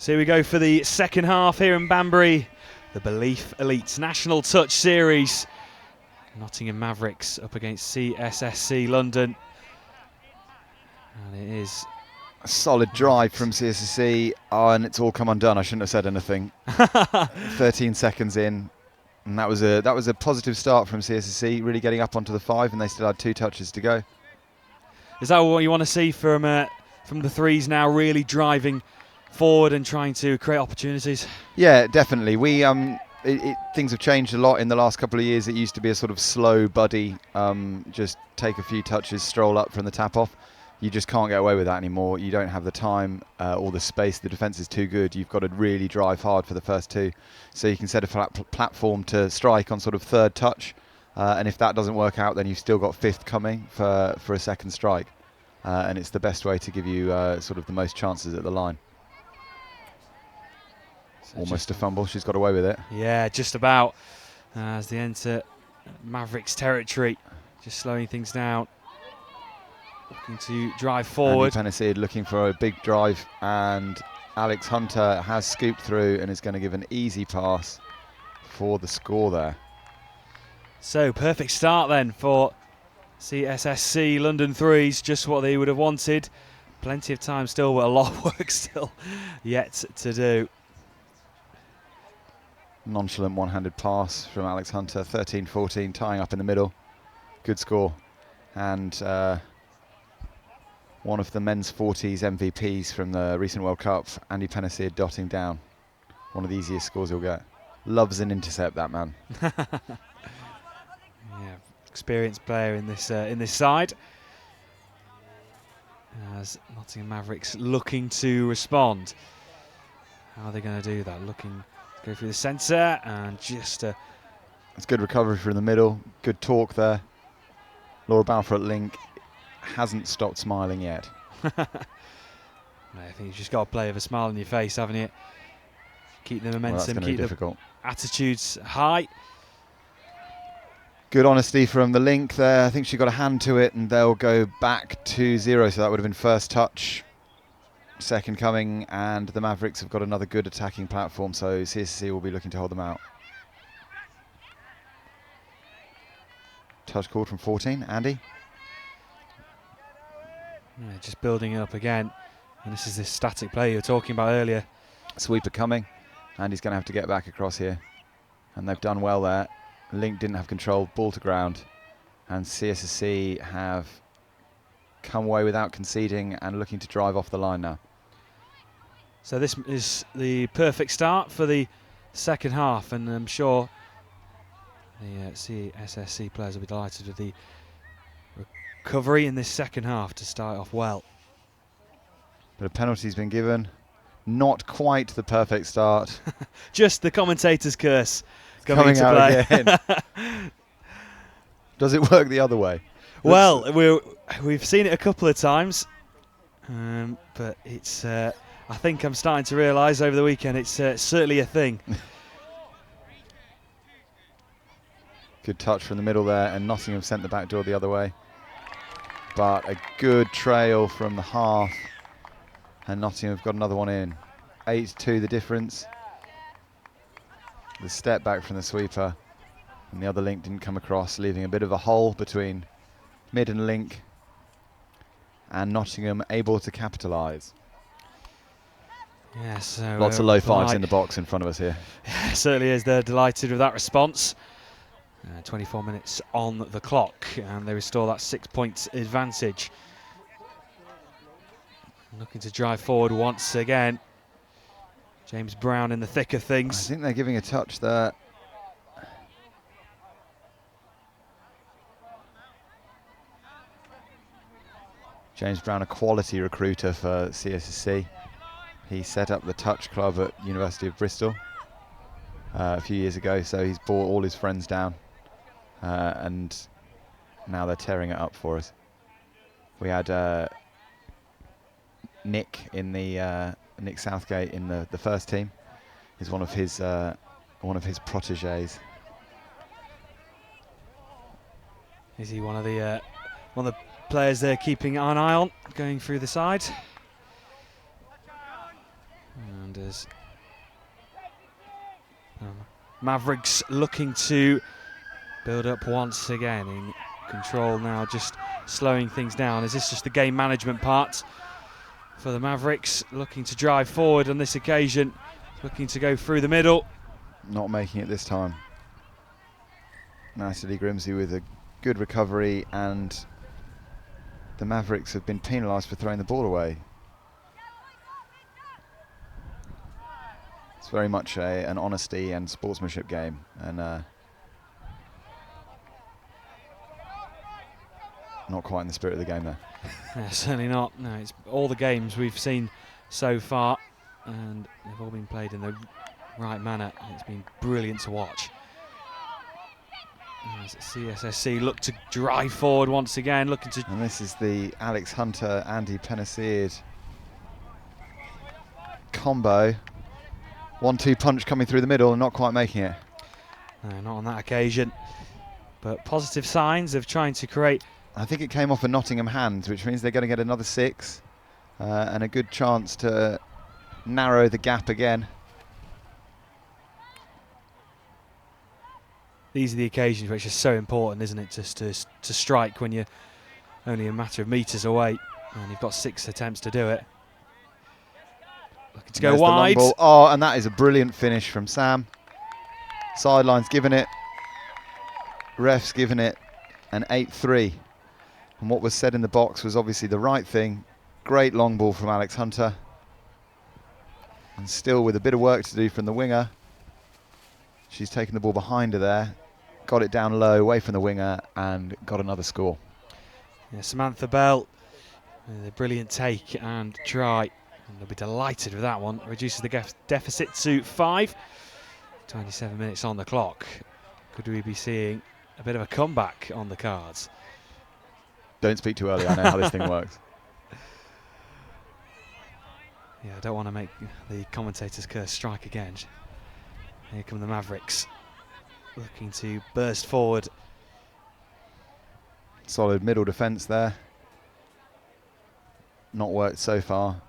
So here we go for the second half here in Banbury. The Belief Elites National Touch Series. Nottingham Mavericks up against CSSC London. And it is a solid drive from CSSC, and it's all come undone. I shouldn't have said anything. 13 seconds in, and that was a positive start from CSSC, really getting up onto the 5, and they still had 2 touches to go. Is that what you want to see from the threes now, really driving forward and trying to create opportunities? Yeah, definitely. Things have changed a lot in the last couple of years. It used to be a sort of slow buddy, just take a few touches, stroll up from the tap off. You just can't get away with that anymore. You don't have the time or the space. The defence is too good. You've got to really drive hard for the first 2. So you can set a platform to strike on sort of 3rd touch. And if that doesn't work out, then you've still got 5th coming for a second strike. And it's the best way to give you sort of the most chances at the line. So almost a fumble. She's got away with it. Yeah, just about. As they enter Mavericks territory, just slowing things down. Looking to drive forward. Andy Penniseed looking for a big drive, and Alex Hunter has scooped through and is going to give an easy pass for the score there. So perfect start then for CSSC London Threes, just what they would have wanted. Plenty of time still, but a lot of work still yet to do. Nonchalant one-handed pass from Alex Hunter, 13-14, tying up in the middle. Good score. And one of the men's 40s MVPs from the recent World Cup, Andy Penniseed, dotting down. One of the easiest scores you'll get. Loves an intercept, that man. Yeah, experienced player in this side. As Nottingham Mavericks looking to respond. How are they going to do that? Looking to go through the centre and just it's good recovery from the middle. Good talk there. Laura Balfour at link. Hasn't stopped smiling yet. I think you've just got to play with a smile on your face, haven't you? Keep the momentum, keep the attitudes high. Good honesty from the link there. I think she got a hand to it, and they'll go back to 0. So that would have been first touch. Second coming, and the Mavericks have got another good attacking platform, so CSSC will be looking to hold them out. Touch called from 14. Andy? Yeah, just building it up again. And this is this static play you were talking about earlier. Sweeper coming. Andy's going to have to get back across here. And they've done well there. Link didn't have control. Ball to ground. And CSSC have come away without conceding and looking to drive off the line now. So this is the perfect start for the second half. And I'm sure the CSSC players will be delighted with the recovery in this second half to start off well. But a penalty's been given. Not quite the perfect start. Just the commentator's curse coming into out play. Again. Does it work the other way? Well, we've seen it a couple of times, but it's. I think I'm starting to realise over the weekend it's certainly a thing. Good touch from the middle there, and Nottingham sent the back door the other way. But a good trail from the half, and Nottingham have got another one in. 8-2 the difference. The step back from the sweeper, and the other link didn't come across, leaving a bit of a hole between mid and link, and Nottingham able to capitalise. Yeah, so lots of low fives in the box in front of us here. Yeah, certainly is. They're delighted with that response. 24 minutes on the clock, and they restore that 6-point advantage. Looking to drive forward once again. James Brown in the thick of things. I think they're giving a touch there. James Brown, a quality recruiter for CSSC. He set up the touch club at University of Bristol a few years ago, so he's brought all his friends down. And now they're tearing it up for us. We had Nick in the Nick Southgate in the first team. He's one of his protégés. Is he one of the players they're keeping an eye on going through the side? And And as Mavericks looking to build up once again, in control now, just slowing things down. Is this just the game management part for the Mavericks? Looking to drive forward on this occasion, looking to go through the middle. Not making it this time. Natalie Grimsey with a good recovery, and the Mavericks have been penalised for throwing the ball away. It's very much an honesty and sportsmanship game, and not quite in the spirit of the game there. Yeah, certainly not. No, it's all the games we've seen so far, and they've all been played in the right manner. It's been brilliant to watch. As CSSC look to drive forward once again, looking to... And this is the Alex Hunter, Andy Penniseard combo. 1-2 punch coming through the middle and not quite making it. No, not on that occasion. But positive signs of trying to create... I think it came off a Nottingham hand, which means they're going to get another 6 and a good chance to narrow the gap again. These are the occasions which are so important, isn't it, just to strike when you're only a matter of metres away, and you've got 6 attempts to do it. Looking to go wide. Oh, and that is a brilliant finish from Sam. Sideline's given it. Ref's given it an 8-3. And what was said in the box was obviously the right thing. Great long ball from Alex Hunter. And still with a bit of work to do from the winger. She's taken the ball behind her there. Got it down low, away from the winger, and got another score. Yeah, Samantha Bell with a brilliant take and try. And they'll be delighted with that one. Reduces the deficit to 5. 27 minutes on the clock. Could we be seeing a bit of a comeback on the cards? Don't speak too early, I know how this thing works. Yeah, I don't want to make the commentator's curse strike again. Here come the Mavericks, looking to burst forward. Solid middle defence there. Not worked so far.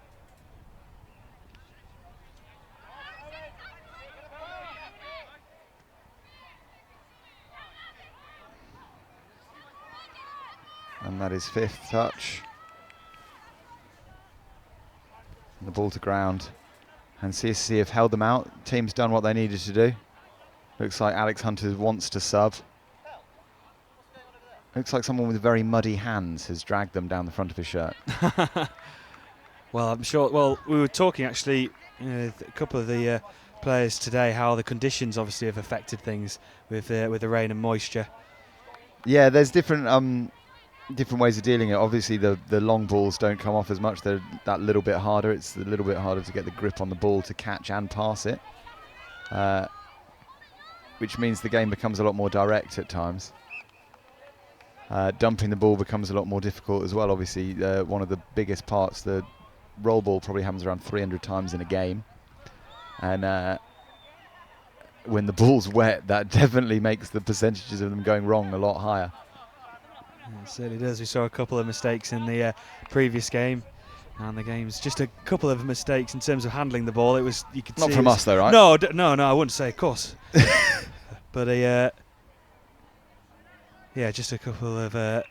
And that is 5th touch. And the ball to ground. And CSSC have held them out. Team's done what they needed to do. Looks like Alex Hunter wants to sub. Looks like someone with very muddy hands has dragged them down the front of his shirt. Well, I'm sure. Well, we were talking actually, a couple of the players today, how the conditions obviously have affected things with the rain and moisture. Yeah, there's different ways of dealing it. Obviously, the long balls don't come off as much. They're that little bit harder. It's a little bit harder to get the grip on the ball to catch and pass it, which means the game becomes a lot more direct at times. Dumping the ball becomes a lot more difficult as well. Obviously, one of the biggest parts, the roll ball probably happens around 300 times in a game. And when the ball's wet, that definitely makes the percentages of them going wrong a lot higher. It certainly does. We saw a couple of mistakes in the previous game, and the game's just a couple of mistakes in terms of handling the ball. It was, you could not see from us though, right? No, no, I wouldn't say, of course. But yeah, just a couple of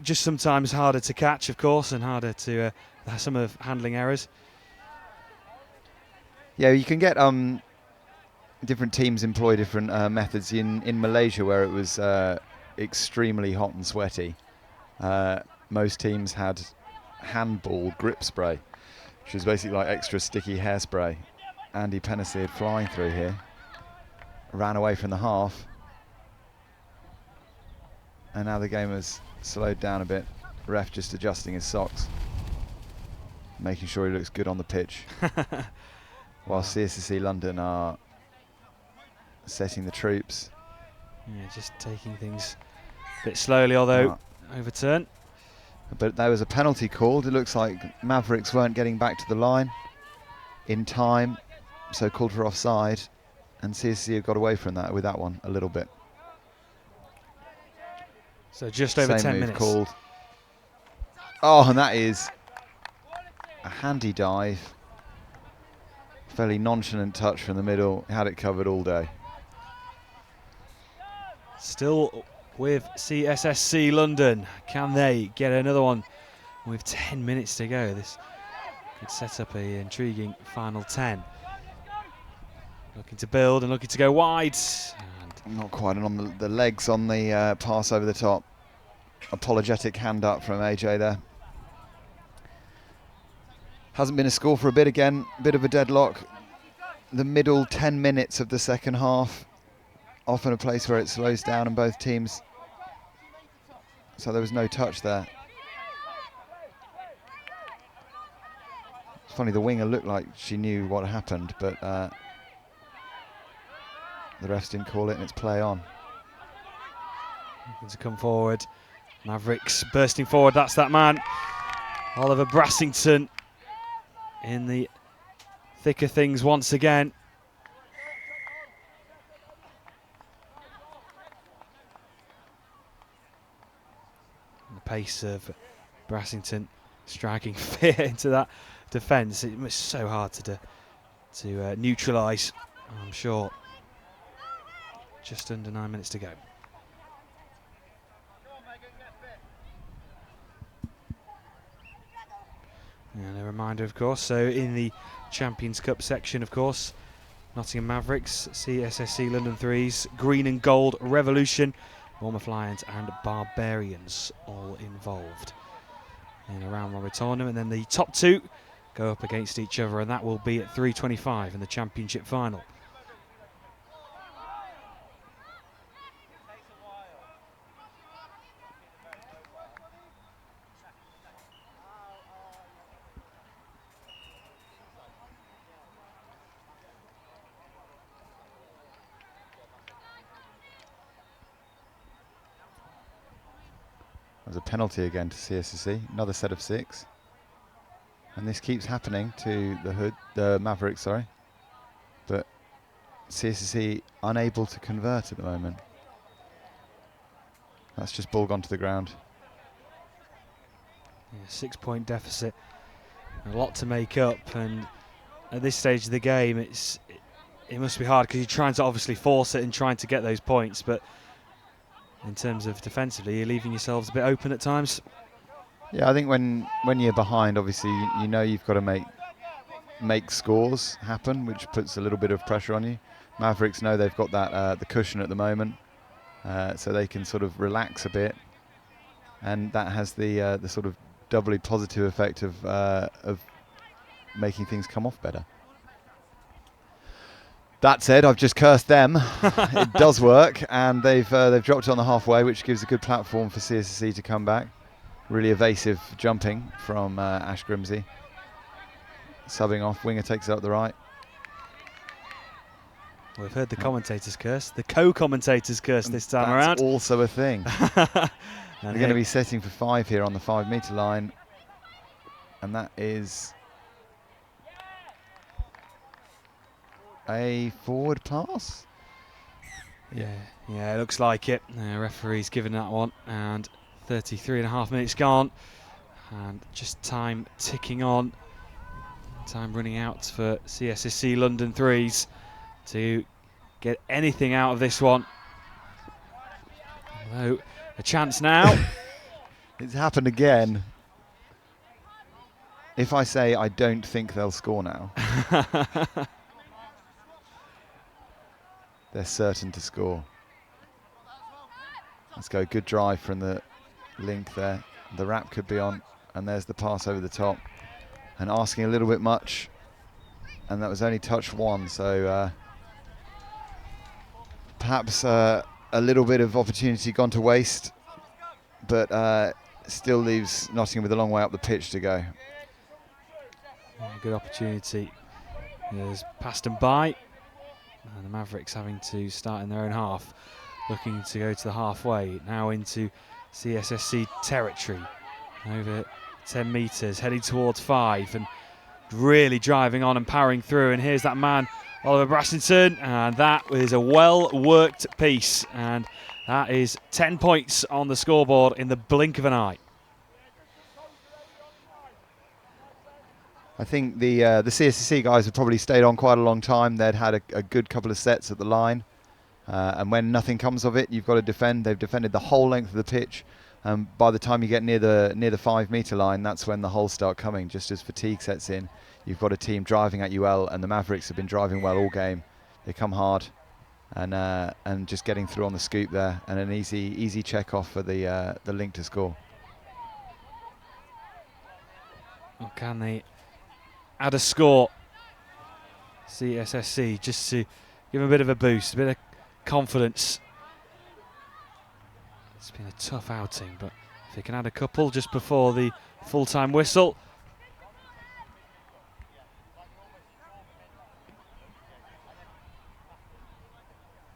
just sometimes harder to catch, of course, and harder to some of handling errors. Yeah, you can get different teams employ different methods. In Malaysia, where it was extremely hot and sweaty, most teams had handball grip spray, which is basically like extra sticky hairspray. Andy Penniseard flying through here, ran away from the half, and now the game has slowed down a bit. Ref just adjusting his socks, making sure he looks good on the pitch. While CSSC London are setting the troops. Yeah, just taking things a bit slowly, although overturn. But there was a penalty called. It looks like Mavericks weren't getting back to the line in time, so called for offside, and CSSC have got away from that with that one a little bit. So just over 10 minutes. Called. Oh, and that is a handy dive Fairly nonchalant touch from the middle, had it covered all day. Still with CSSC London. Can they get another one with 10 minutes to go? This could set up an intriguing final 10. Looking to build and looking to go wide. And not quite on the legs on the pass over the top. Apologetic hand up from AJ there. Hasn't been a score for a bit again, bit of a deadlock. The middle 10 minutes of the second half, often a place where it slows down on both teams. So there was no touch there. It's funny, the winger looked like she knew what happened, but the refs didn't call it and it's play on. Looking to come forward. Mavericks bursting forward, that's that man. Oliver Brassington in the thick of things once again. And the pace of Brassington striking fear into that defence. It was so hard to neutralise, I'm sure. Just under 9 minutes to go. And a reminder, of course, so in the Champions Cup section, of course, Nottingham Mavericks, CSSC London Threes, Green and Gold Revolution, Bournemouth Lions and Barbarians all involved in a round robin tournament. And then the top two go up against each other, and that will be at 3:25 in the Championship final. There's a penalty again to CSSC, another set of 6. And this keeps happening to the Mavericks, sorry. But CSSC unable to convert at the moment. That's just ball gone to the ground. Yeah, 6-point deficit, a lot to make up, and at this stage of the game it must be hard because you're trying to obviously force it and trying to get those points, but in terms of defensively, you're leaving yourselves a bit open at times. Yeah, I think when you're behind, obviously you know you've got to make scores happen, which puts a little bit of pressure on you. Mavericks know they've got that the cushion at the moment, so they can sort of relax a bit, and that has the sort of doubly positive effect of making things come off better. That said, I've just cursed them. It does work, and they've dropped it on the halfway, which gives a good platform for CSSC to come back. Really evasive jumping from Ash Grimsey. Subbing off, winger takes it up the right. We've heard the commentators curse, the co-commentators curse this time around. That's also a thing. They're going to be setting for 5 here on the 5-metre line, and that is a forward pass? Yeah, it looks like it. Referee's given that one, and 33.5 minutes gone, and just time ticking on. Time running out for CSSC London Threes to get anything out of this one. Although, a chance now. It's happened again. If I say I don't think they'll score now, they're certain to score. Let's go, good drive from the link there. The wrap could be on, and there's the pass over the top. And asking a little bit much, and that was only touch 1, so perhaps a little bit of opportunity gone to waste, but still leaves Nottingham with a long way up the pitch to go. Yeah, good opportunity. There's passed them by. And the Mavericks having to start in their own half, looking to go to the halfway, now into CSSC territory. Over 10 metres, heading towards 5, and really driving on and powering through. And here's that man, Oliver Brassington, and that is a well-worked piece. And that is 10 points on the scoreboard in the blink of an eye. I think the CSSC guys have probably stayed on quite a long time. They'd had a good couple of sets at the line. And when nothing comes of it, you've got to defend. They've defended the whole length of the pitch. By the time you get near the 5 metre line, that's when the holes start coming, just as fatigue sets in. You've got a team driving at you well, and the Mavericks have been driving well all game. They come hard, and just getting through on the scoop there, and an easy check off for the link to score. Or can they add a score? CSSC, just to give them a bit of a boost, a bit of confidence. It's been a tough outing, but if they can add a couple just before the full-time whistle.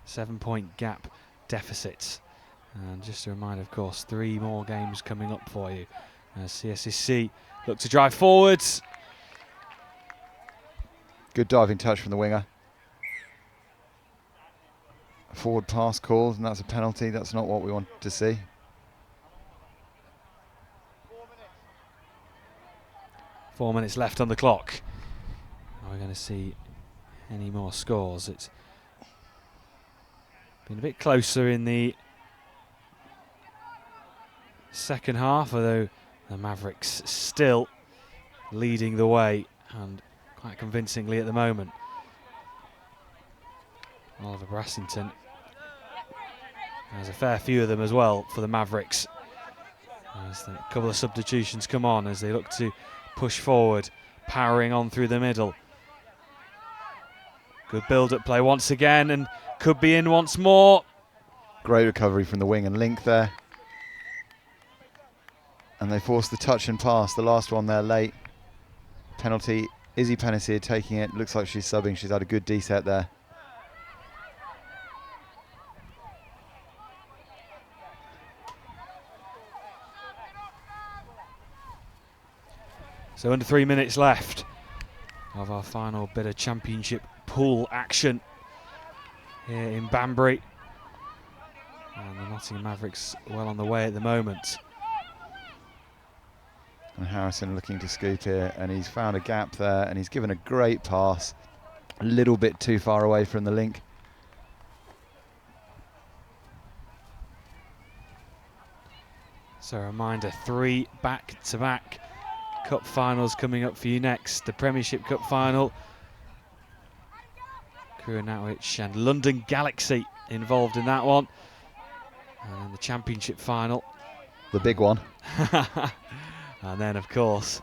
Seven-point gap deficits. And just a reminder, of course, 3 more games coming up for you. CSSC look to drive forwards. Good diving touch from the winger. A forward pass called, and that's a penalty. That's not what we want to see. Four minutes left on the clock. Are we going to see any more scores? It's been a bit closer in the second half, although the Mavericks still leading the way, and quite convincingly at the moment. Oliver Brassington has a fair few of them as well for the Mavericks. As a couple of substitutions come on as they look to push forward, powering on through the middle. Good build-up play once again, and could be in once more. Great recovery from the wing and link there. And they forced the touch and pass, the last one there late. Penalty, Izzy Pennisir taking it. Looks like she's subbing. She's had a good D set there. So under 3 minutes left of our final bit of championship pool action here in Banbury. And the Nottingham Mavericks well on the way at the moment. And Harrison looking to scoop here, and he's found a gap there, and he's given a great pass. A little bit too far away from the link. So a reminder, 3 back-to-back cup finals coming up for you next. The Premiership Cup final. Crewe, Nantwich and London Galaxy involved in that one. And the Championship final. The big one. And then, of course,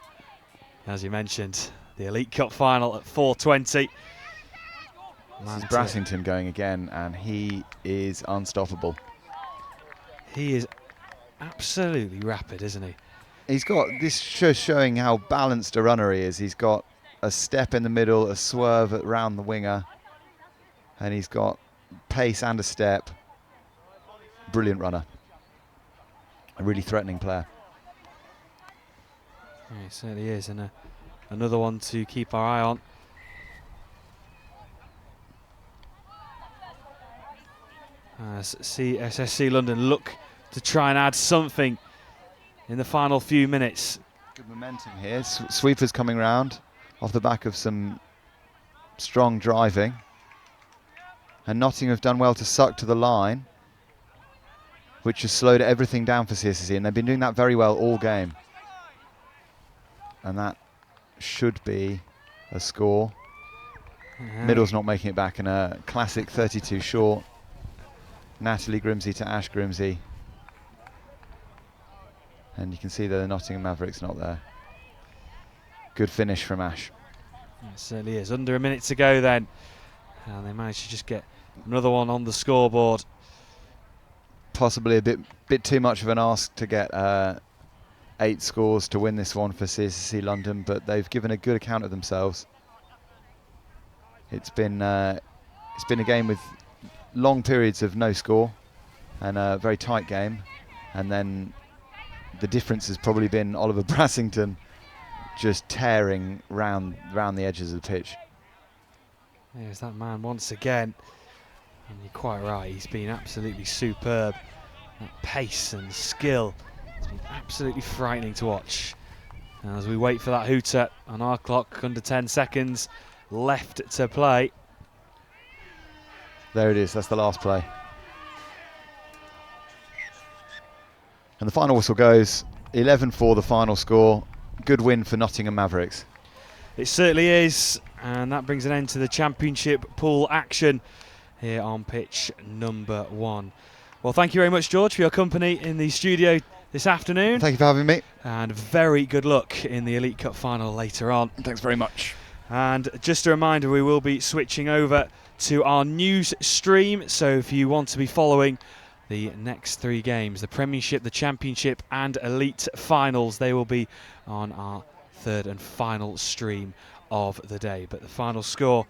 as you mentioned, the Elite Cup final at 4:20. This is Brassington going again, and he is unstoppable. He is absolutely rapid, isn't he? He's got this showing how balanced a runner he is. He's got a step in the middle, a swerve around the winger, and he's got pace and a step. Brilliant runner. A really threatening player. Yeah, he certainly is, and another one to keep our eye on. As CSSC London look to try and add something in the final few minutes. Good momentum here. Sweepers coming round off the back of some strong driving. And Nottingham have done well to suck to the line, which has slowed everything down for CSSC, and they've been doing that very well all game. And that should be a score. Middle's not making it back, in a classic 32 short. Natalie Grimsey to Ash Grimsey. And you can see that the Nottingham Mavericks not there. Good finish from Ash. It certainly is. Under a minute to go then. And they managed to just get another one on the scoreboard. Possibly a bit too much of an ask to get 8 scores to win this one for CSSC London, but they've given a good account of themselves. It's been a game with long periods of no score and a very tight game, and then the difference has probably been Oliver Brassington just tearing round the edges of the pitch. There's that man once again, and you're quite right, he's been absolutely superb. That pace and skill, it's been absolutely frightening to watch. As we wait for that hooter on our clock, under 10 seconds left to play. There it is, that's the last play. And the final whistle goes, 11-4 the final score. Good win for Nottingham Mavericks. It certainly is, and that brings an end to the Championship pool action here on pitch number 1. Well, thank you very much, George, for your company in the studio this afternoon. Thank you for having me. And very good luck in the Elite Cup final later on. Thanks very much. And just a reminder, we will be switching over to our news stream, so if you want to be following the next 3 games, the Premiership, the Championship and Elite Finals, they will be on our 3rd and final stream of the day. But the final score,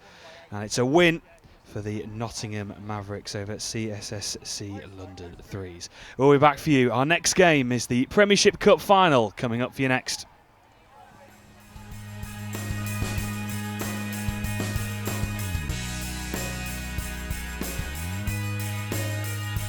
and it's a win for the Nottingham Mavericks over at CSSC London Threes. We'll be back for you. Our next game is the Premiership Cup final coming up for you next.